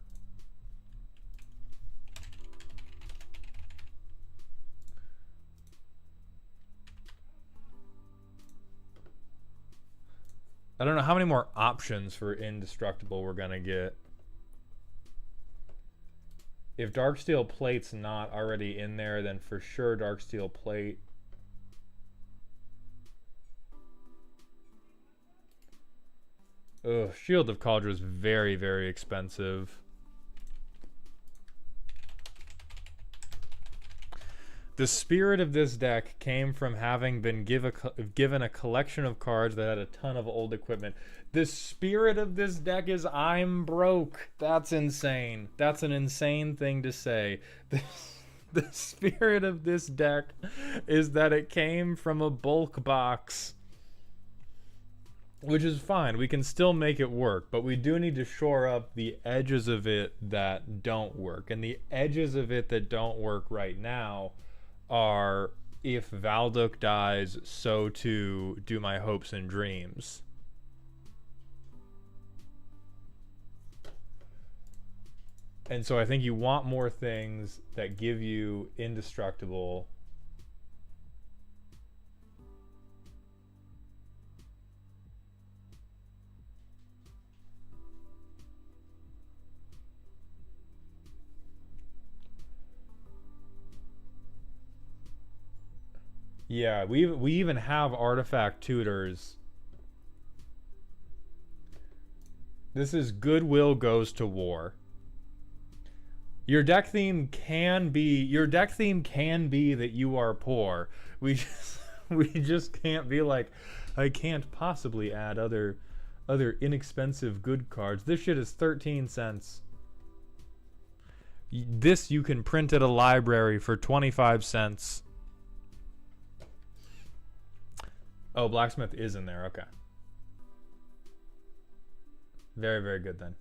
I don't know how many more options for indestructible we're gonna get. If Darksteel Plate's not already in there, then for sure Darksteel Plate. Ugh, Shield of Kaldra is very, very expensive. The spirit of this deck came from having been given a collection of cards that had a ton of old equipment. The spirit of this deck is I'm broke. That's insane. That's an insane thing to say. The spirit of this deck is that it came from a bulk box. Which is fine. We can still make it work, but we do need to shore up the edges of it that don't work. And the edges of it that don't work right now are, if Valduk dies, so too do my hopes and dreams. And so I think you want more things that give you indestructible. Yeah, we even have artifact tutors. This is Goodwill Goes to War. Your deck theme can be that you are poor. We just can't be like, I can't possibly add other inexpensive good cards. This shit is 13 cents. This you can print at a library for 25 cents. Oh, Blacksmith is in there. Okay. Very, very good then.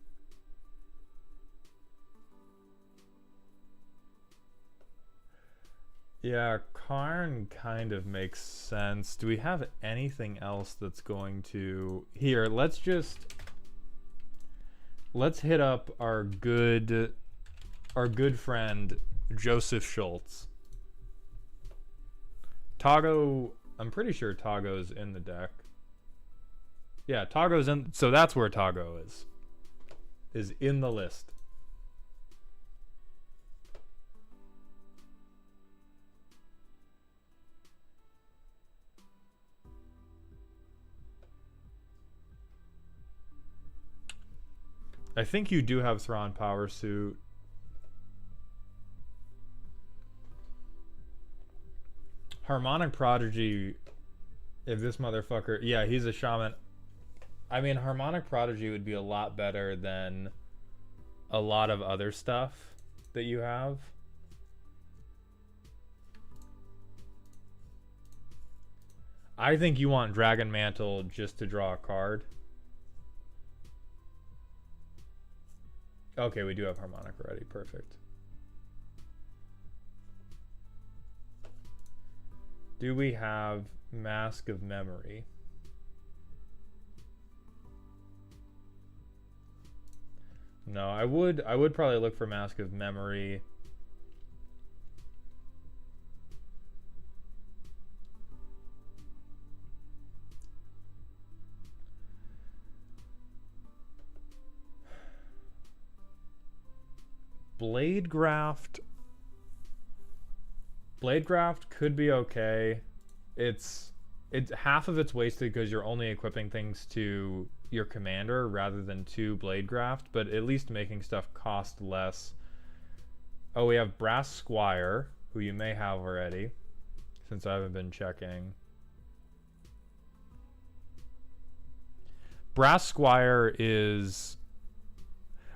Yeah, Karn kind of makes sense. Do we have anything else that's going to... Here, let's hit up our good friend Joseph Schultz. Tago I'm pretty sure Togo's in the deck. Yeah, Togo's in. So that's where Togo is. Is in the list. I think you do have Thrawn Power Suit. Harmonic Prodigy, if this motherfucker... Yeah, he's a shaman. I mean, Harmonic Prodigy would be a lot better than a lot of other stuff that you have. I think you want Dragon Mantle just to draw a card. Okay, we do have Harmonic already. Perfect. Do we have Mask of Memory? No, I would probably look for Mask of Memory. Bladegraft could be okay. It's half of it's wasted because you're only equipping things to your commander rather than to Bladegraft, but at least making stuff cost less. Oh, we have Brass Squire, who you may have already, since I haven't been checking. Brass Squire is...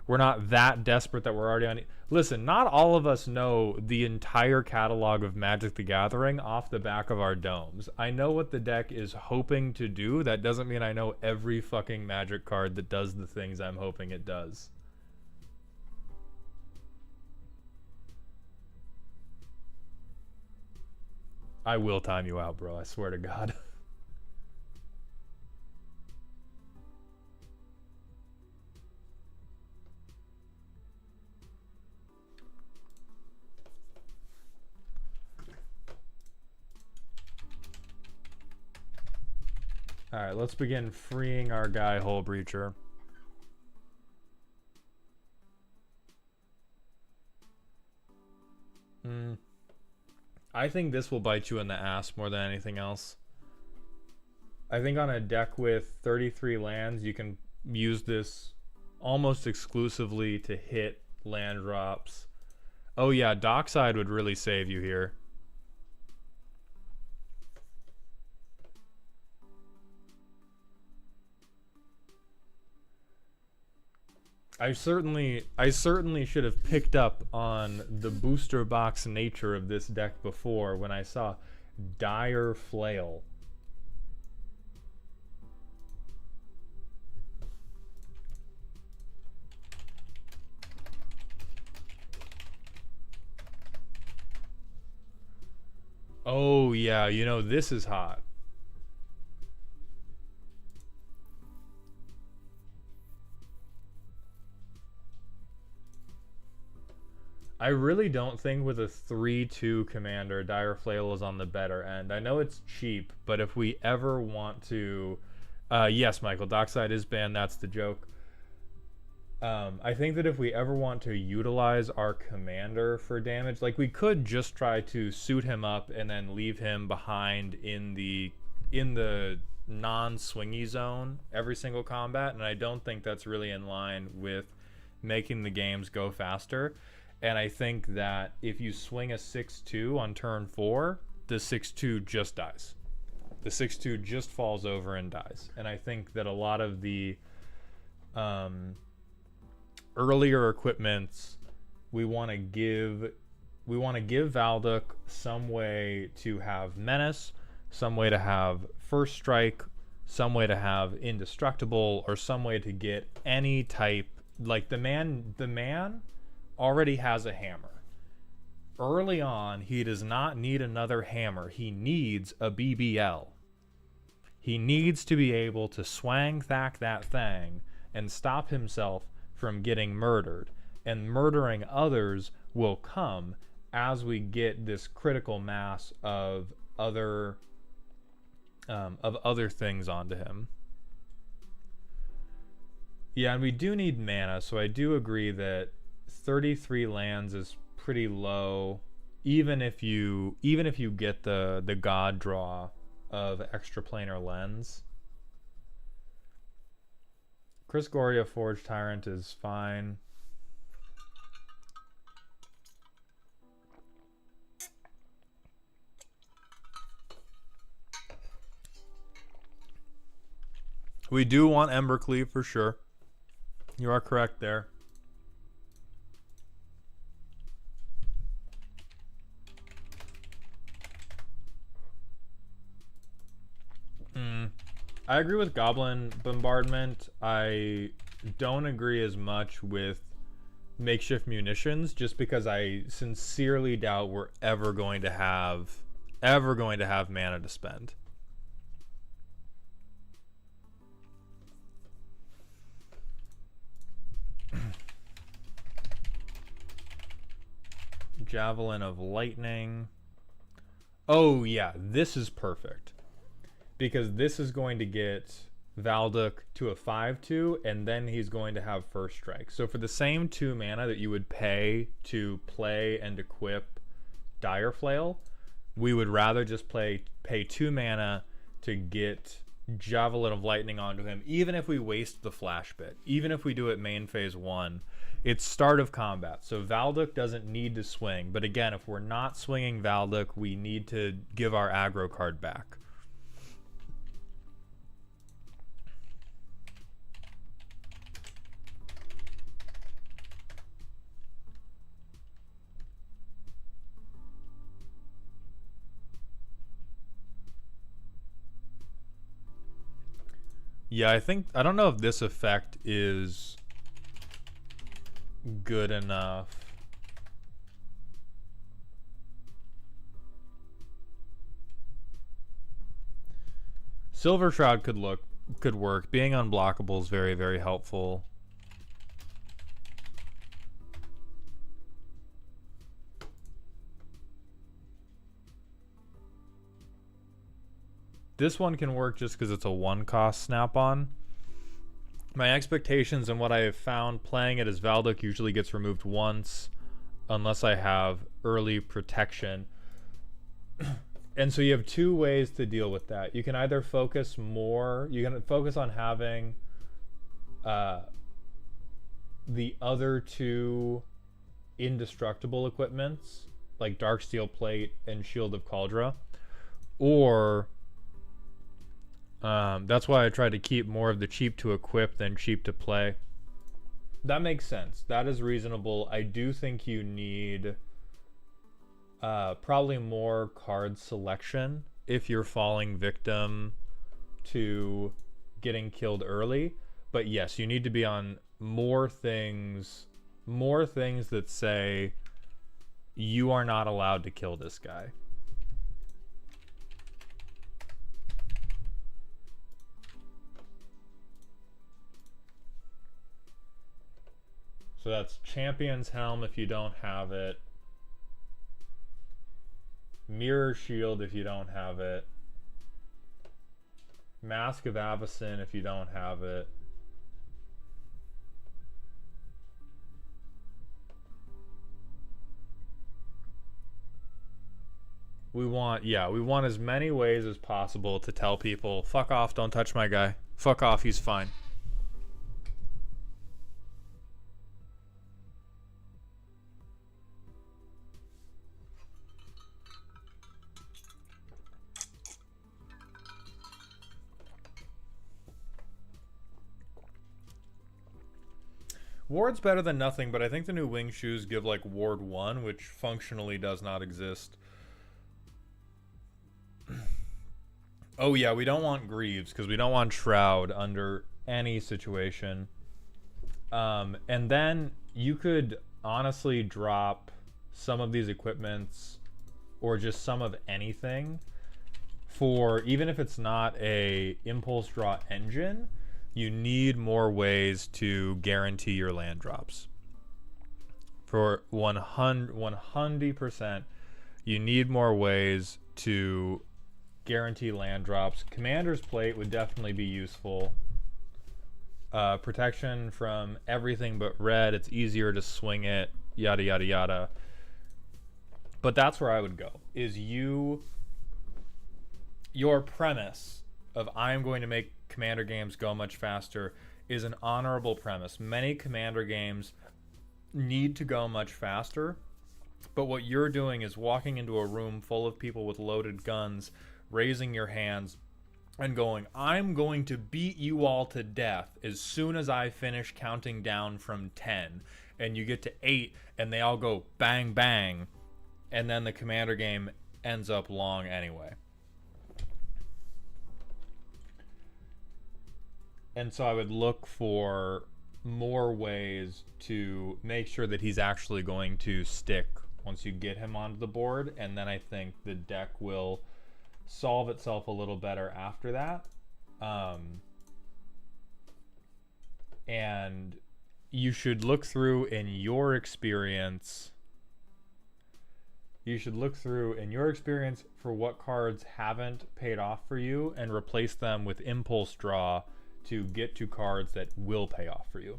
We're not that desperate that we're already on... Listen, not all of us know the entire catalog of Magic the Gathering off the back of our domes. I know what the deck is hoping to do. That doesn't mean I know every fucking Magic card that does the things I'm hoping it does. I will time you out, bro. I swear to God. Alright, let's begin freeing our guy, Hull Breacher. I think this will bite you in the ass more than anything else. I think on a deck with 33 lands, you can use this almost exclusively to hit land drops. Oh yeah, Dockside would really save you here. I certainly should have picked up on the booster box nature of this deck before when I saw Dire Flail. Oh yeah, you know, this is hot. I really don't think with a 3-2 commander, Dire Flail is on the better end. I know it's cheap, but if we ever want to... yes, Michael, Dockside is banned, that's the joke. I think that if we ever want to utilize our commander for damage, like we could just try to suit him up and then leave him behind in the non-swingy zone every single combat, and I don't think that's really in line with making the games go faster. And I think that if you swing a 6-2 on turn 4, the 6-2 just dies. The 6-2 just falls over and dies. And I think that a lot of the earlier equipments, we want to give Valduk some way to have Menace, some way to have First Strike, some way to have Indestructible, or some way to get any type. Like the man already has a hammer. Early on, he does not need another hammer. He needs a BBL. He needs to be able to swang thack that thing and stop himself from getting murdered. And murdering others will come as we get this critical mass of other of other things onto him. Yeah, and we do need mana, so I do agree that 33 lands is pretty low, even if you get the god draw of extraplanar lens. Chris Goria Forge Tyrant is fine. We do want Embercleave for sure. You are correct there. I agree with Goblin Bombardment. I don't agree as much with Makeshift Munitions, just because I sincerely doubt we're ever going to have mana to spend. Javelin of Lightning. Oh yeah, this is perfect, because this is going to get Valduk to a 5/2, and then he's going to have First Strike. So for the same 2 mana that you would pay to play and equip Dire Flail, we would rather just pay 2 mana to get Javelin of Lightning onto him, even if we waste the flash bit, even if we do it main phase 1. It's start of combat, so Valduk doesn't need to swing. But again, if we're not swinging Valduk, we need to give our aggro card back. Yeah, I don't know if this effect is good enough. Silver Shroud could work. Being unblockable is very, very helpful. This one can work just because it's a 1-cost snap-on. My expectations and what I have found playing it as Valduk usually gets removed once, unless I have early protection. And so you have 2 ways to deal with that. You can either focus on having the other 2 indestructible equipments, like Darksteel Plate and Shield of Kaldra, or that's why I try to keep more of the cheap to equip than cheap to play. That makes sense. That is reasonable. I do think you need probably more card selection if you're falling victim to getting killed early. But yes, you need to be on more things that say you are not allowed to kill this guy. So that's Champion's Helm if you don't have it. Mirror Shield if you don't have it. Mask of Avacyn if you don't have it. We want as many ways as possible to tell people, fuck off, don't touch my guy. Fuck off, he's fine. Ward's better than nothing, but I think the new wing shoes give like Ward 1, which functionally does not exist. Oh yeah, we don't want Greaves because we don't want Shroud under any situation. And then you could honestly drop some of these equipments or just some of anything for, even if it's not a impulse draw engine, you need more ways to guarantee your land drops. For 100%, you need more ways to guarantee land drops. Commander's Plate would definitely be useful. Protection from everything but red. It's easier to swing it. Yada, yada, yada. But that's where I would go. Is your premise of I'm going to make Commander games go much faster is an honorable premise. Many Commander games need to go much faster, but what you're doing is walking into a room full of people with loaded guns, raising your hands, and going, I'm going to beat you all to death as soon as I finish counting down from 10. And you get to 8, and they all go bang, bang, and then the Commander game ends up long anyway. And so I would look for more ways to make sure that he's actually going to stick once you get him onto the board, and then I think the deck will solve itself a little better after that. And you should look through in your experience. You should look through in your experience for what cards haven't paid off for you and replace them with impulse draw to get to cards that will pay off for you.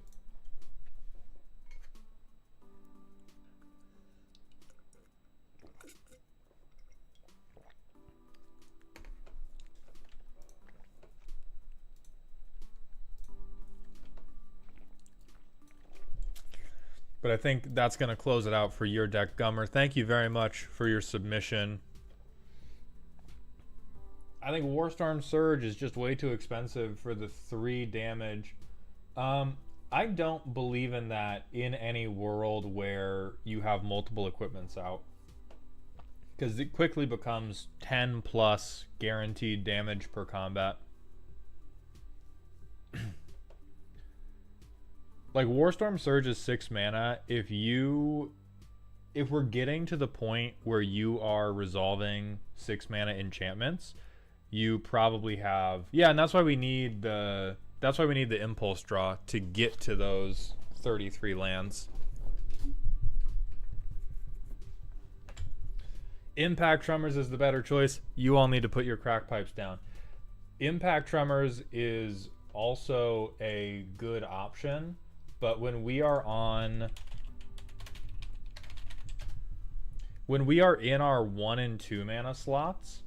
But I think that's going to close it out for your deck, Gummer. Thank you very much for your submission. I think Warstorm Surge is just way too expensive for the 3 damage. I don't believe in that in any world where you have multiple equipments out, because it quickly becomes 10 plus guaranteed damage per combat. Like, Warstorm Surge is 6 mana. If we're getting to the point where you are resolving 6 mana enchantments, you probably have, yeah, and that's why we need the impulse draw to get to those 33 lands. Impact Tremors is the better choice. You all need to put your crack pipes down. Impact Tremors is also a good option, but when we are in our 1 and 2 mana slots,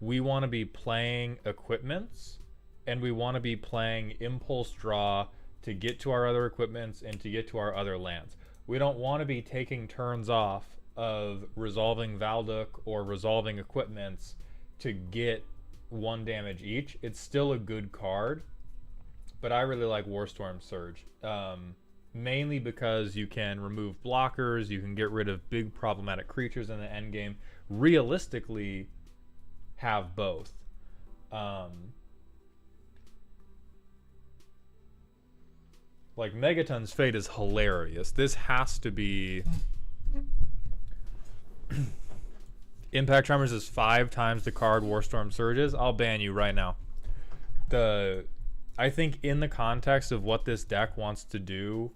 we want to be playing equipments, and we want to be playing impulse draw to get to our other equipments and to get to our other lands. We don't want to be taking turns off of resolving Valduk or resolving equipments to get 1 damage each. It's still a good card, but I really like Warstorm Surge. Mainly because you can remove blockers, you can get rid of big problematic creatures in the endgame. Realistically, have both. Like, Megaton's Fate is hilarious. This has to be... Impact Tremors is 5 times the card Warstorm Surge is. I'll ban you right now. I think in the context of what this deck wants to do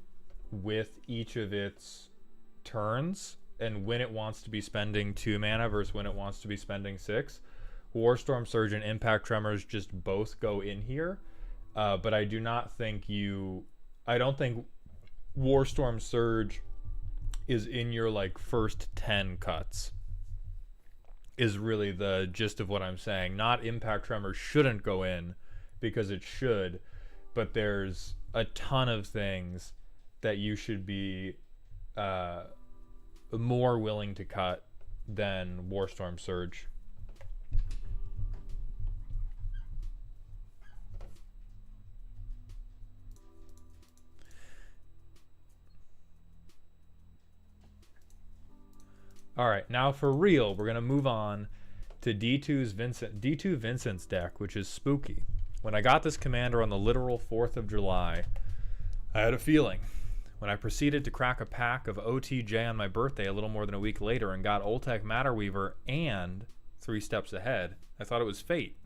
with each of its turns, and when it wants to be spending 2 mana versus when it wants to be spending 6, Warstorm Surge and Impact Tremors just both go in here. But I do not think I don't think Warstorm Surge is in your, like, first 10 cuts, is really the gist of what I'm saying. Not Impact Tremors shouldn't go in, because it should, but there's a ton of things that you should be more willing to cut than Warstorm Surge. All right, now for real, we're gonna move on to D2 Vincent's deck, which is spooky. When I got this commander on the literal 4th of July, I had a feeling. When I proceeded to crack a pack of OTJ on my birthday a little more than a week later and got Oltec Matterweaver and 3 Steps Ahead, I thought it was fate.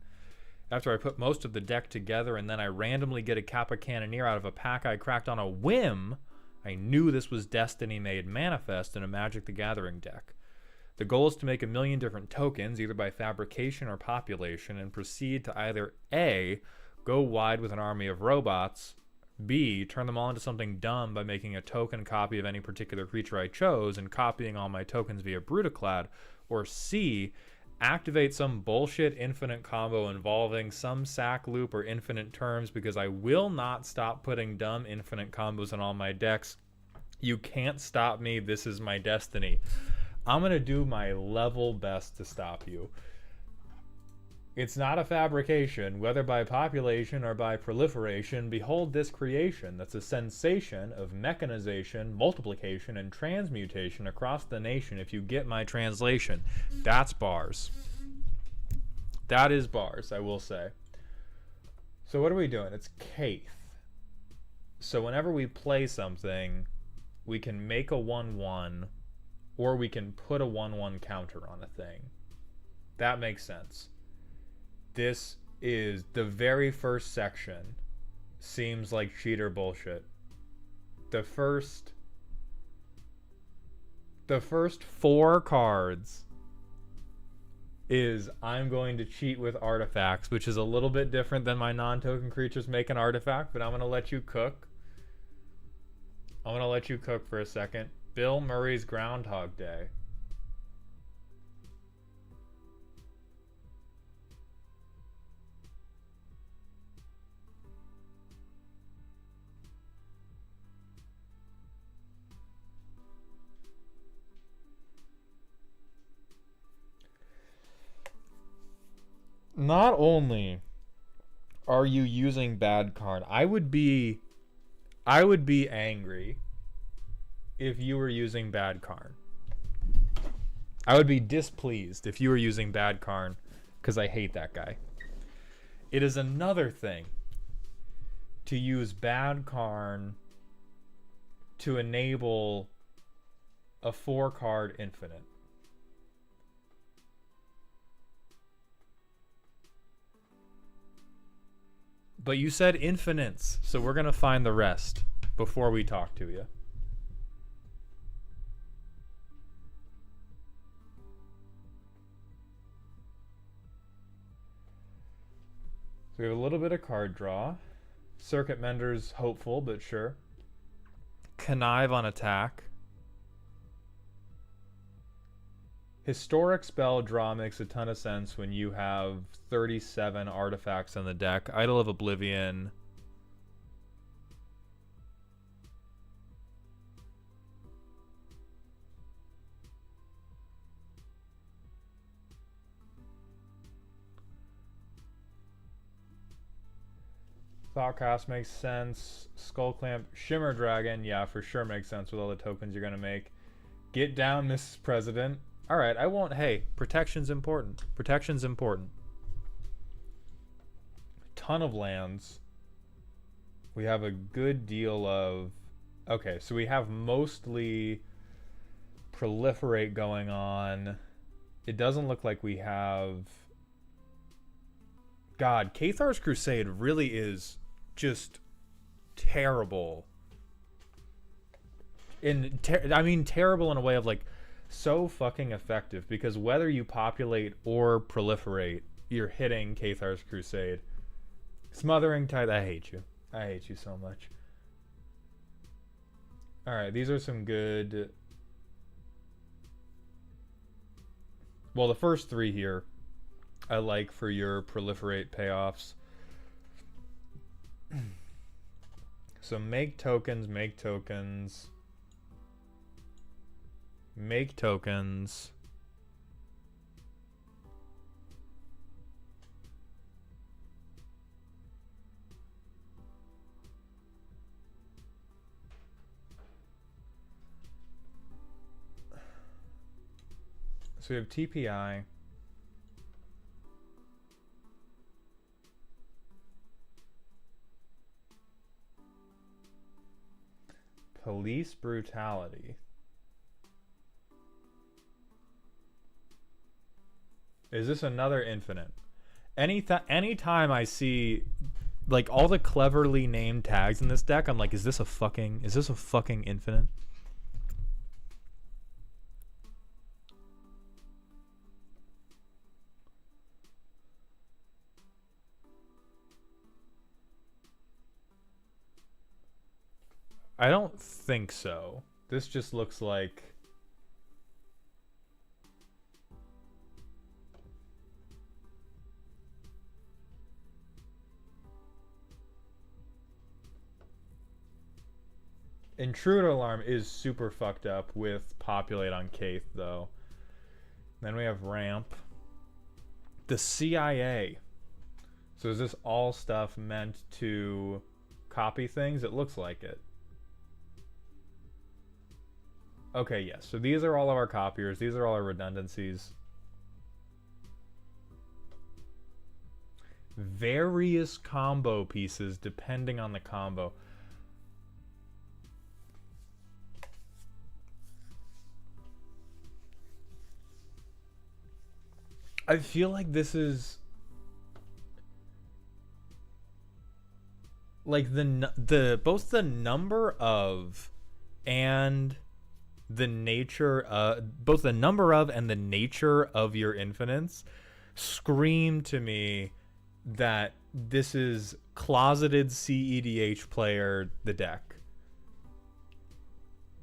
After I put most of the deck together and then I randomly get a Kappa Cannoneer out of a pack I cracked on a whim, I knew this was Destiny made manifest in a Magic the Gathering deck. The goal is to make 1,000,000 different tokens, either by fabrication or population, and proceed to either A, go wide with an army of robots, B, turn them all into something dumb by making a token copy of any particular creature I chose and copying all my tokens via Brutaclad, or C, activate some bullshit infinite combo involving some sack loop or infinite terms, because I will not stop putting dumb infinite combos in all my decks. You can't stop me. This is my destiny. I'm going to do my level best to stop you. It's not a fabrication, whether by population or by proliferation. Behold this creation that's a sensation of mechanization, multiplication, and transmutation across the nation, if you get my translation. That's bars. That is bars, I will say. So what are we doing? It's Kaith. So whenever we play something, we can make a 1/1, or we can put a 1/1 counter on a thing. That makes sense. This is the very first section. Seems like cheater bullshit. The first 4 cards is I'm going to cheat with artifacts, which is a little bit different than my non-token creatures make an artifact, but I'm going to let you cook. I'm going to let you cook for a second. Bill Murray's Groundhog Day. Not only are you using bad card, I would be angry if you were using bad Karn. I would be displeased if you were using bad Karn, because I hate that guy. It is another thing to use bad Karn to enable a 4-card infinite. But you said infinites, so we're going to find the rest before we talk to you. So we have a little bit of card draw. Circuit Mender's hopeful, but sure. Connive on attack. Historic spell draw makes a ton of sense when you have 37 artifacts in the deck. Idol of Oblivion. Thoughtcast makes sense. Skullclamp. Shimmer Dragon, yeah, for sure makes sense with all the tokens you're going to make. Get down, Mrs. President. Alright, I won't... Hey, protection's important. Protection's important. Ton of lands. We have a good deal of... Okay, so we have mostly proliferate going on. It doesn't look like we have... God, Cathar's Crusade really is just terrible. I mean terrible in a way of like so fucking effective, because whether you populate or proliferate, you're hitting Cathar's Crusade. Smothering Tithe, I hate you. I hate you so much. Alright, these are some good... Well, the first 3 here I like for your proliferate payoffs. So make tokens, make tokens. Make tokens. So we have TPI. Police brutality. Is this another infinite? Anytime I see like all the cleverly named tags in this deck, I'm like, is this a fucking infinite? I don't think so. This just looks like... Intruder Alarm is super fucked up with Populate on Kaith, though. Then we have Ramp. The CIA. So is this all stuff meant to copy things? It looks like it. Okay, yes. So these are all of our copiers. These are all our redundancies. Various combo pieces depending on the combo. I feel like this is like both the number of and the nature, both the number of and the nature of your infinites scream to me that this is closeted CEDH player the deck.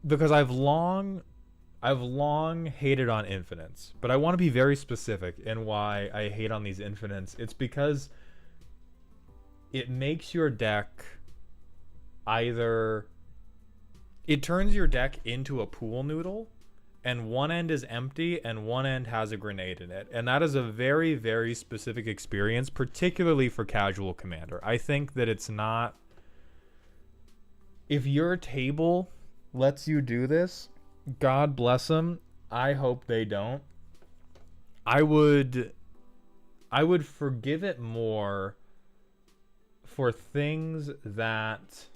Because I've long hated on infinites, but I want to be very specific in why I hate on these infinites. It's because it makes your deck either... It turns your deck into a pool noodle, and one end is empty and one end has a grenade in it. And that is a very, very specific experience, particularly for casual commander. I think that it's not... If your table lets you do this... God bless them. I hope they don't. I would forgive it more for things that,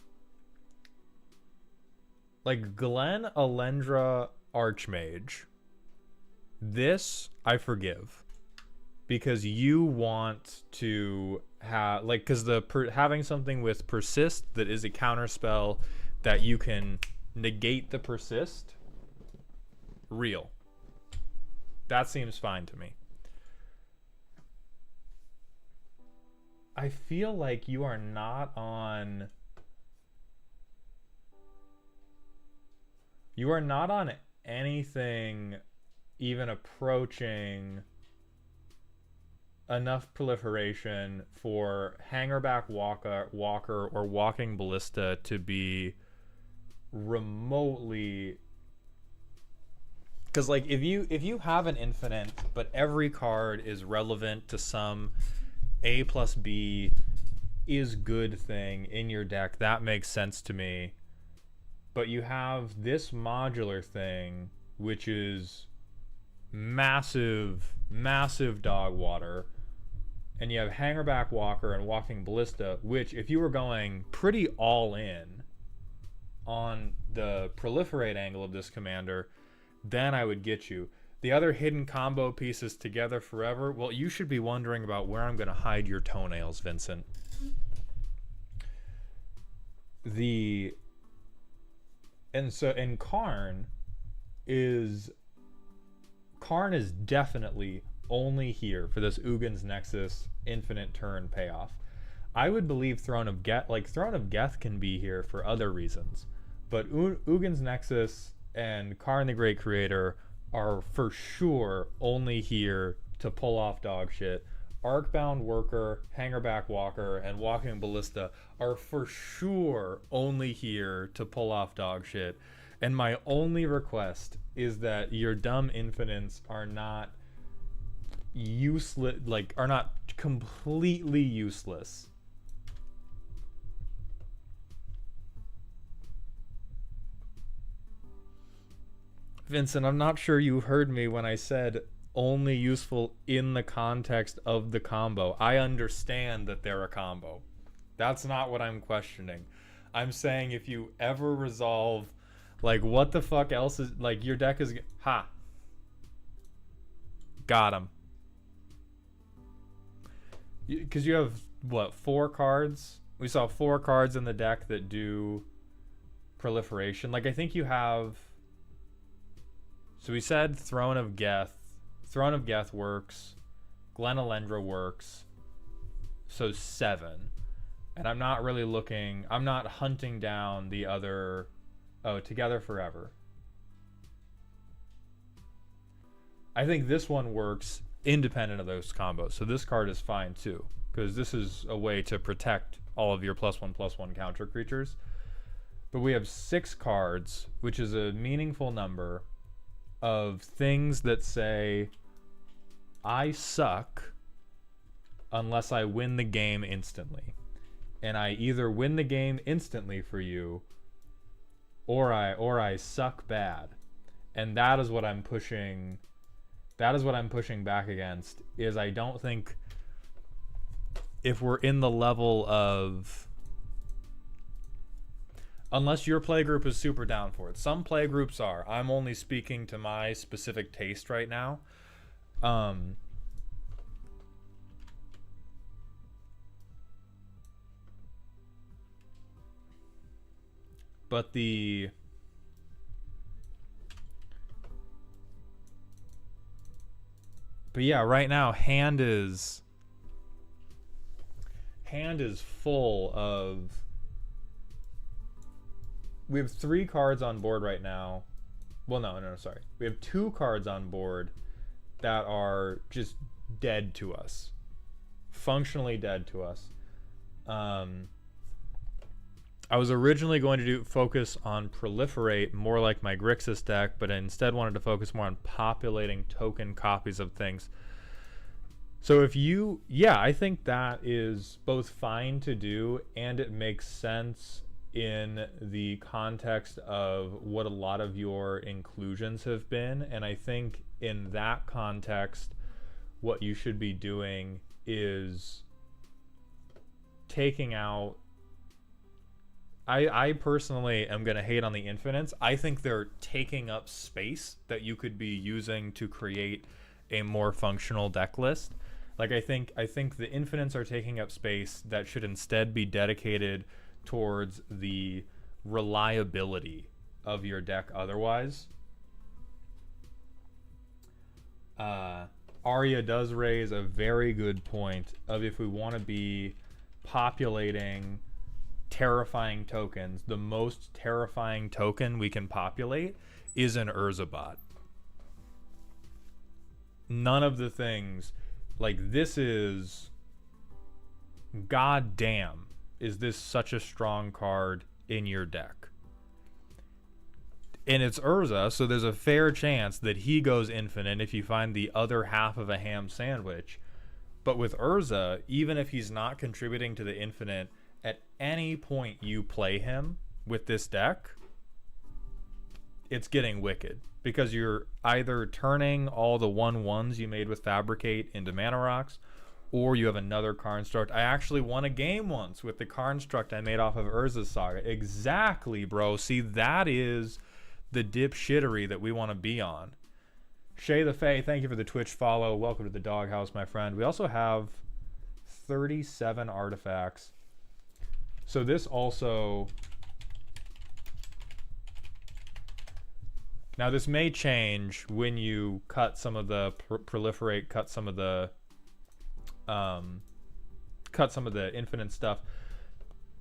like Glen Alendra Archmage. This I forgive because you want to have, like, because having something with persist that is a counter spell that you can negate the persist. Real. That seems fine to me. I feel like you are not on... You are not on anything even approaching enough proliferation for Hangerback Walker or Walking Ballista to be remotely... Because, like, if you have an infinite, but every card is relevant to some A plus B is good thing in your deck, that makes sense to me. But you have this modular thing, which is massive, massive dog water. And you have Hangerback Walker and Walking Ballista, which, if you were going pretty all in on the proliferate angle of this commander, then I would get you. The other hidden combo pieces together forever, well, you should be wondering about where I'm going to hide your toenails, Vincent. And Karn is definitely only here for this Ugin's Nexus infinite turn payoff. I would believe Throne of Geth can be here for other reasons, but Ugin's Nexus and Karn the Great Creator are for sure only here to pull off dog shit. Arcbound Worker, Hangerback Walker, and Walking Ballista are for sure only here to pull off dog shit. And my only request is that your dumb infinites are not useless, like, are not completely useless. Vincent, I'm not sure you heard me when I said only useful in the context of the combo. I understand that they're a combo. That's not what I'm questioning. I'm saying if you ever resolve, like, what the fuck else is, like, your deck is... Ha! Got him. Because you have, what, 4 cards? We saw 4 cards in the deck that do proliferation. Like, I think you have... So we said Throne of Geth. Throne of Geth works. Glen Alendra works. So 7. And I'm not really looking, I'm not hunting down the other, oh, Together Forever. I think this one works independent of those combos. So this card is fine too, because this is a way to protect all of your +1/+1 counter creatures. But we have 6 cards, which is a meaningful number of things that say, I suck unless I win the game instantly. And I either win the game instantly for you, or I suck bad. And that is what I'm pushing. That is what I'm pushing back against. Is I don't think if we're in the level of, unless your playgroup is super down for it. Some playgroups are. I'm only speaking to my specific taste right now. But yeah, right now hand is full of, we have 3 cards on board right now. Well, no, sorry. We have 2 cards on board that are just dead to us. Functionally dead to us. I was originally going to focus on Proliferate, more like my Grixis deck, but I instead wanted to focus more on populating token copies of things. So if you, yeah, I think that is both fine to do, and it makes sense in the context of what a lot of your inclusions have been. And I think in that context, what you should be doing is taking out, I personally am going to hate on the infinites. I think they're taking up space that you could be using to create a more functional deck list. Like I think the infinites are taking up space that should instead be dedicated towards the reliability of your deck otherwise. Arya does raise a very good point of, if we want to be populating terrifying tokens, the most terrifying token we can populate is an Urzabot. None of the things, like, this is, goddamn, is this such a strong card in your deck? And it's Urza, so there's a fair chance that he goes infinite if you find the other half of a ham sandwich. But with Urza, even if he's not contributing to the infinite, at any point you play him with this deck, it's getting wicked. Because you're either turning all the 1/1s you made with Fabricate into Mana Rocks, or you have another Karnstruct. I actually won a game once with the Karnstruct I made off of Urza's Saga. Exactly, bro. See, that is the dipshittery that we want to be on. Shay the Fae, thank you for the Twitch follow. Welcome to the doghouse, my friend. We also have 37 artifacts. So this also, now this may change when you cut some of the proliferate, cut some of the infinite stuff.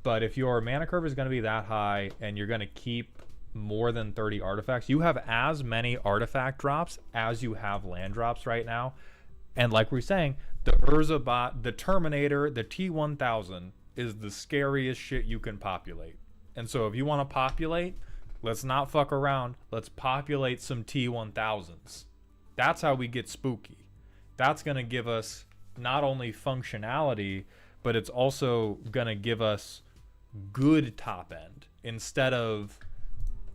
But if your mana curve is going to be that high and you're going to keep more than 30 artifacts, you have as many artifact drops as you have land drops right now. And like we're saying, the Urzabot, the Terminator, the T-1000 is the scariest shit you can populate. And so if you want to populate, let's not fuck around. Let's populate some T-1000s. That's how we get spooky. That's going to give us not only functionality, but it's also going to give us good top end instead of,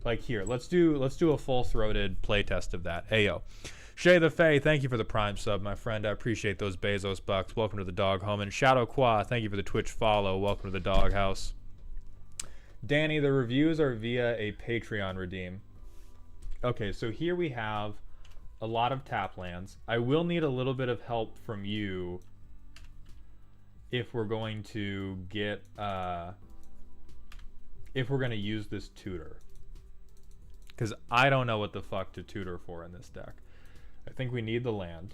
like, here, let's do a full-throated playtest of that. Ayo. Shay the Fae, thank you for the Prime sub, my friend. I appreciate those Bezos bucks. Welcome to the dog home. And Shadow Qua, thank you for the Twitch follow. Welcome to the doghouse. Danny, the reviews are via a Patreon redeem. Okay, so here we have a lot of tap lands. I will need a little bit of help from you if we're going to get, if we're going to use this tutor. Because I don't know what the fuck to tutor for in this deck. I think we need the land.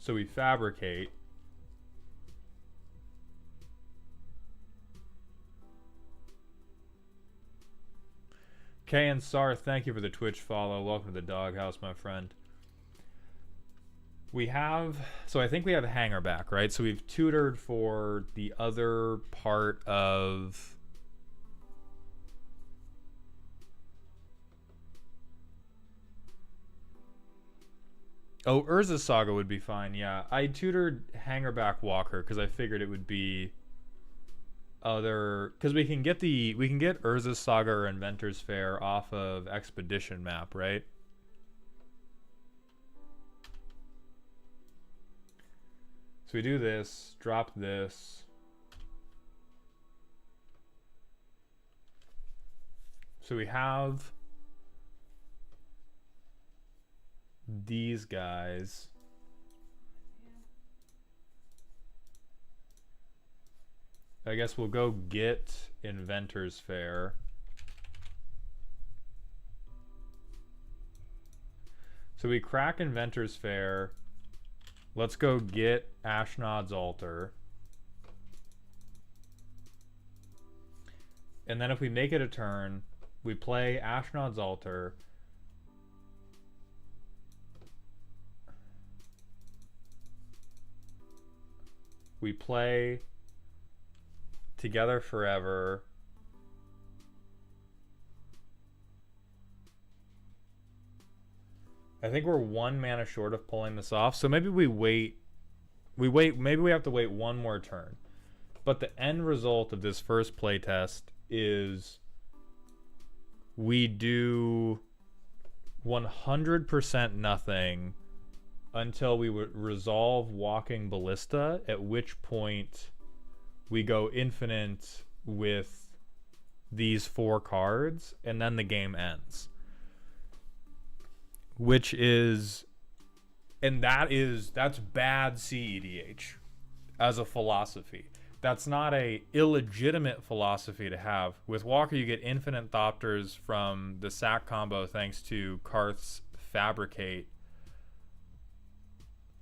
So we fabricate. Kay and Sar, thank you for the Twitch follow. Welcome to the doghouse, my friend. We have, so I think we have a hanger back, right? So we've tutored for the other part of, oh, Urza Saga would be fine, yeah. I tutored Hangerback Walker because I figured it would be other, because we can get Urza Saga or Inventor's Fair off of Expedition map, right? So we do this, drop this. So we have these guys. I guess we'll go get Inventor's Fair. So we crack Inventor's Fair. Let's go get Ashnod's Altar. And then if we make it a turn, we play Ashnod's Altar. We play Together Forever. I think we're 1 mana short of pulling this off, so maybe we wait, maybe we have to wait one more turn. But the end result of this first playtest is we do 100% nothing until we would resolve Walking Ballista, at which point we go infinite with these 4 cards, and then the game ends. Which is, and that's bad CEDH as a philosophy. That's not a illegitimate philosophy to have. With Walker, you get infinite Thopters from the sack combo thanks to Karth's Fabricate.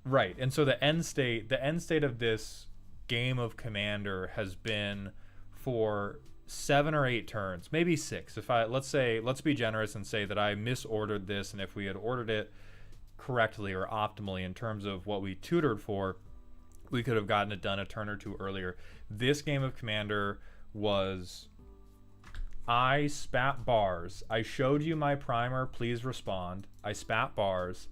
Right, and so the end state of this game of Commander has been for 7 or 8 turns, maybe 6. Let's be generous and say that I misordered this, and if we had ordered it correctly or optimally in terms of what we tutored for, we could have gotten it done a turn or 2 earlier. This game of Commander was, I spat bars. I showed you my primer, please respond. I spat bars,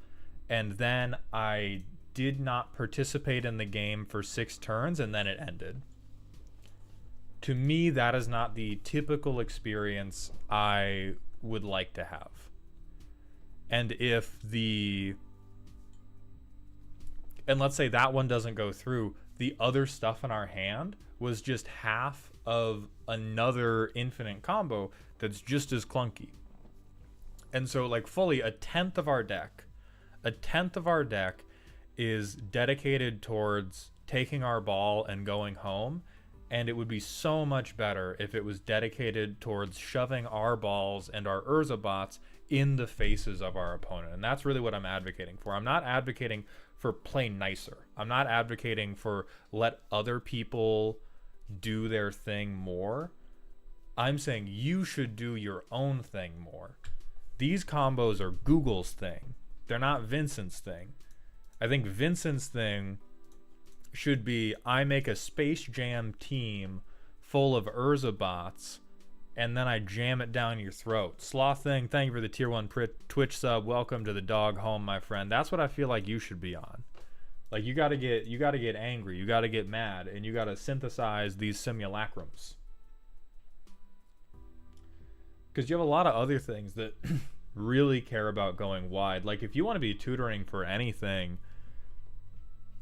and then I did not participate in the game for 6 turns, and then it ended. To me, that is not the typical experience I would like to have. And and let's say that one doesn't go through, the other stuff in our hand was just half of another infinite combo that's just as clunky. And so like fully a tenth of our deck is dedicated towards taking our ball and going home. And it would be so much better if it was dedicated towards shoving our balls and our Urza bots in the faces of our opponent. And that's really what I'm advocating for. I'm not advocating for play nicer. I'm not advocating for let other people do their thing more. I'm saying you should do your own thing more. These combos are Google's thing. They're not Vincent's thing. I think Vincent's thing should be, I make a Space Jam team full of Urza bots, and then I jam it down your throat. Sloth Thing, thank you for the tier 1 Twitch sub. Welcome to the dog home, my friend. That's what I feel like you should be on. Like, you gotta get angry, you gotta get mad, and you gotta synthesize these simulacrums. Because you have a lot of other things that really care about going wide. Like, if you want to be tutoring for anything,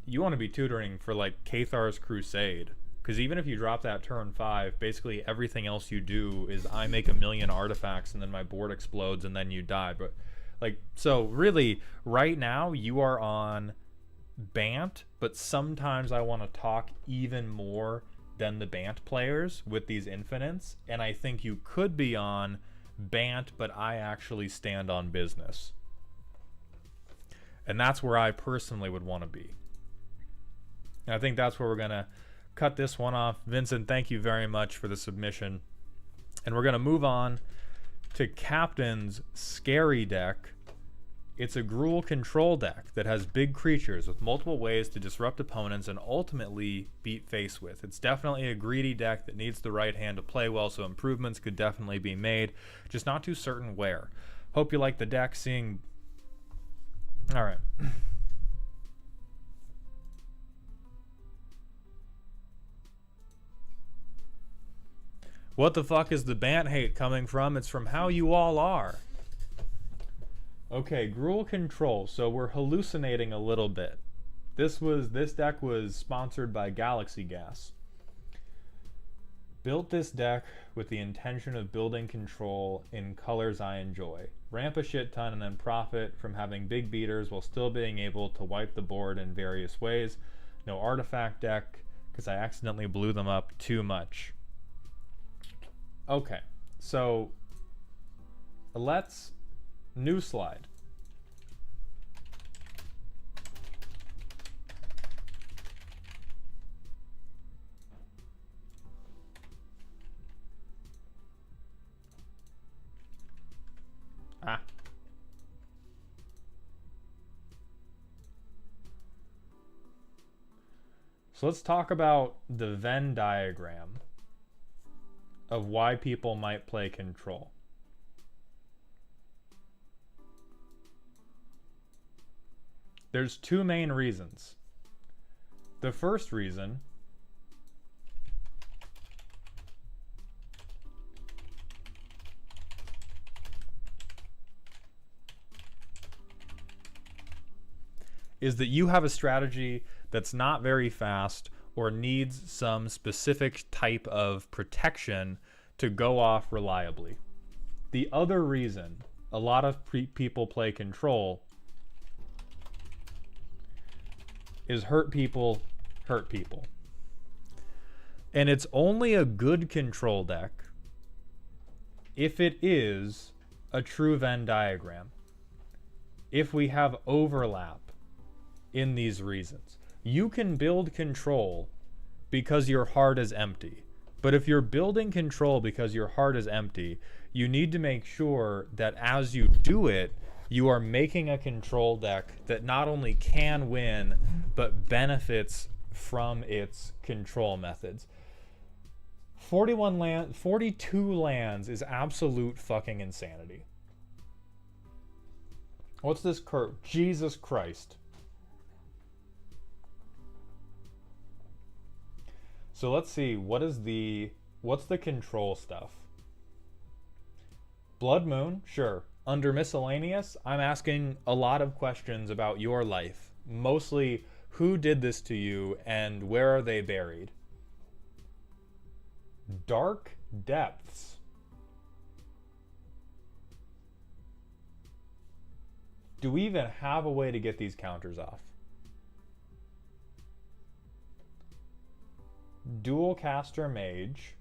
you want to be tutoring for like Kathar's Crusade, because even if you drop that turn 5, basically everything else you do is I make a million artifacts and then my board explodes and then you die. But like, so really right now you are on Bant, but sometimes I want to talk even more than the Bant players with these infinites, and I think you could be on Bant, but I actually stand on business, and that's where I personally would want to be. And I think that's where we're going to cut this one off. Vincent, thank you very much for the submission. And we're going to move on to Captain's Scary deck. It's a Gruul control deck that has big creatures with multiple ways to disrupt opponents and ultimately beat face with. It's definitely a greedy deck that needs the right hand to play well, so improvements could definitely be made, just not too certain where. Hope you like the deck. All right. What the fuck is the Bant hate coming from? It's from how you all are. Okay, Gruul control. So we're hallucinating a little bit. This deck was sponsored by Galaxy Gas. Built this deck with the intention of building control in colors I enjoy. Ramp a shit ton and then profit from having big beaters while still being able to wipe the board in various ways. No artifact deck because I accidentally blew them up too much. Okay, so let's new slide. So let's talk about the Venn diagram of why people might play control. There's two main reasons. The first reason is that you have a strategy that's not very fast or needs some specific type of protection to go off reliably. The other reason a lot of people play control is hurt people hurt people. And it's only a good control deck if it is a true Venn diagram. If we have overlap in these reasons. You can build control because your heart is empty. But if you're building control because your heart is empty, you need to make sure that as you do it, you are making a control deck that not only can win, but benefits from its control methods. 42 lands is absolute fucking insanity. What's this curve? Jesus Christ. So let's see, what's the control stuff? Blood Moon, sure. Under miscellaneous, I'm asking a lot of questions about your life. Mostly, who did this to you and where are they buried? Dark Depths. Do we even have a way to get these counters off? Dual Caster Mage.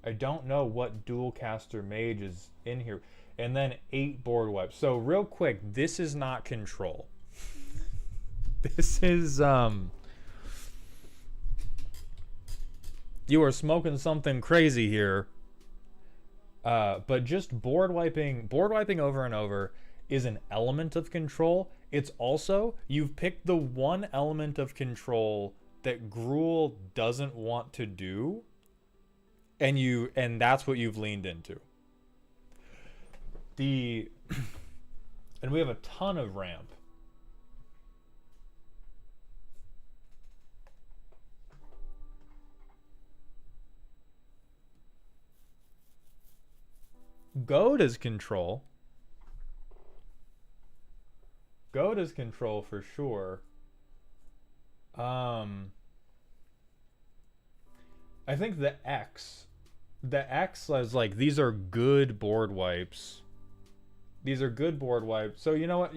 I don't know what Dual Caster Mage is in here. And then 8 board wipes. So real quick, this is not control. This is you are smoking something crazy here. But just board wiping over and over is an element of control. It's also, you've picked the one element of control that Gruul doesn't want to do, and that's what you've leaned into. And we have a ton of ramp. Goad is control. Goad is control for sure. I think the X is like, these are good board wipes. These are good board wipes. So you know what?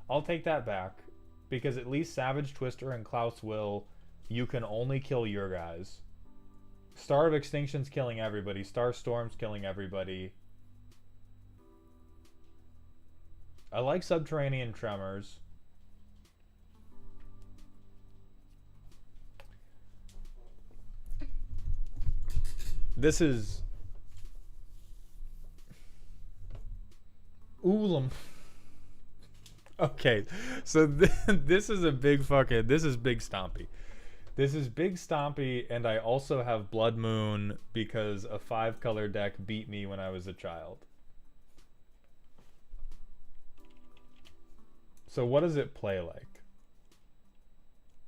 I'll take that back, because at least Savage Twister and Klaus Will, you can only kill your guys. Star of Extinction's killing everybody. Star Storm's killing everybody. I like Subterranean Tremors. This is... Oolum. Okay, so this is a big fucking... This is Big Stompy. This is Big Stompy, and I also have Blood Moon because a 5-color deck beat me when I was a child. So what does it play like?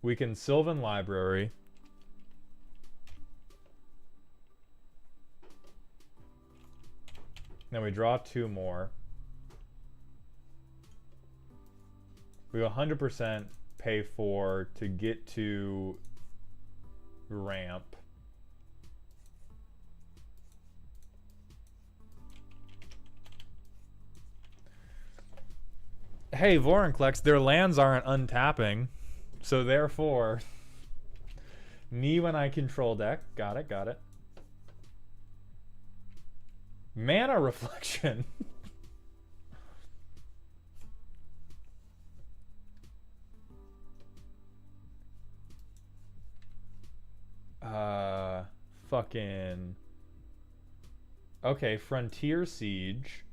We can Sylvan Library. Then we draw 2 more. We 100% pay 4 to get to ramp. Hey, Vorinclex, their lands aren't untapping, so therefore, me when I control deck. Got it, got it. Mana Reflection. Fucking... Okay, Frontier Siege.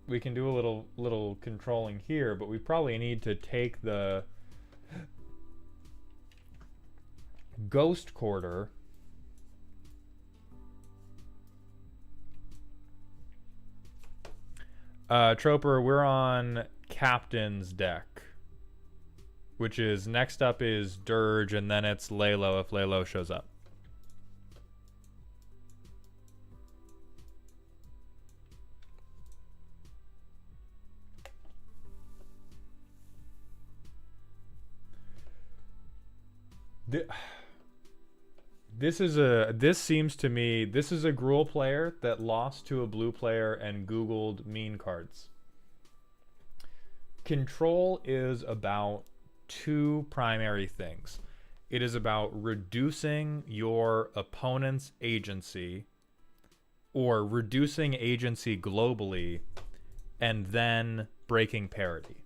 We can do a little controlling here, but we probably need to take the Ghost Quarter. Troper, we're on Captain's deck, which is next up is Dirge, and then it's Lalo if Lalo shows up. This seems to me, this is a Gruul player that lost to a blue player and Googled mean cards. Control is about 2 primary things. It is about reducing your opponent's agency, or reducing agency globally, and then breaking parity.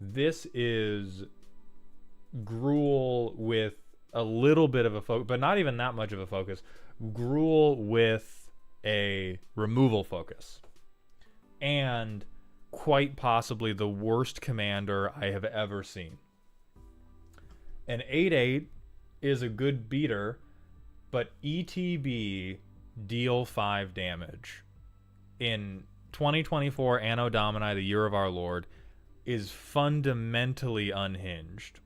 This is Gruul with a little bit of a focus, but not even that much of a focus. Gruul with a removal focus. And quite possibly the worst commander I have ever seen. An 8/8 is a good beater, but ETB deal 5 damage in 2024 Anno Domini, the year of our Lord, is fundamentally unhinged.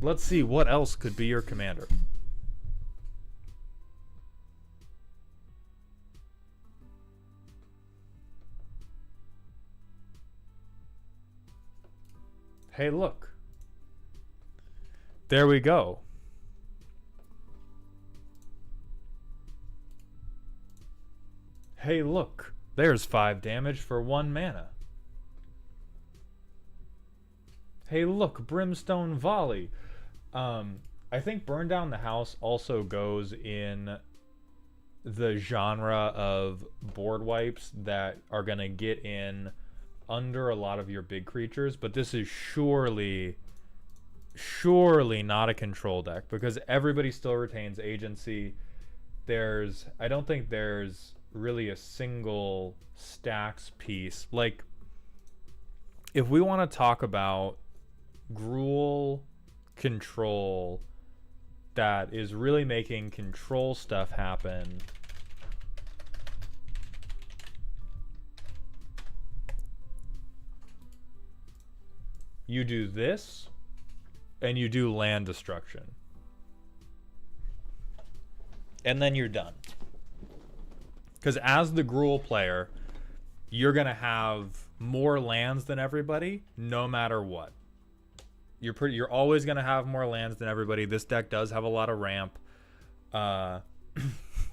Let's see, what else could be your commander? Hey, look. There we go. Hey, look. There's 5 damage for 1 mana. Hey, look. Brimstone Volley. I think Burn Down the House also goes in the genre of board wipes that are going to get in under a lot of your big creatures, but this is surely not a control deck because everybody still retains agency. I don't think there's really a single stacks piece. Like, if we want to talk about Gruul control that is really making control stuff happen, you do this and you do land destruction, and then you're done. Because as the Gruul player, you're gonna have more lands than everybody no matter what. You're always gonna have more lands than everybody. This deck does have a lot of ramp.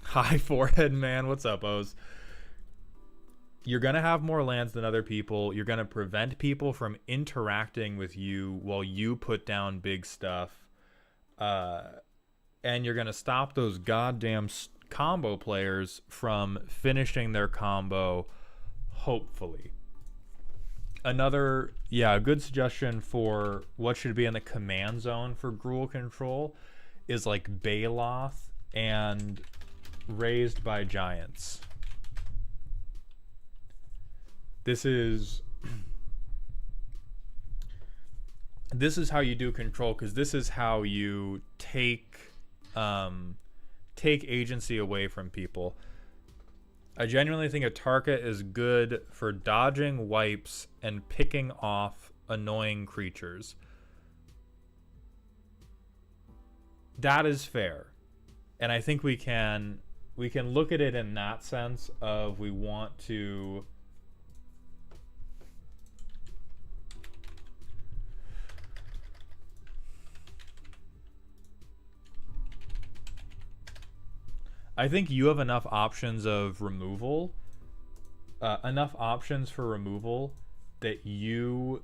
High forehead man. What's up, Oz? You're going to have more lands than other people. You're going to prevent people from interacting with you while you put down big stuff. And you're going to stop those goddamn combo players from finishing their combo, hopefully. Another, a good suggestion for what should be in the command zone for Gruul control is like Baloth and Raised by Giants. This is how you do control, because this is how you take agency away from people. I genuinely think Atarka is good for dodging wipes and picking off annoying creatures. That is fair. And I think we can look at it in that sense of we want to I think you have enough options of removal, enough options for removal that you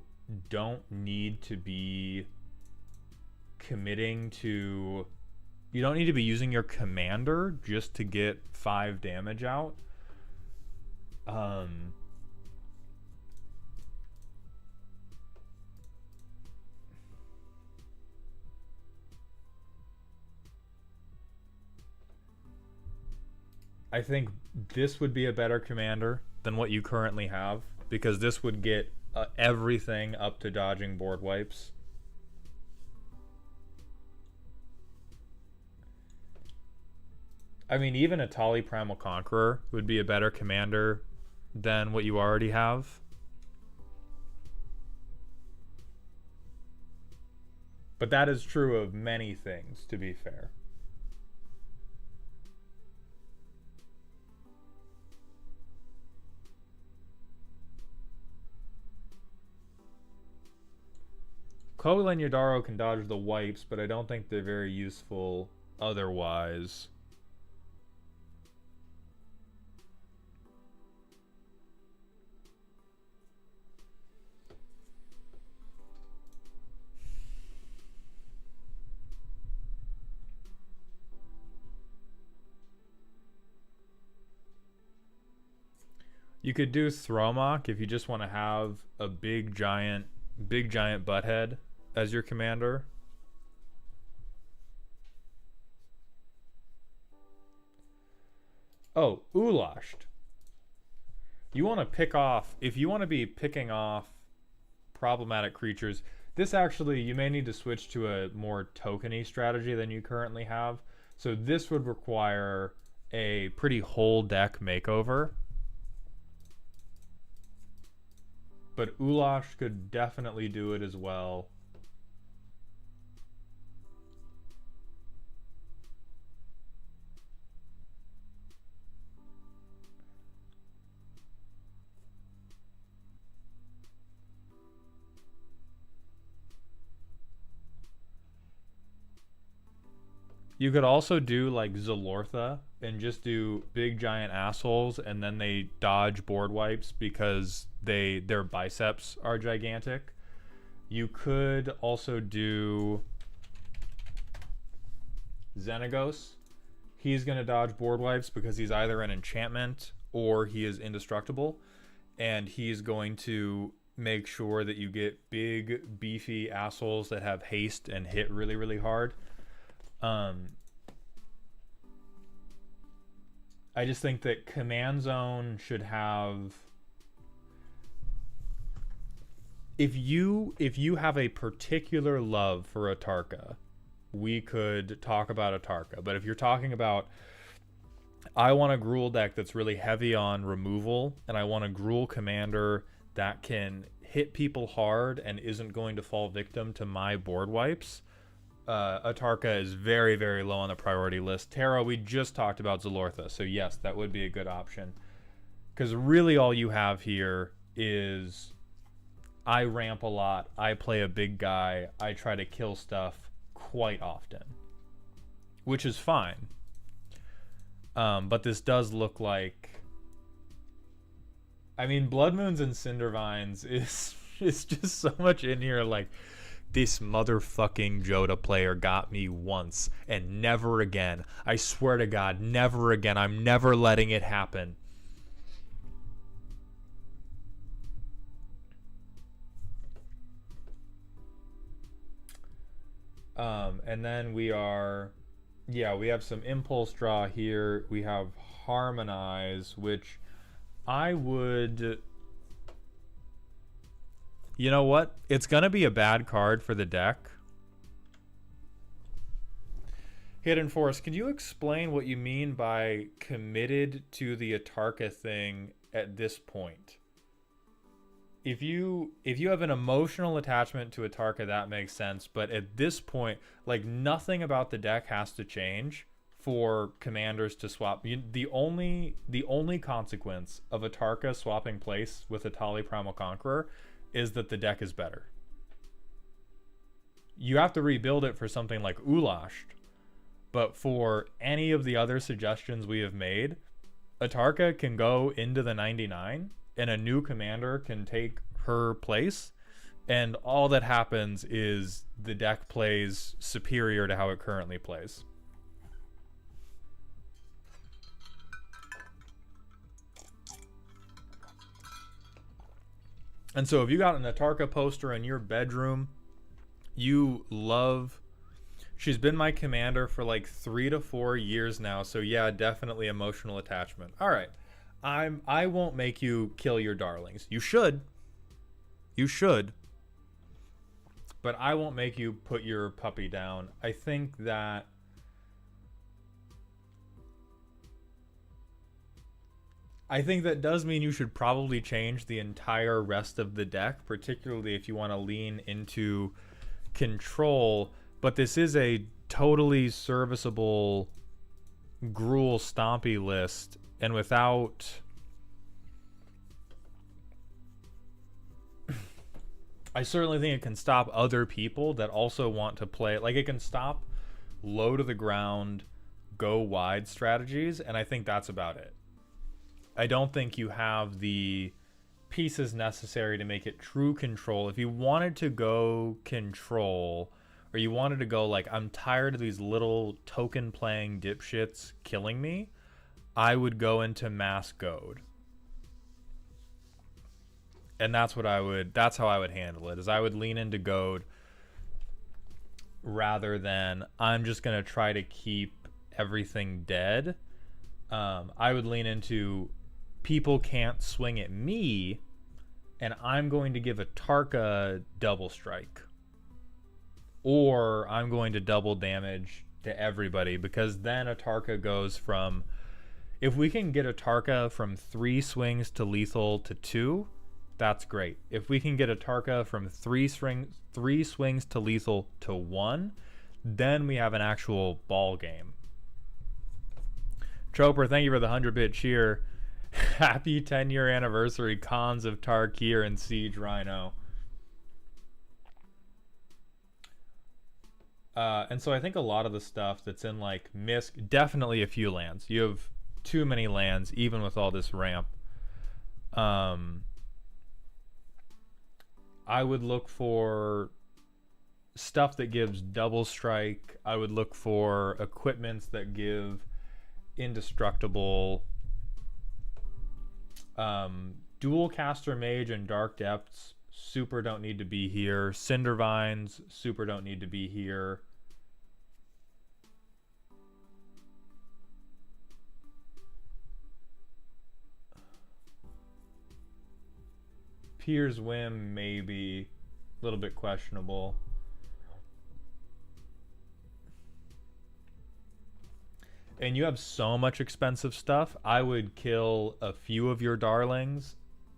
don't need to be committing to. You don't need to be using your commander just to get 5 damage out. I think this would be a better commander than what you currently have, because this would get everything up to dodging board wipes. I mean, even a Tali Primal Conqueror would be a better commander than what you already have. But that is true of many things, to be fair. Kogla and Yadaro can dodge the wipes, but I don't think they're very useful otherwise. You could do Thromok if you just want to have a big giant butthead as your commander. Oh, Ulashed. You want to pick off, if you want to be picking off problematic creatures, this actually, you may need to switch to a more tokeny strategy than you currently have. So this would require a pretty whole deck makeover. But Ulash could definitely do it as well. You could also do like Zalortha and just do big giant assholes, and then they dodge board wipes because their biceps are gigantic. You could also do Xenagos. He's going to dodge board wipes because he's either an enchantment or he is indestructible, and he's going to make sure that you get big beefy assholes that have haste and hit really, really hard. I just think that Command Zone should have... If you have a particular love for Atarka, we could talk about Atarka. But if you're talking about, I want a Gruul deck that's really heavy on removal, and I want a Gruul commander that can hit people hard and isn't going to fall victim to my board wipes, Atarka is very, very low on the priority list. Terra, we just talked about Zalortha, so yes, that would be a good option. Because really all you have here is, I ramp a lot, I play a big guy, I try to kill stuff quite often. Which is fine. But this does look like... I mean, Blood Moons and Cindervines is just so much in here, like, this motherfucking Joda player got me once, and never again. I swear to God, never again. I'm never letting it happen. And then we are... Yeah, we have some Impulse Draw here. We have Harmonize, which I would... You know what? It's going to be a bad card for the deck. Hidden Force, can you explain what you mean by committed to the Atarka thing at this point? If you have an emotional attachment to Atarka, that makes sense. But at this point, like, nothing about the deck has to change for commanders to swap. The only consequence of Atarka swapping place with Atali Primal Conqueror is that the deck is better. You have to rebuild it for something like Ulashed, but for any of the other suggestions we have made, Atarka can go into the 99 and a new commander can take her place, and all that happens is the deck plays superior to how it currently plays. And so if you got an Atarka poster in your bedroom, you love... She's been my commander for like 3 to 4 years now, so yeah, definitely emotional attachment. All right. I won't make you kill your darlings. You should. You should. But I won't make you put your puppy down. I think that... does mean you should probably change the entire rest of the deck, particularly if you want to lean into control. But this is a totally serviceable Gruul Stompy list, and without... I certainly think it can stop other people that also want to play. Like, it can stop low to the ground, go wide strategies, and I think that's about it. I don't think you have the pieces necessary to make it true control. If you wanted to go control, or you wanted to go like, I'm tired of these little token playing dipshits killing me, I would go into mass goad. And that's how I would handle it, is I would lean into goad rather than I'm just going to try to keep everything dead. I would lean into people can't swing at me, and I'm going to give Atarka double strike. Or I'm going to double damage to everybody, because then Atarka goes from... If we can get Atarka from 3 swings to lethal to 2, that's great. If we can get Atarka from 3 swings to lethal to 1, then we have an actual ball game. Troper, thank you for the 100-bit cheer. Happy 10-year anniversary, Cons of Tarkir and Siege Rhino. And so I think a lot of the stuff that's in like Misk, definitely a few lands. You have too many lands, even with all this ramp. I would look for stuff that gives double strike. I would look for equipments that give indestructible. Dual Caster Mage and Dark Depths super don't need to be here. Cindervines super don't need to be here. Pier's Whim maybe a little bit questionable. And you have so much expensive stuff, I would kill a few of your darlings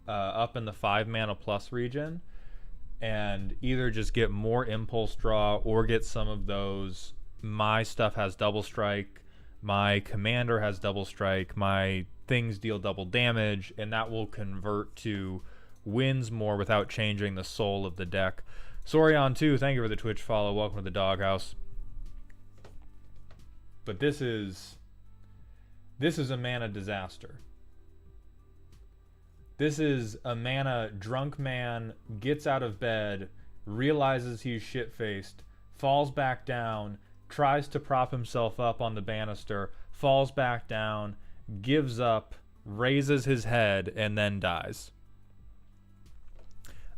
up in the 5 mana plus region, and either just get more impulse draw or get some of those. My stuff has double strike, my commander has double strike, my things deal double damage, and that will convert to wins more without changing the soul of the deck. Sorion 2, thank you for the Twitch follow. Welcome to the doghouse. But this is This is a mana disaster. This is a mana drunk man gets out of bed, realizes he's shit-faced, falls back down, tries to prop himself up on the banister, falls back down, gives up, raises his head, and then dies.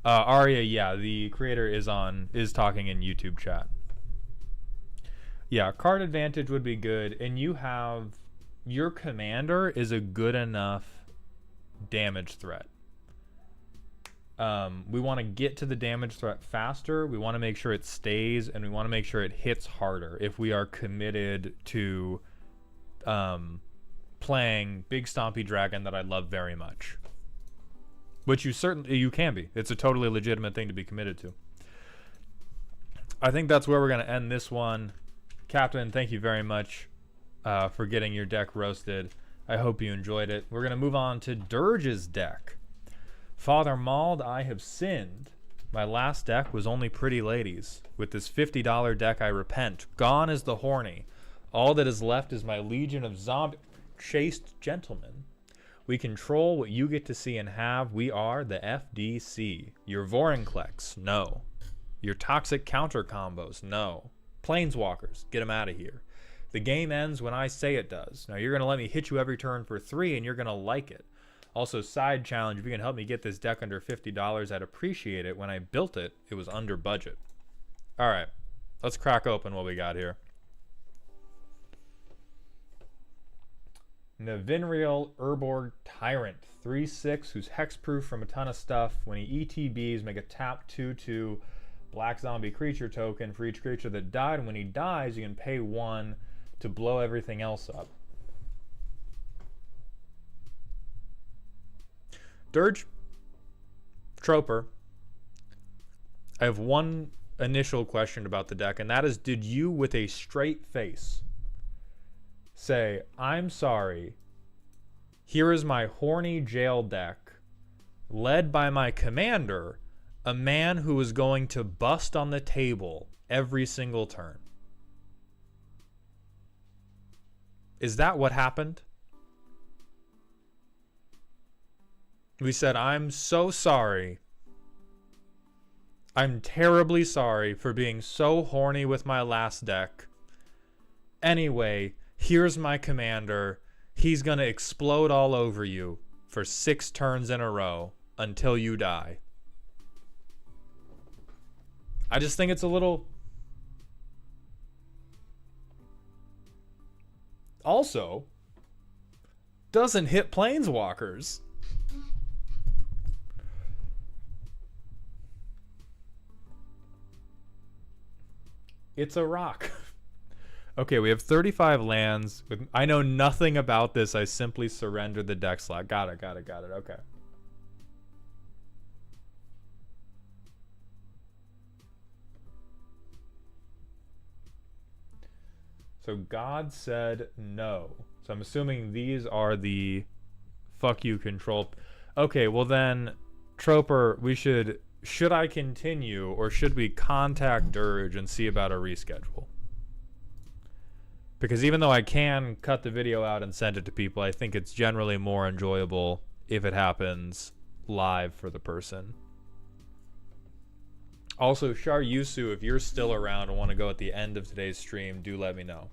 Arya, yeah, the creator is talking in YouTube chat. Yeah, card advantage would be good, and your commander is a good enough damage threat. We want to get to the damage threat faster. We want to make sure it stays, and we want to make sure it hits harder if we are committed to playing Big Stompy Dragon that I love very much. Which you can be. It's a totally legitimate thing to be committed to. I think that's where we're going to end this one. Captain, thank you very much for getting your deck roasted. I hope you enjoyed it. We're going to move on to Dirge's deck. Father Mauled, I have sinned. My last deck was only pretty ladies. With this $50 deck, I repent. Gone is the horny. All that is left is my legion of zombie-chased gentlemen. We control what you get to see and have. We are the FDC. Your Vorinclex, no. Your toxic counter combos, no. Planeswalkers, get them out of here. The game ends when I say it does. Now you're going to let me hit you every turn for 3 and you're going to like it. Also, side challenge, if you can help me get this deck under $50, I'd appreciate it. When I built it, it was under budget. All right, let's crack open what we got here. Navinriel Urborg Tyrant, 3/6, who's hexproof from a ton of stuff. When he ETBs, make a tap 2/2 black zombie creature token for each creature that died. And when he dies, you can pay 1 to blow everything else up. Dirge, Troper, I have one initial question about the deck, and that is, did you, with a straight face, say, I'm sorry, here is my horny jail deck, led by my commander, a man who is going to bust on the table every single turn? Is that what happened? We said, I'm so sorry. I'm terribly sorry for being so horny with my last deck. Anyway, here's my commander. He's gonna explode all over you for 6 turns in a row until you die. I just think it's a little... Also, doesn't hit planeswalkers. It's a rock. Okay, we have 35 lands. I know nothing about this. I simply surrendered the deck slot. Got it. Okay. So God said no. So I'm assuming these are the fuck you control. Okay, well then, Troper, we should I continue, or should we contact Dirge and see about a reschedule? Because even though I can cut the video out and send it to people, I think it's generally more enjoyable if it happens live for the person. Also, Shar Yusu, if you're still around and want to go at the end of today's stream, do let me know.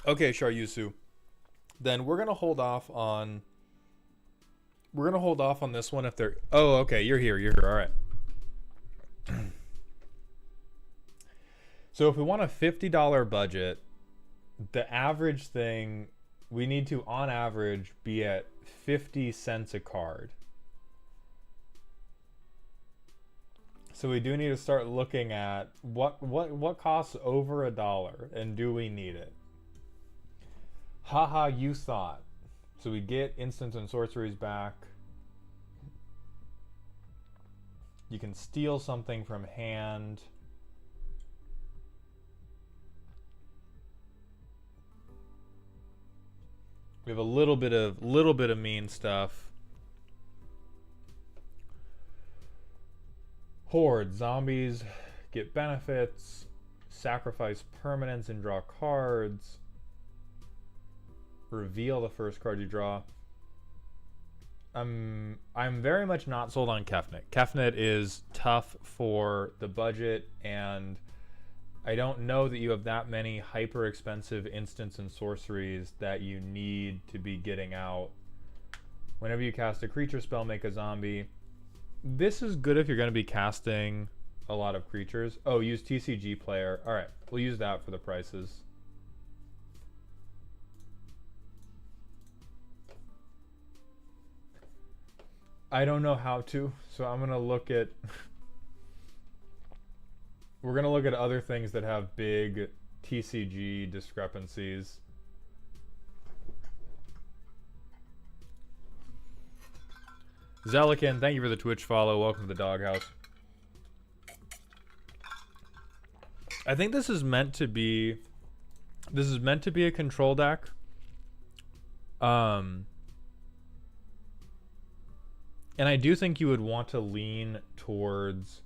Okay, Shar Yusu. Then we're gonna hold off on this one if they're... Oh, okay, you're here. All right. So if we want a $50 budget, the average thing, we need to, on average, be at 50 cents a card. So we do need to start looking at what costs over $1, and do we need it? Haha, you thought. So we get instants and sorceries back. You can steal something from hand. We have a little bit of mean stuff. Horde, zombies get benefits, sacrifice permanents and draw cards. Reveal the first card you draw. I'm very much not sold on Kefnet. Kefnet is tough for the budget, and I don't know that you have that many hyper expensive instants and sorceries that you need to be getting out. Whenever you cast a creature spell, make a zombie. This is good if you're going to be casting a lot of creatures. Oh, use TCG player. Alright, we'll use that for the prices. I don't know how to, so I'm going to look at... We're going to look at other things that have big TCG discrepancies. Zelican, thank you for the Twitch follow. Welcome to the doghouse. I think this is meant to be a control deck. And I do think you would want to lean towards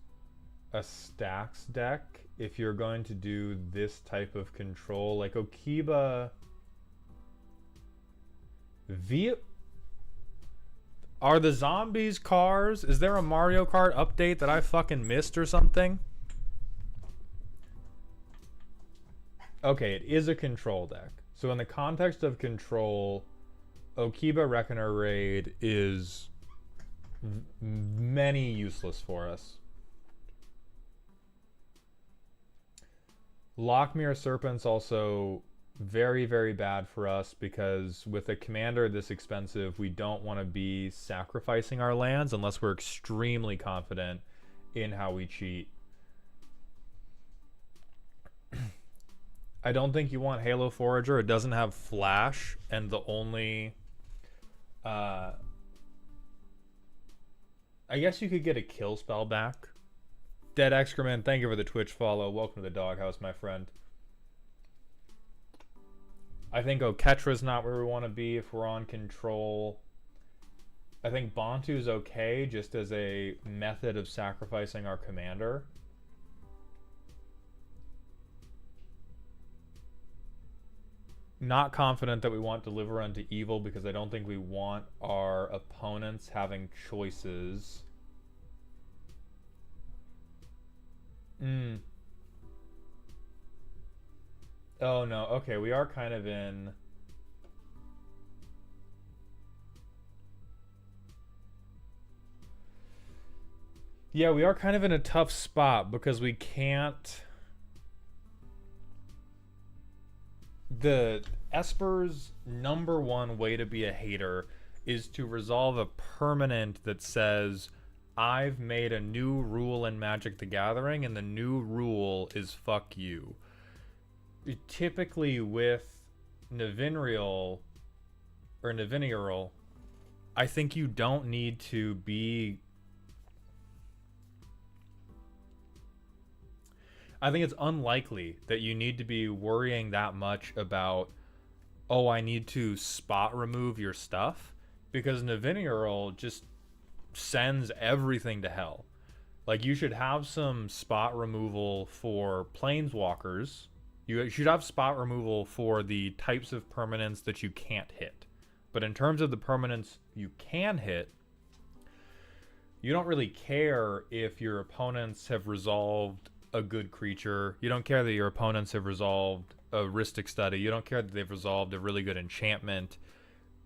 a stacks deck if you're going to do this type of control. Like Okiba Are the zombies cars? Is there a Mario Kart update that I fucking missed or something? Okay, it is a control deck. So in the context of control, Okiba Reckoner Raid is many useless for us. Lockmere Serpent's also very, very bad for us because with a commander this expensive, we don't want to be sacrificing our lands unless we're extremely confident in how we cheat. I don't think you want Halo Forager. It doesn't have flash, and the only... I guess you could get a kill spell back. Dead Excrement, thank you for the Twitch follow. Welcome to the doghouse, my friend. I think Oketra's not where we want to be if we're on control. I think Bantu's okay just as a method of sacrificing our commander. Not confident that we want Deliver Unto Evil because I don't think we want our opponents having choices. Oh no, okay, we are kind of in... Yeah, we are kind of in a tough spot because we can't... The Esper's #1 way to be a hater is to resolve a permanent that says, I've made a new rule in Magic the Gathering, and the new rule is fuck you. Typically with Navinriel, or Naviniral, I think you don't need to be... I think it's unlikely that you need to be worrying that much about, oh, I need to spot remove your stuff, because Naviniral just sends everything to hell. Like, you should have some spot removal for Planeswalkers. You should have spot removal for the types of permanents that you can't hit. But in terms of the permanents you can hit, you don't really care if your opponents have resolved a good creature. You don't care that your opponents have resolved a Rhystic Study. You don't care that they've resolved a really good enchantment.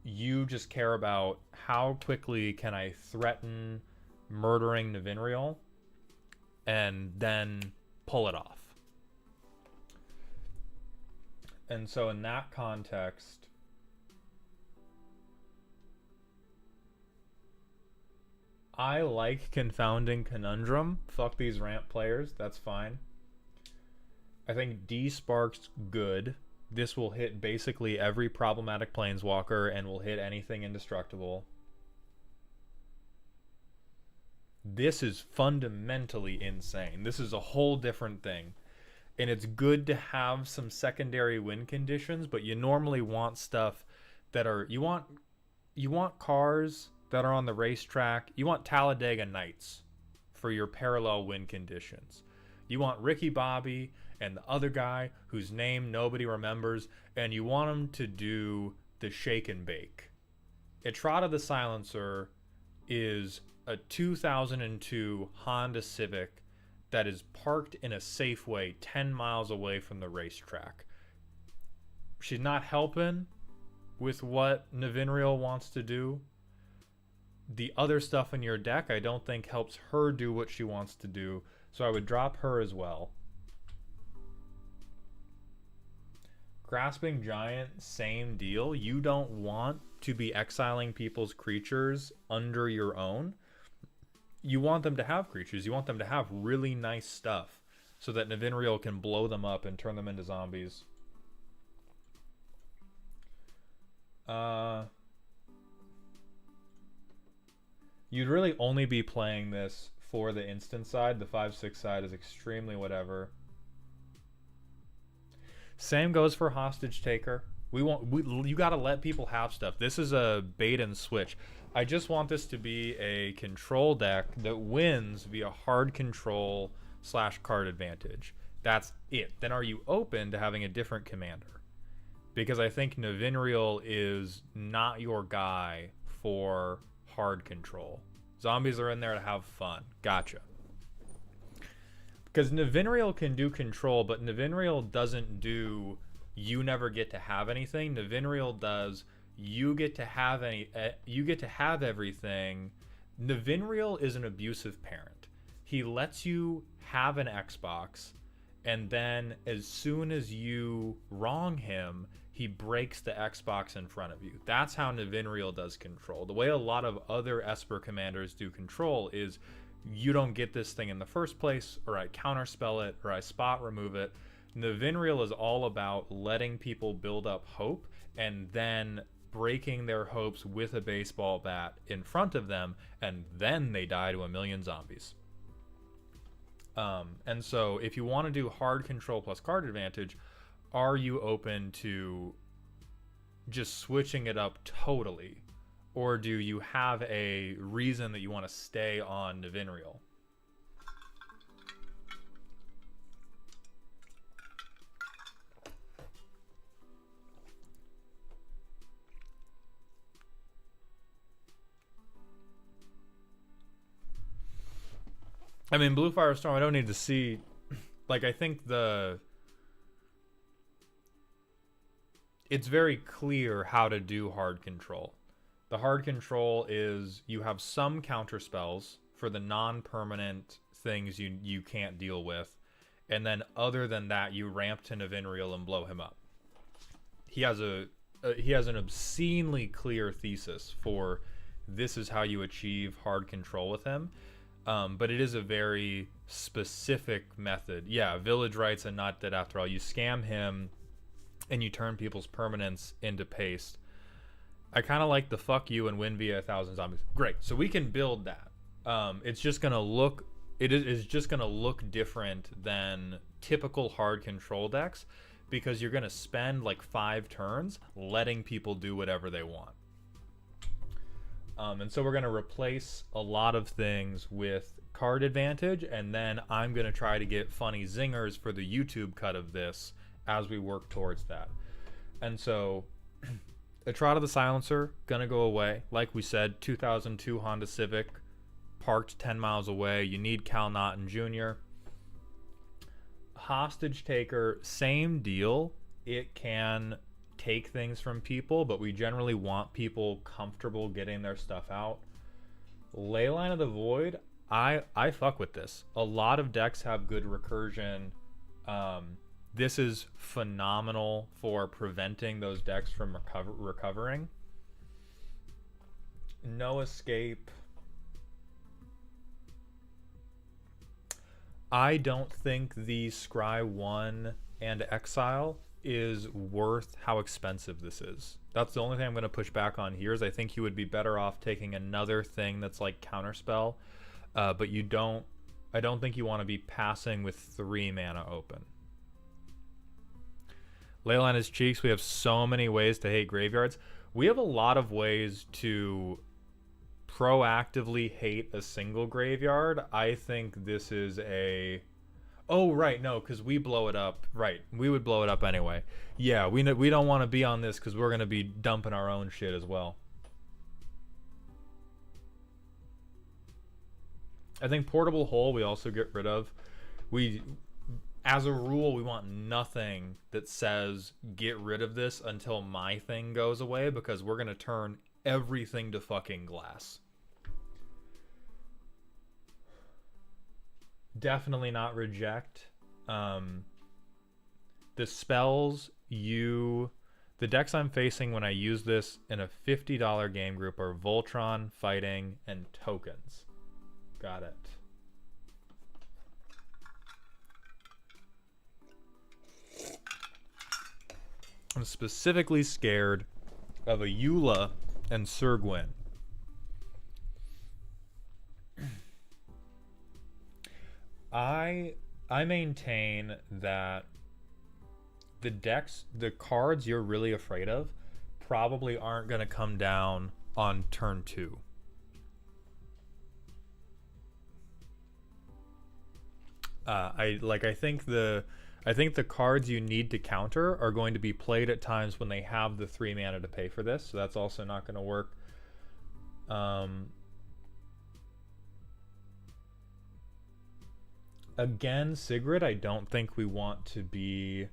You just care about how quickly can I threaten murdering Navinriel and then pull it off. And so in that context, I like Confounding Conundrum. Fuck these ramp players, that's fine. I think D-Spark's good. This will hit basically every problematic planeswalker and will hit anything indestructible. This is fundamentally insane. This is a whole different thing. And it's good to have some secondary win conditions, but you normally want stuff that are you want cars that are on the racetrack. You want Talladega Nights for your parallel win conditions. You want Ricky Bobby and the other guy whose name nobody remembers, and you want them to do the shake and bake. Etrata the Silencer is a 2002 Honda Civic that is parked in a Safeway 10 miles away from the racetrack. She's not helping with what Navinriel wants to do. The other stuff in your deck I don't think helps her do what she wants to do, so I would drop her as well. Grasping Giant, same deal. You don't want to be exiling people's creatures under your own. You want them to have creatures. You want them to have really nice stuff so that Navinriel can blow them up and turn them into zombies. You'd really only be playing this for the instant side. The 5/6 side is extremely whatever. Same goes for Hostage Taker. You gotta let people have stuff. This is a bait and switch. I just want this to be a control deck that wins via hard control / card advantage. That's it. Then are you open to having a different commander? Because I think Navinriel is not your guy for hard control. Zombies are in there to have fun. Gotcha. Because Navinriel can do control, but Navinriel doesn't do you never get to have anything. Navinriel does you get to have everything. Navinriel is an abusive parent. He lets you have an Xbox, and then as soon as you wrong him, he breaks the Xbox in front of you. That's how Navinriel does control. The way a lot of other Esper commanders do control is you don't get this thing in the first place, or I counterspell it, or I spot remove it. Navinriel is all about letting people build up hope and then breaking their hopes with a baseball bat in front of them, and then they die to a million zombies. And so if you want to do hard control plus card advantage, are you open to just switching it up totally? Or do you have a reason that you want to stay on Navinriel? I mean, Blue Firestorm, I don't need to see... Like, I think it's very clear how to do hard control. The hard control is you have some counter spells for the non-permanent things you can't deal with, and then other than that, you ramp to Navinriel and blow him up. He has an obscenely clear thesis for this is how you achieve hard control with him, but it is a very specific method. Yeah, Village Rights and Not Dead After All. You scam him, and you turn people's permanents into paste. I kind of like the fuck you and win via 1,000 zombies. Great. So we can build that. It's just gonna look. It is just gonna look different than typical hard control decks because you're gonna spend like 5 turns letting people do whatever they want. And so we're gonna replace a lot of things with card advantage, and then I'm gonna try to get funny zingers for the YouTube cut of this as we work towards that. And so Etrata the Silencer gonna go away. Like we said, 2002 Honda Civic, parked 10 miles away. You need Cal Naughton Jr. Hostage Taker, same deal. It can take things from people, but we generally want people comfortable getting their stuff out. Leyline of the Void, I fuck with this. A lot of decks have good recursion. This is phenomenal for preventing those decks from recovering. No Escape. I don't think the Scry 1 and Exile is worth how expensive this is. That's the only thing I'm going to push back on here. Is I think you would be better off taking another thing that's like counterspell, but you don't. I don't think you want to be passing with 3 mana open. Leyline is cheeks. We have so many ways to hate graveyards. We have a lot of ways to proactively hate a single graveyard. I think this is a... Oh, right, no, because we blow it up. Right, we would blow it up anyway. Yeah, we don't want to be on this because we're going to be dumping our own shit as well. I think Portable Hole we also get rid of. As a rule, we want nothing that says get rid of this until my thing goes away, because we're going to turn everything to fucking glass. Definitely not reject. The spells the decks I'm facing when I use this in a $50 game group are Voltron, Fighting, and Tokens. Got it. I'm specifically scared of a Eula and Sirgwin. I maintain that the cards you're really afraid of probably aren't going to come down on turn 2. I think the cards you need to counter are going to be played at times when they have the 3 mana to pay for this, so that's also not going to work. Again, Sigrid, I don't think we want to be...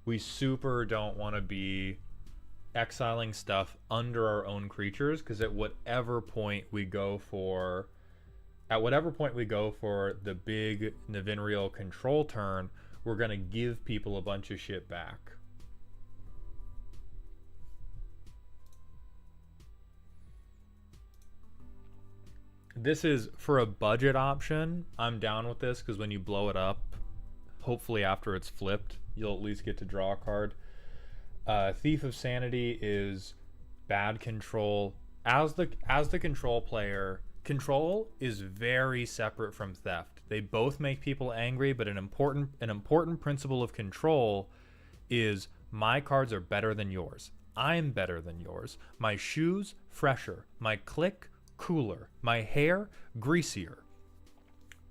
We super don't want to be exiling stuff under our own creatures, because at whatever point we go for the big Navinriel control turn, we're going to give people a bunch of shit back. This is, for a budget option, I'm down with this, because when you blow it up, hopefully after it's flipped, you'll at least get to draw a card. Thief of Sanity is bad control. As the control player... Control is very separate from theft. They both make people angry, but an important principle of control is my cards are better than yours. I'm better than yours. My shoes, fresher. My click, cooler. My hair, greasier.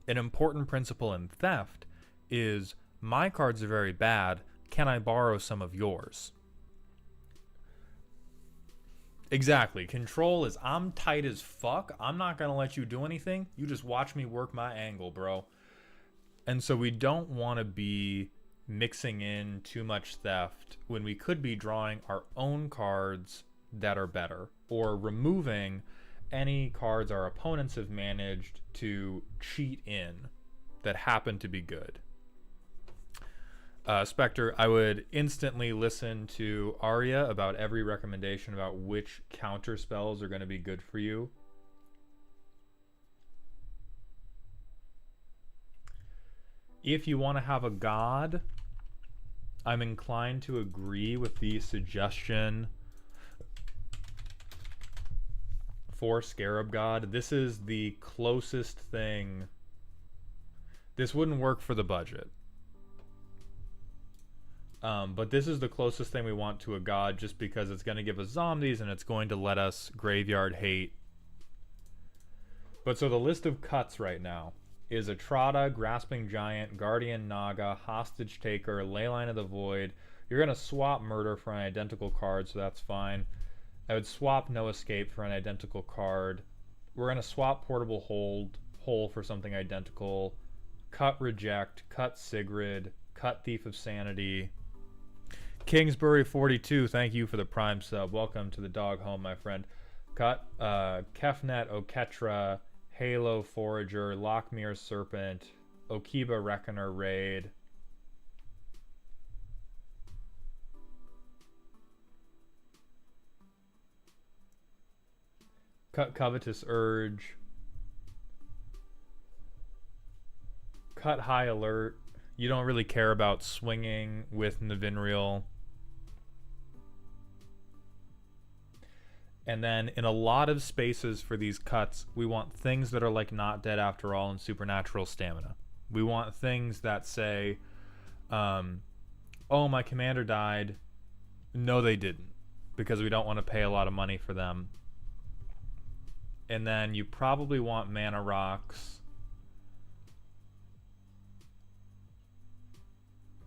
An important principle in theft is my cards are very bad. Can I borrow some of yours? Exactly. Control is I'm tight as fuck. I'm not going to let you do anything. You just watch me work my angle, bro. And so we don't want to be mixing in too much theft when we could be drawing our own cards that are better, or removing any cards our opponents have managed to cheat in that happen to be good. Spectre, I would instantly listen to Arya about every recommendation about which counter spells are going to be good for you. If you want to have a god, I'm inclined to agree with the suggestion for Scarab God. This is the closest thing. This wouldn't work for the budget. But this is the closest thing we want to a god, just because it's going to give us zombies and it's going to let us graveyard hate. But so the list of cuts right now is Atrada, Grasping Giant, Guardian Naga, Hostage Taker, Leyline of the Void. You're going to swap Murder for an identical card, so that's fine. I would swap No Escape for an identical card. We're going to swap Portable Hole for something identical. Cut Reject, cut Sigrid, cut Thief of Sanity. Kingsbury 42, thank you for the Prime sub. Welcome to the dog home, my friend. Cut Kefnet, Oketra, Halo Forager, Lockmere Serpent, Okiba Reckoner Raid. Cut Covetous Urge. Cut High Alert. You don't really care about swinging with Navinriel. And then in a lot of spaces for these cuts, we want things that are like not dead after all and supernatural stamina. We want things that say, oh, my commander died. No, they didn't, because we don't want to pay a lot of money for them. And then you probably want mana rocks.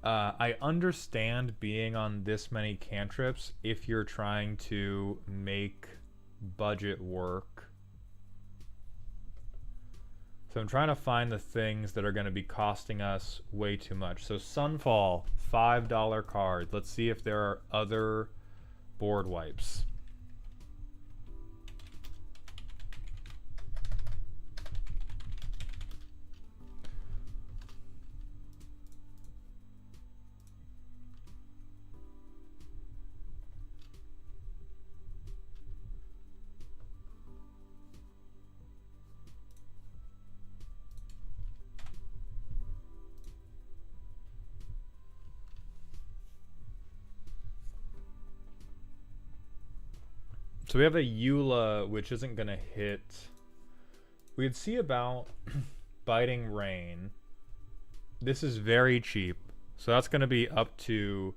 I understand being on this many cantrips if you're trying to make budget work. So I'm trying to find the things that are going to be costing us way too much. So Sunfall, $5 card. Let's see if there are other board wipes. So we have a Eula, which isn't going to hit. We'd see about Biting Rain. This is very cheap. So that's going to be up to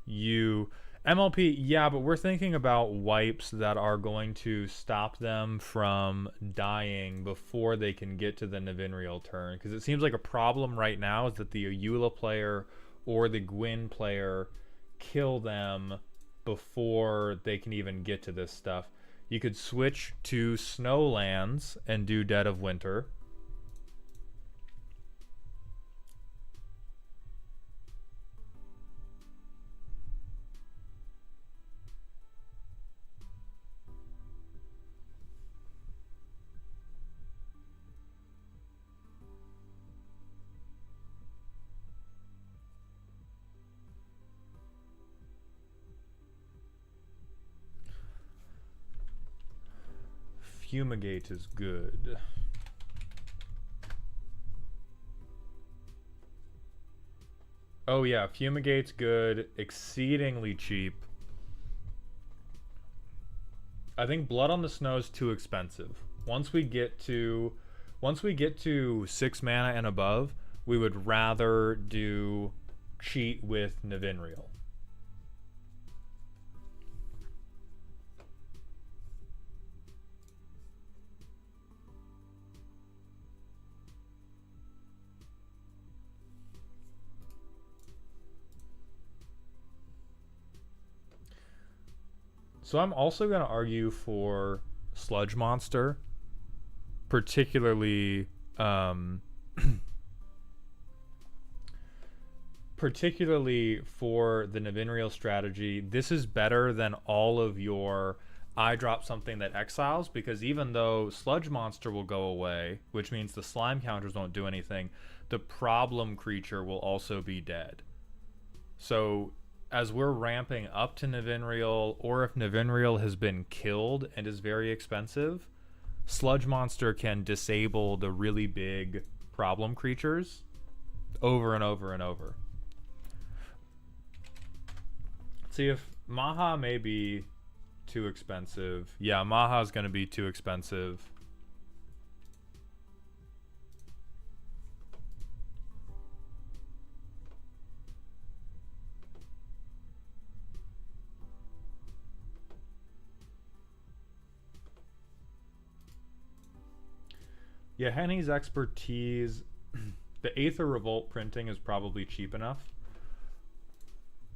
you. MLP, yeah, but we're thinking about wipes that are going to stop them from dying before they can get to the Navinriel turn. Because it seems like a problem right now is that the Eula player or the Gwyn player kill them before they can even get to this stuff. You could switch to Snowlands and do Dead of Winter. Fumigate is good. Oh yeah, Fumigate's good, exceedingly cheap. I think Blood on the Snow is too expensive. Once we get to 6 mana and above, we would rather do cheat with Navinriel. So I'm also going to argue for Sludge Monster, particularly particularly for the Navinriel strategy. This is better than all of your I drop something that exiles, because even though Sludge Monster will go away, which means the slime counters won't do anything, the problem creature will also be dead. So as we're ramping up to Navinriel, or if Navinriel has been killed and is very expensive, Sludge Monster can disable the really big problem creatures over and over and over. See, if Maha may be too expensive. Yeah, Maha is going to be too expensive. Yeah, Henny's expertise, the Aether Revolt printing is probably cheap enough.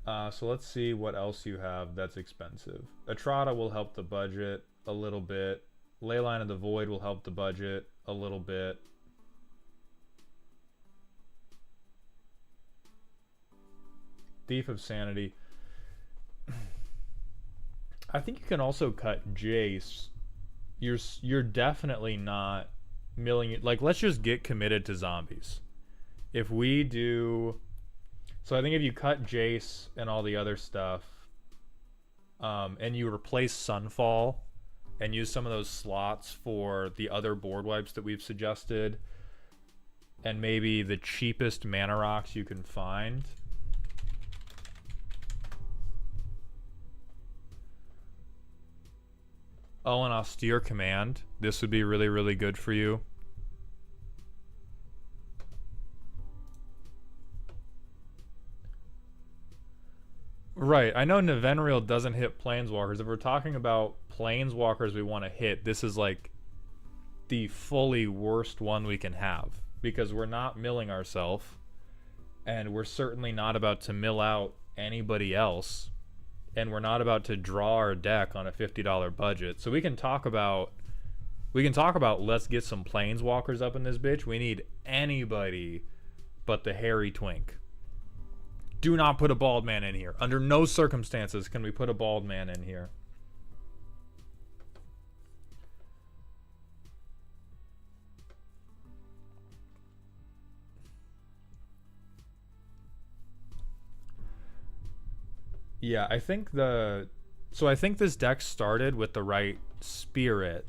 So let's see what else you have that's expensive. Atrata will help the budget a little bit. Leyline of the Void will help the budget a little bit. Thief of Sanity. I think you can also cut Jace. You're definitely not milling. Like, let's just get committed to zombies. If we do, so I think if you cut Jace and all the other stuff, and you replace Sunfall and use some of those slots for the other board wipes that we've suggested, and maybe the cheapest mana rocks you can find. Oh, an austere command. This would be really, really good for you. Right, I know Nevenriel doesn't hit Planeswalkers. If we're talking about Planeswalkers we want to hit, this is like the fully worst one we can have. Because we're not milling ourselves, and we're certainly not about to mill out anybody else, and we're not about to draw our deck on a $50 budget. So we can talk about let's get some Planeswalkers up in this bitch. We need anybody but the hairy twink. Do not put a bald man in here. Under no circumstances can we put a bald man in here. Yeah, I think this deck started with the right spirit.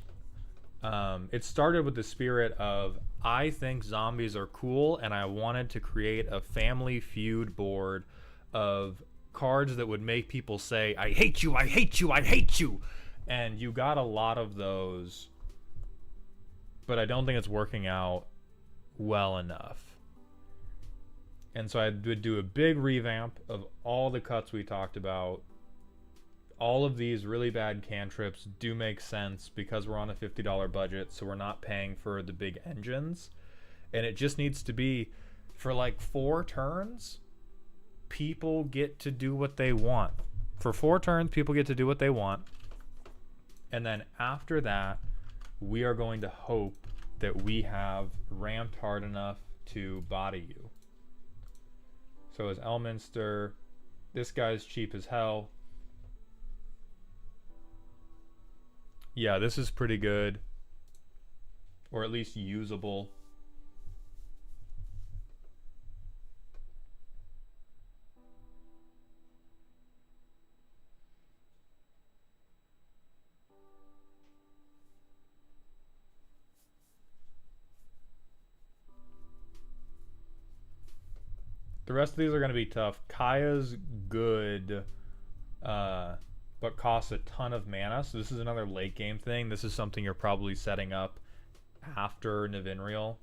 It started with the spirit of, I think zombies are cool, and I wanted to create a family feud board of cards that would make people say, I hate you, I hate you, I hate you. And you got a lot of those, but I don't think it's working out well enough. And so I would do a big revamp of all the cuts we talked about. All of these really bad cantrips do make sense because we're on a $50 budget, so we're not paying for the big engines. And it just needs to be, for like 4 turns, people get to do what they want. For 4 turns, people get to do what they want. And then after that, we are going to hope that we have ramped hard enough to body you. So as Elminster, this guy's cheap as hell. Yeah, this is pretty good. Or at least usable. The rest of these are going to be tough. Kaya's good, but costs a ton of mana. So this is another late game thing. This is something you're probably setting up after Nevenriel.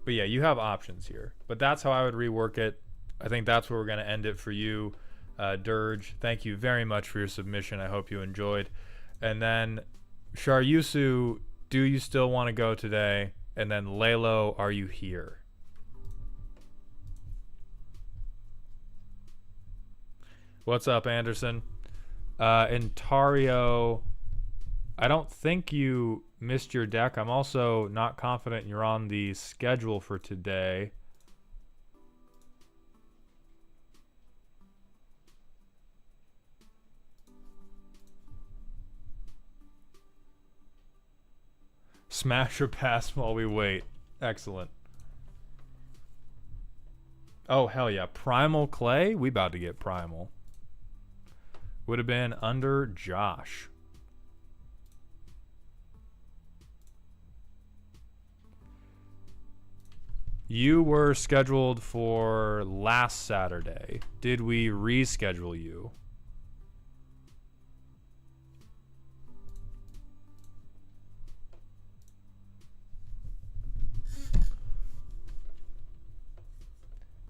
But yeah, you have options here. But that's how I would rework it. I think that's where we're going to end it for you, Dirge. Thank you very much for your submission. I hope you enjoyed. And then Sharyusu, do you still want to go today? And then Lalo, are you here? What's up, Anderson? Intario, I don't think you missed your deck. I'm also not confident you're on the schedule for today. Smash or pass while we wait. Excellent. Oh, hell yeah. Primal Clay? We about to get Primal. Would have been under Josh. You were scheduled for last Saturday. Did we reschedule you?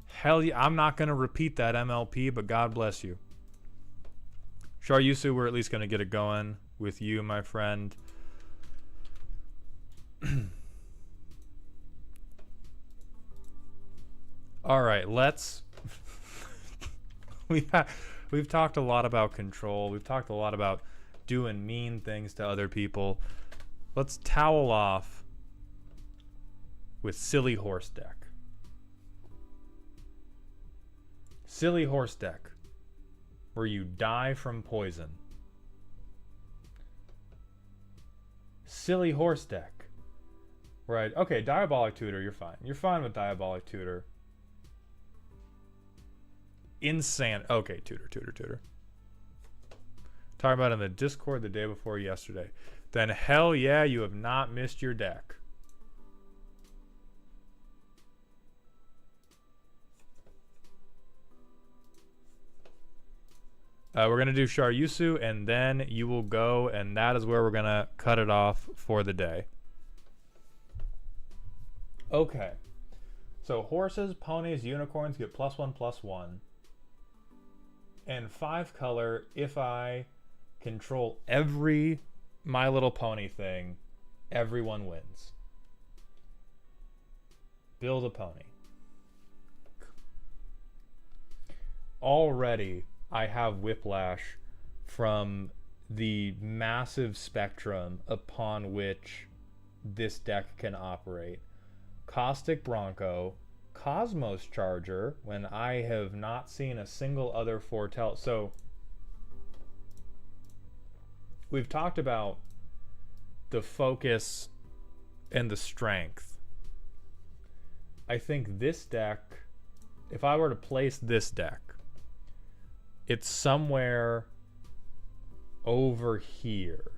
Hell yeah, I'm not going to repeat that MLP, but God bless you. Sharyusu, we're at least going to get it going with you, my friend. All right, let's... We've talked a lot about control. We've talked a lot about doing mean things to other people. Let's towel off with Silly Horse Deck. Silly Horse Deck, where you die from poison. Silly Horse Deck, right? Okay, Diabolic Tutor, you're fine. You're fine with Diabolic Tutor. Insane. Okay, Tutor. Talking about in the Discord the day before yesterday. Then hell yeah, you have not missed your deck. We're going to do Sharyusu, and then you will go, and that is where we're going to cut it off for the day. Okay. So horses, ponies, unicorns get +1/+1. And 5 color, if I control every My Little Pony thing, everyone wins. Build a pony. Already, I have whiplash from the massive spectrum upon which this deck can operate. Caustic Bronco, Cosmos Charger, when I have not seen a single other foretell. So, we've talked about the focus and the strength. I think this deck, if I were to place this deck, it's somewhere over here,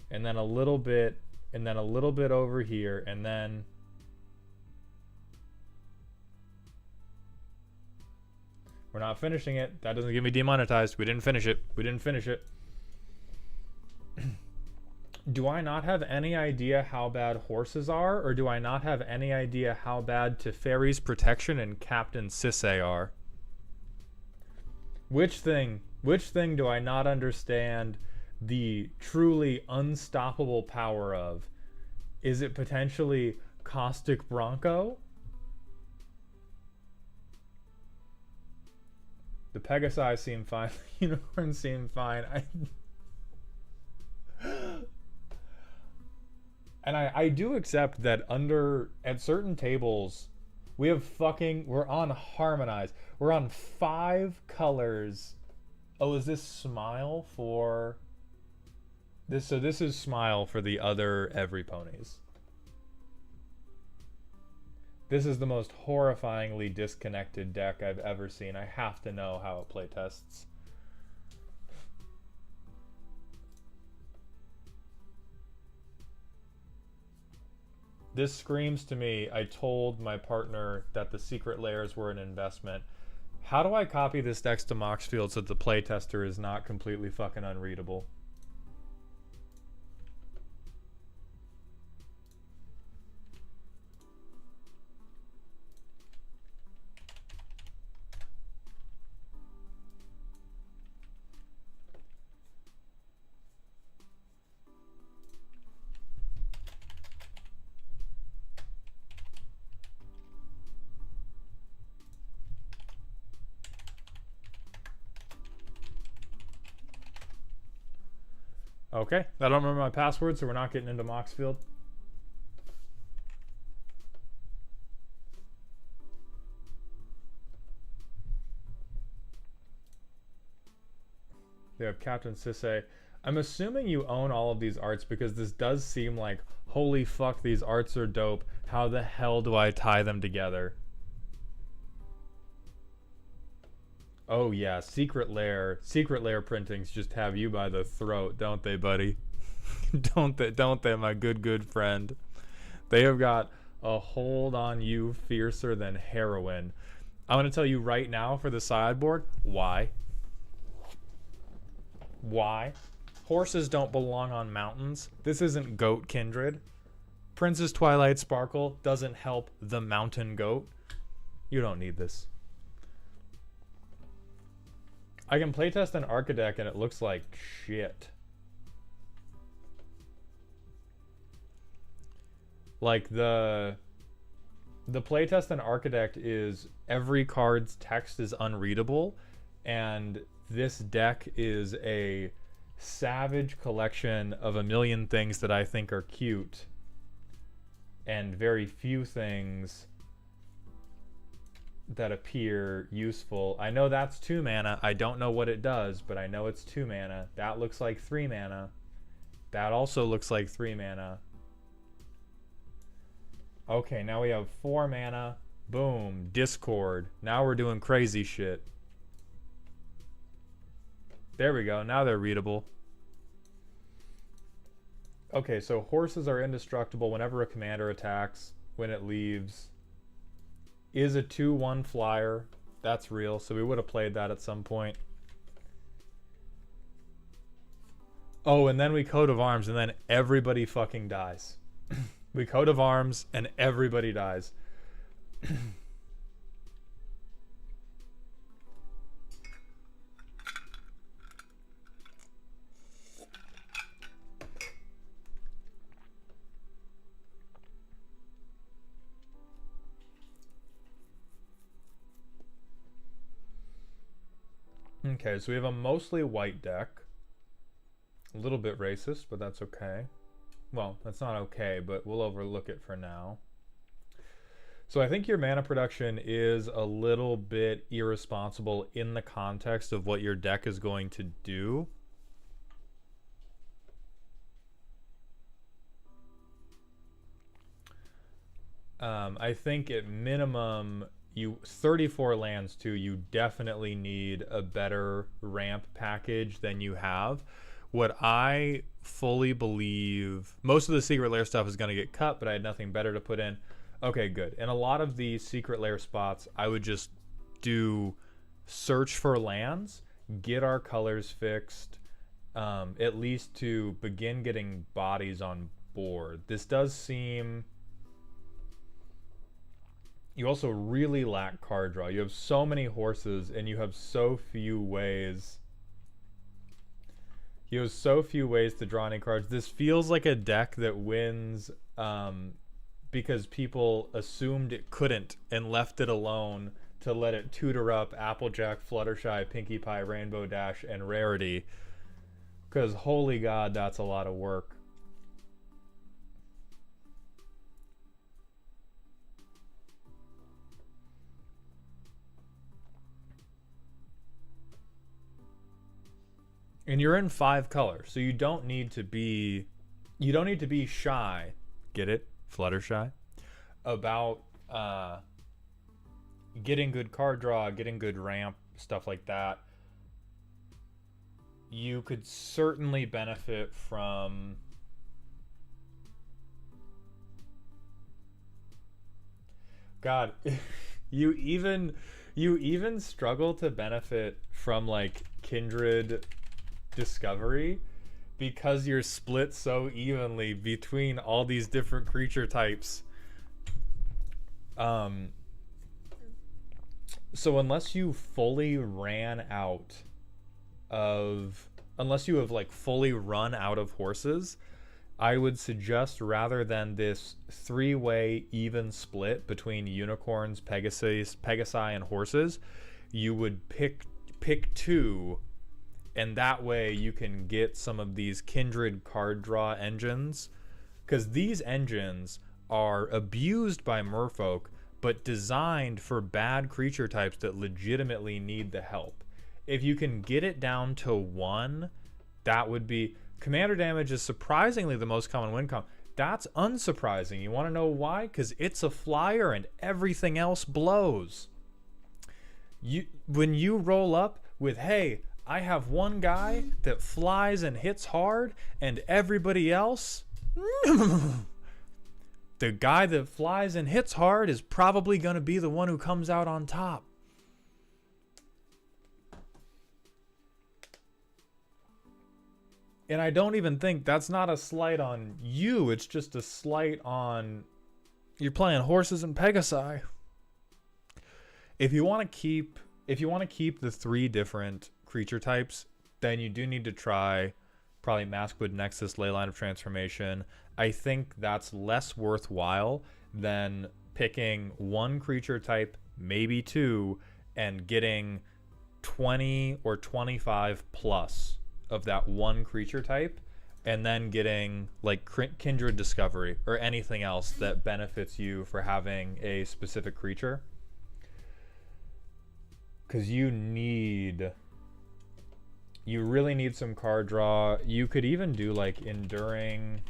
and then a little bit, and then a little bit over here, and then we're not finishing it. That doesn't get me demonetized. We didn't finish it. We didn't finish it. Do I not have any idea how bad horses are, or do I not have any idea how bad Teferi's Protection and Captain Sisay are? Which thing do I not understand the truly unstoppable power of? Is it potentially Caustic Bronco? The Pegasi seem fine. The unicorns seem fine. And I do accept that at certain tables, we're on harmonize. We're on 5 colors. Oh, is this smile for this? So this is smile for the other every ponies. This is the most horrifyingly disconnected deck I've ever seen. I have to know how it playtests. This screams to me, I told my partner that the secret layers were an investment. How do I copy this deck to Moxfield so that the playtester is not completely fucking unreadable? Okay, I don't remember my password, so we're not getting into Moxfield. They have Captain Sisay. I'm assuming you own all of these arts because this does seem like, holy fuck, these arts are dope. How the hell do I tie them together? Oh yeah, Secret Lair printings just have you by the throat, don't they, buddy? Don't they, my good friend? They have got a hold on you fiercer than heroin. I'm gonna tell you right now for the sideboard, why? Why? Horses don't belong on mountains. This isn't Goat Kindred. Princess Twilight Sparkle doesn't help the mountain goat. You don't need this. I can playtest an Archidec and it looks like shit. Like the playtest in Archidec is every card's text is unreadable, and this deck is a savage collection of a million things that I think are cute, and very few things that appear useful. I know that's 2 mana. I don't know what it does, but I know it's 2 mana. That looks like 3 mana. That also looks like 3 mana. Okay, now we have 4 mana. Boom. Discord. Now we're doing crazy shit. There we go. Now they're readable. Okay, so horses are indestructible whenever a commander attacks. When it leaves, is a 2/1 flyer. That's real, so we would have played that at some point. Oh, and then we coat of arms, and then everybody fucking dies. We coat of arms, and everybody dies. Okay, so we have a mostly white deck. A little bit racist, but that's okay. Well, that's not okay, but we'll overlook it for now. So I think your mana production is a little bit irresponsible in the context of what your deck is going to do. I think at minimum, 34 lands too, you definitely need a better ramp package than you have. What I fully believe, most of the secret lair stuff is going to get cut, but I had nothing better to put in. Okay, good. And a lot of the secret lair spots, I would just do search for lands, get our colors fixed, at least to begin getting bodies on board. This does seem... You also really lack card draw. You have so many horses, and you have so few ways... You have so few ways to draw any cards. This feels like a deck that wins because people assumed it couldn't and left it alone to let it tutor up Applejack, Fluttershy, Pinkie Pie, Rainbow Dash, and Rarity. Because holy god, that's a lot of work. And you're in 5 colors, so you don't need to be shy. Get it? Fluttershy? About getting good card draw, getting good ramp, stuff like that. You could certainly benefit from... God, you even struggle to benefit from like Kindred Discovery because you're split so evenly between all these different creature types. So unless you fully ran out of... Unless you have like fully run out of horses, I would suggest rather than this 3-way even split between unicorns, Pegasi, and horses, you would pick 2, and that way you can get some of these kindred card draw engines, because these engines are abused by merfolk but designed for bad creature types that legitimately need the help. If you can get it down to 1, that would be... Commander damage is surprisingly the most common win con. That's unsurprising. You want to know why? Because it's a flyer and everything else blows. When you roll up with, hey, I have one guy that flies and hits hard, and everybody else... the guy that flies and hits hard is probably going to be the one who comes out on top. And I don't even think that's not a slight on you. It's just a slight on... You're playing horses and Pegasi. If you want to keep the 3 different creature types, then you do need to try probably Maskwood Nexus, Leyline of Transformation. I think that's less worthwhile than picking 1 creature type, maybe 2, and getting 20 or 25 plus of that 1 creature type, and then getting like Kindred Discovery or anything else that benefits you for having a specific creature. Because you really need some card draw. You could even do like Enduring.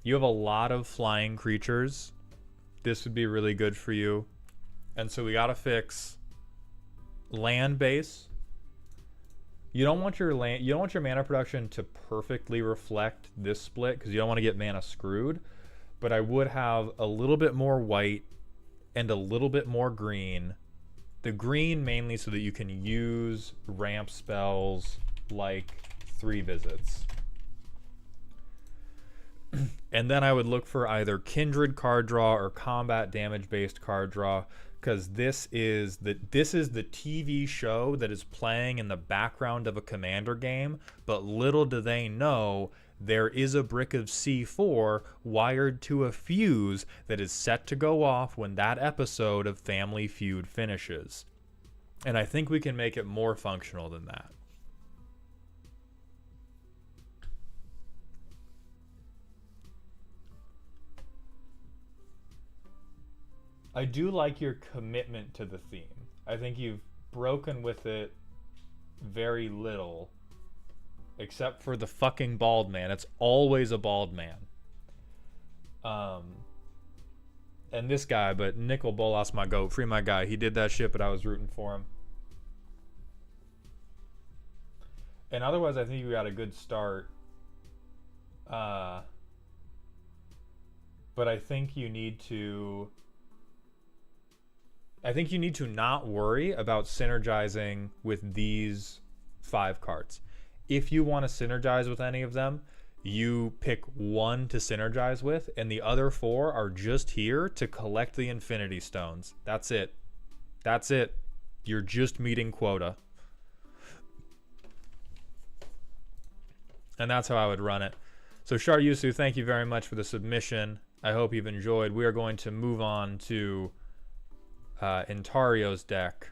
You have a lot of flying creatures. This would be really good for you. And so we gotta fix land base. You don't want your land. You don't want your mana production to perfectly reflect this split because you don't want to get mana screwed. But I would have a little bit more white and a little bit more green. The green mainly so that you can use ramp spells like 3 visits. And then I would look for either kindred card draw or combat damage based card draw, because this is the TV show that is playing in the background of a commander game, but little do they know there is a brick of C4 wired to a fuse that is set to go off when that episode of Family Feud finishes. And I think we can make it more functional than that. I do like your commitment to the theme. I think you've broken with it very little, except for the fucking bald man. It's always a bald man. And this guy, but Nicol Bolas, my goat, free my guy. He did that shit, but I was rooting for him. And otherwise, I think you got a good start. But I think you need to... not worry about synergizing with these 5 cards. If you want to synergize with any of them, you pick 1 to synergize with, and the other 4 are just here to collect the Infinity Stones. That's it. That's it. You're just meeting quota. And that's how I would run it. So Shar Yusu, thank you very much for the submission. I hope you've enjoyed. We are going to move on to Intario's deck.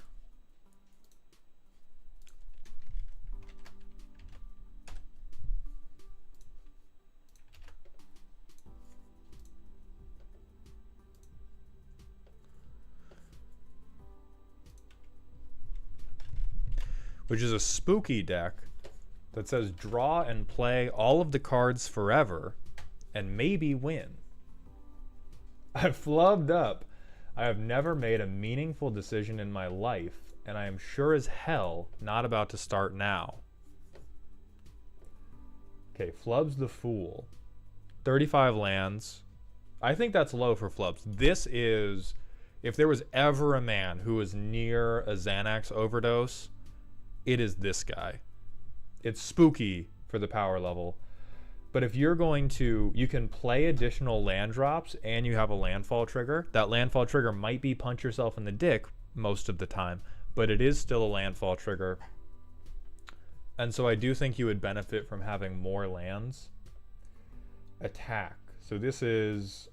Which is a spooky deck that says draw and play all of the cards forever and maybe win. I've flubbed up. I have never made a meaningful decision in my life, and I am sure as hell not about to start now. Okay, Flub's the Fool. 35 lands. I think that's low for Flubs. This is... If there was ever a man who was near a Xanax overdose, it is this guy. It's spooky for the power level. But if you're going to, you can play additional land drops and you have a landfall trigger. That landfall trigger might be punch yourself in the dick most of the time, but it is still a landfall trigger. And so I do think you would benefit from having more lands. Attack. So this is,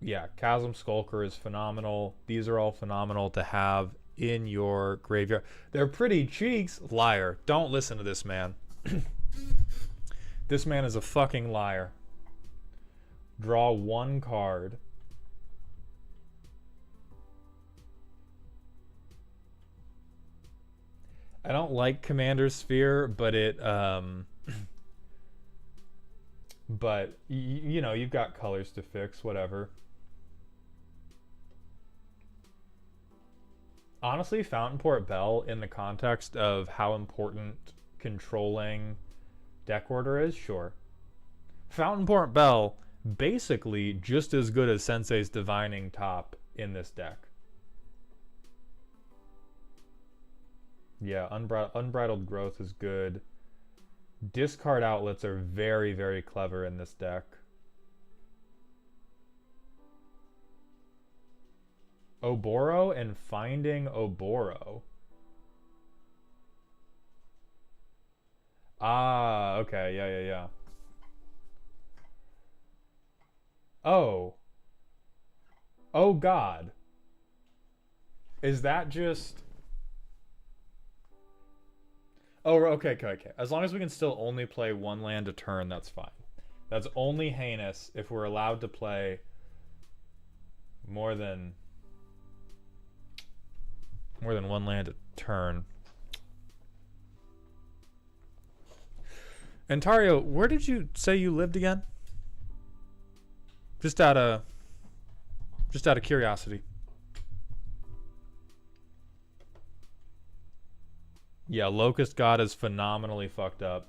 yeah, Chasm Skulker is phenomenal. These are all phenomenal to have in your graveyard. They're pretty cheeks. Liar. Don't listen to this man. This man is a fucking liar. Draw 1 card. I don't like Commander Sphere, but it but you know, you've got colors to fix, whatever. Honestly, Fountain Port Bell, in the context of how important controlling deck order is, sure. Fountain Port Bell, basically just as good as Sensei's Divining Top in this deck. Yeah, Unbridled Growth is good. Discard outlets are very, very clever in this deck. Oboro and Finding Oboro. Ah, okay, yeah. Oh. Oh God. Is that just... Oh, okay. As long as we can still only play 1 land a turn, that's fine. That's only heinous if we're allowed to play more than 1 land a turn. Antario, where did you say you lived again? Just out of curiosity. Yeah, Locust God is phenomenally fucked up.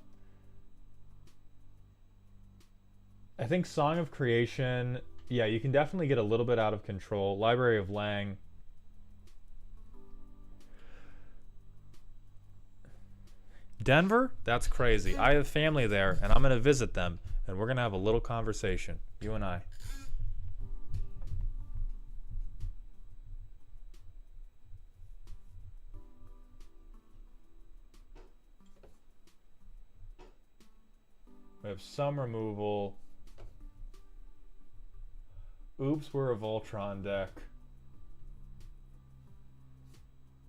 I think Song of Creation, yeah, you can definitely get a little bit out of control. Library of Lang. Denver? That's crazy. I have family there, and I'm going to visit them, and we're going to have a little conversation, you and I. We have some removal. Oops, we're a Voltron deck.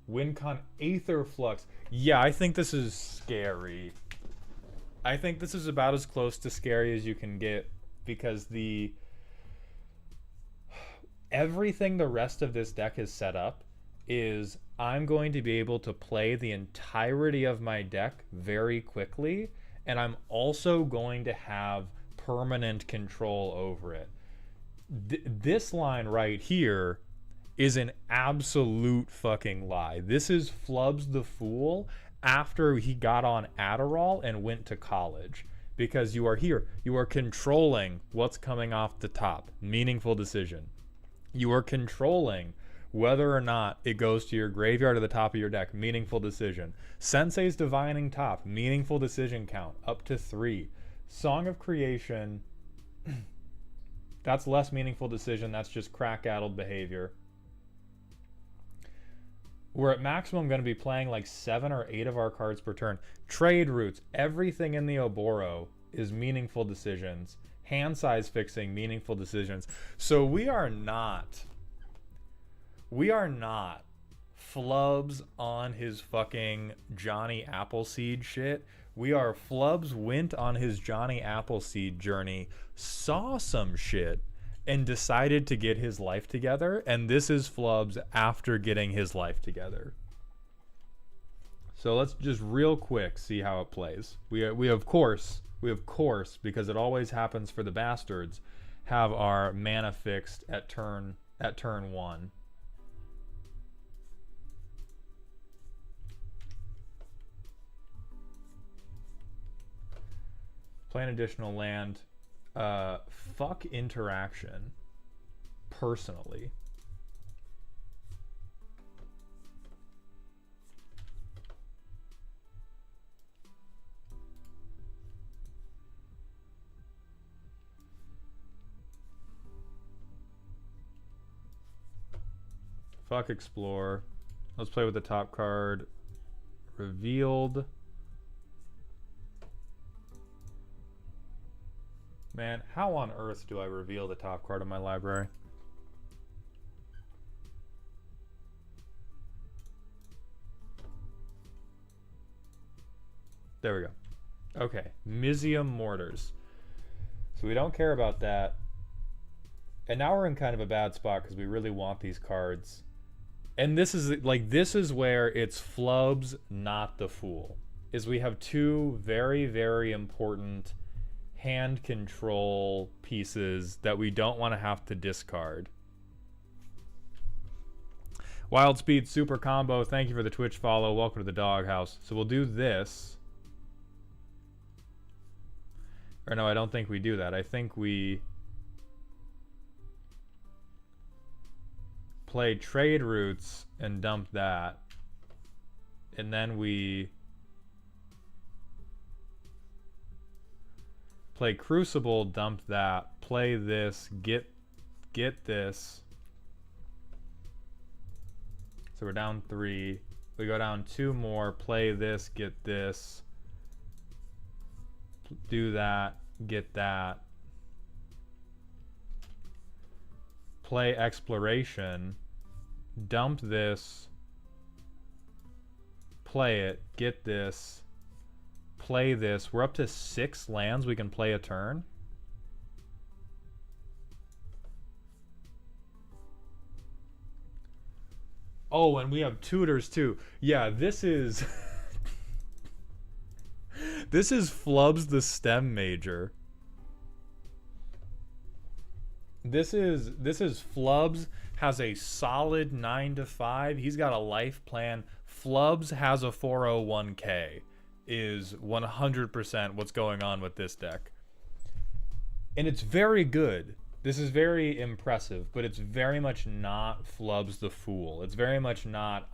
WinCon Aether Flux. Yeah, I think this is scary. I think this is about as close to scary as you can get, because everything the rest of this deck is set up is I'm going to be able to play the entirety of my deck very quickly, and I'm also going to have permanent control over it. This line right here is an absolute fucking lie. This is Flubs the Fool after he got on Adderall and went to college. Because you are here. You are controlling what's coming off the top. Meaningful decision. You are controlling whether or not it goes to your graveyard or the top of your deck. Meaningful decision. Sensei's Divining Top. Meaningful decision count. Up to 3. Song of Creation. That's less meaningful decision. That's just crack-addled behavior. We're at maximum going to be playing like 7 or 8 of our cards per turn. Trade routes. Everything in the Oboro is meaningful decisions. Hand size fixing, meaningful decisions. So we are not Flubs on his fucking Johnny Appleseed shit. We are Flubs went on his Johnny Appleseed journey, saw some shit, and decided to get his life together. And this is Flubs after getting his life together. So let's just real quick see how it plays. We of course, because it always happens for the bastards, have our mana fixed at turn 1. Play an additional land. Fuck interaction. Personally. Fuck explore. Let's play with the top card. Revealed. Man, how on earth do I reveal the top card of my library? There we go. Okay, Mizium Mortars. So we don't care about that. And now we're in kind of a bad spot because we really want these cards. And this is where it's Flubs, not the Fool. Is we have 2 very, very important hand control pieces that we don't want to have to discard. Wild Speed Super Combo, thank you for the Twitch follow. Welcome to the doghouse. So we'll do this. Or no, I don't think we do that. I think we play Trade Routes and dump that. And then we play Crucible, dump that, play this, get this. So we're down 3. We go down 2 more, play this, get this. Do that, get that. Play Exploration, dump this, play it, get this. Play this. We're up to 6 lands we can play a turn. Oh, and we have tutors too. Yeah, this is this is Flubs the Stem Major. This is Flubs has a solid 9 to 5. He's got a life plan. Flubs has a 401k is 100% what's going on with this deck. And it's very good. This is very impressive, but it's very much not Flubs the Fool. It's very much not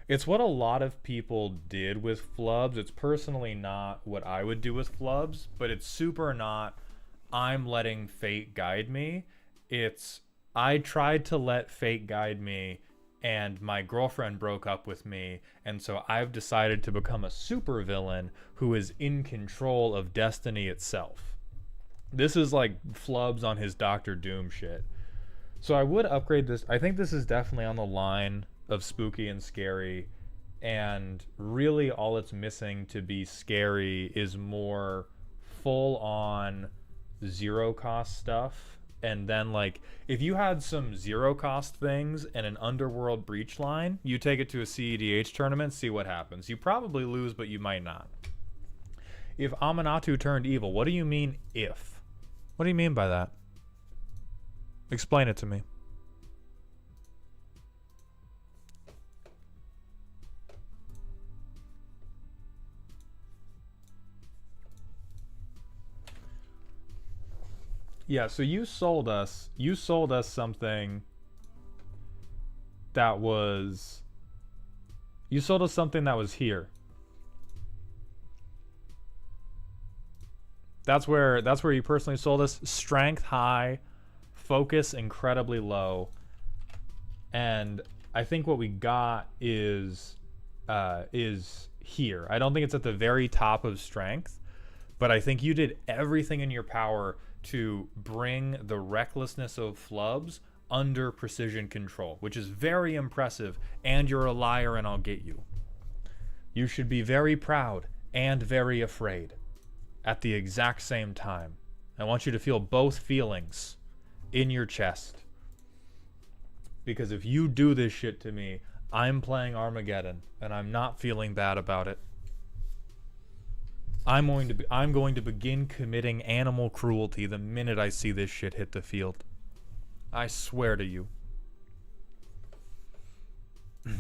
it's what a lot of people did with Flubs. It's personally not what I would do with Flubs, but it's super not I'm letting fate guide me. It's I tried to let fate guide me and my girlfriend broke up with me, and so I've decided to become a supervillain who is in control of destiny itself. This is like Flubs on his Doctor Doom shit. So I would upgrade this. I think this is definitely on the line of spooky and scary, and really all it's missing to be scary is more full on zero cost stuff. And then, like, if you had some zero cost things and an Underworld Breach line, you take it to a CEDH tournament, see what happens. You probably lose, but you might not. If Amanatu turned evil, what do you mean if? What do you mean by that? Explain it to me. Yeah, so you sold us something that was here. That's where you personally sold us. Strength high, focus incredibly low, and I think what we got is here. I don't think it's at the very top of strength, but I think you did everything in your power to bring the recklessness of Flubs under precision control, which is very impressive, and you're a liar and I'll get you. You should be very proud and very afraid at the exact same time. I want you to feel both feelings in your chest. Because if you do this shit to me, I'm playing Armageddon, and I'm not feeling bad about it. I'm going to begin committing animal cruelty the minute I see this shit hit the field. I swear to you. And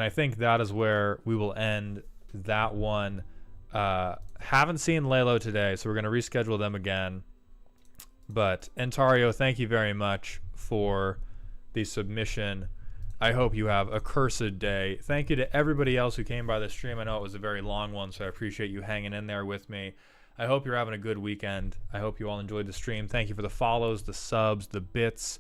I think that is where we will end that one. Haven't seen Lalo today, so we're going to reschedule them again. But Entario, thank you very much for the submission. I hope you have a cursed day. Thank you to everybody else who came by the stream. I know it was a very long one, so I appreciate you hanging in there with me. I hope you're having a good weekend. I hope you all enjoyed the stream. Thank you for the follows, the subs, the bits.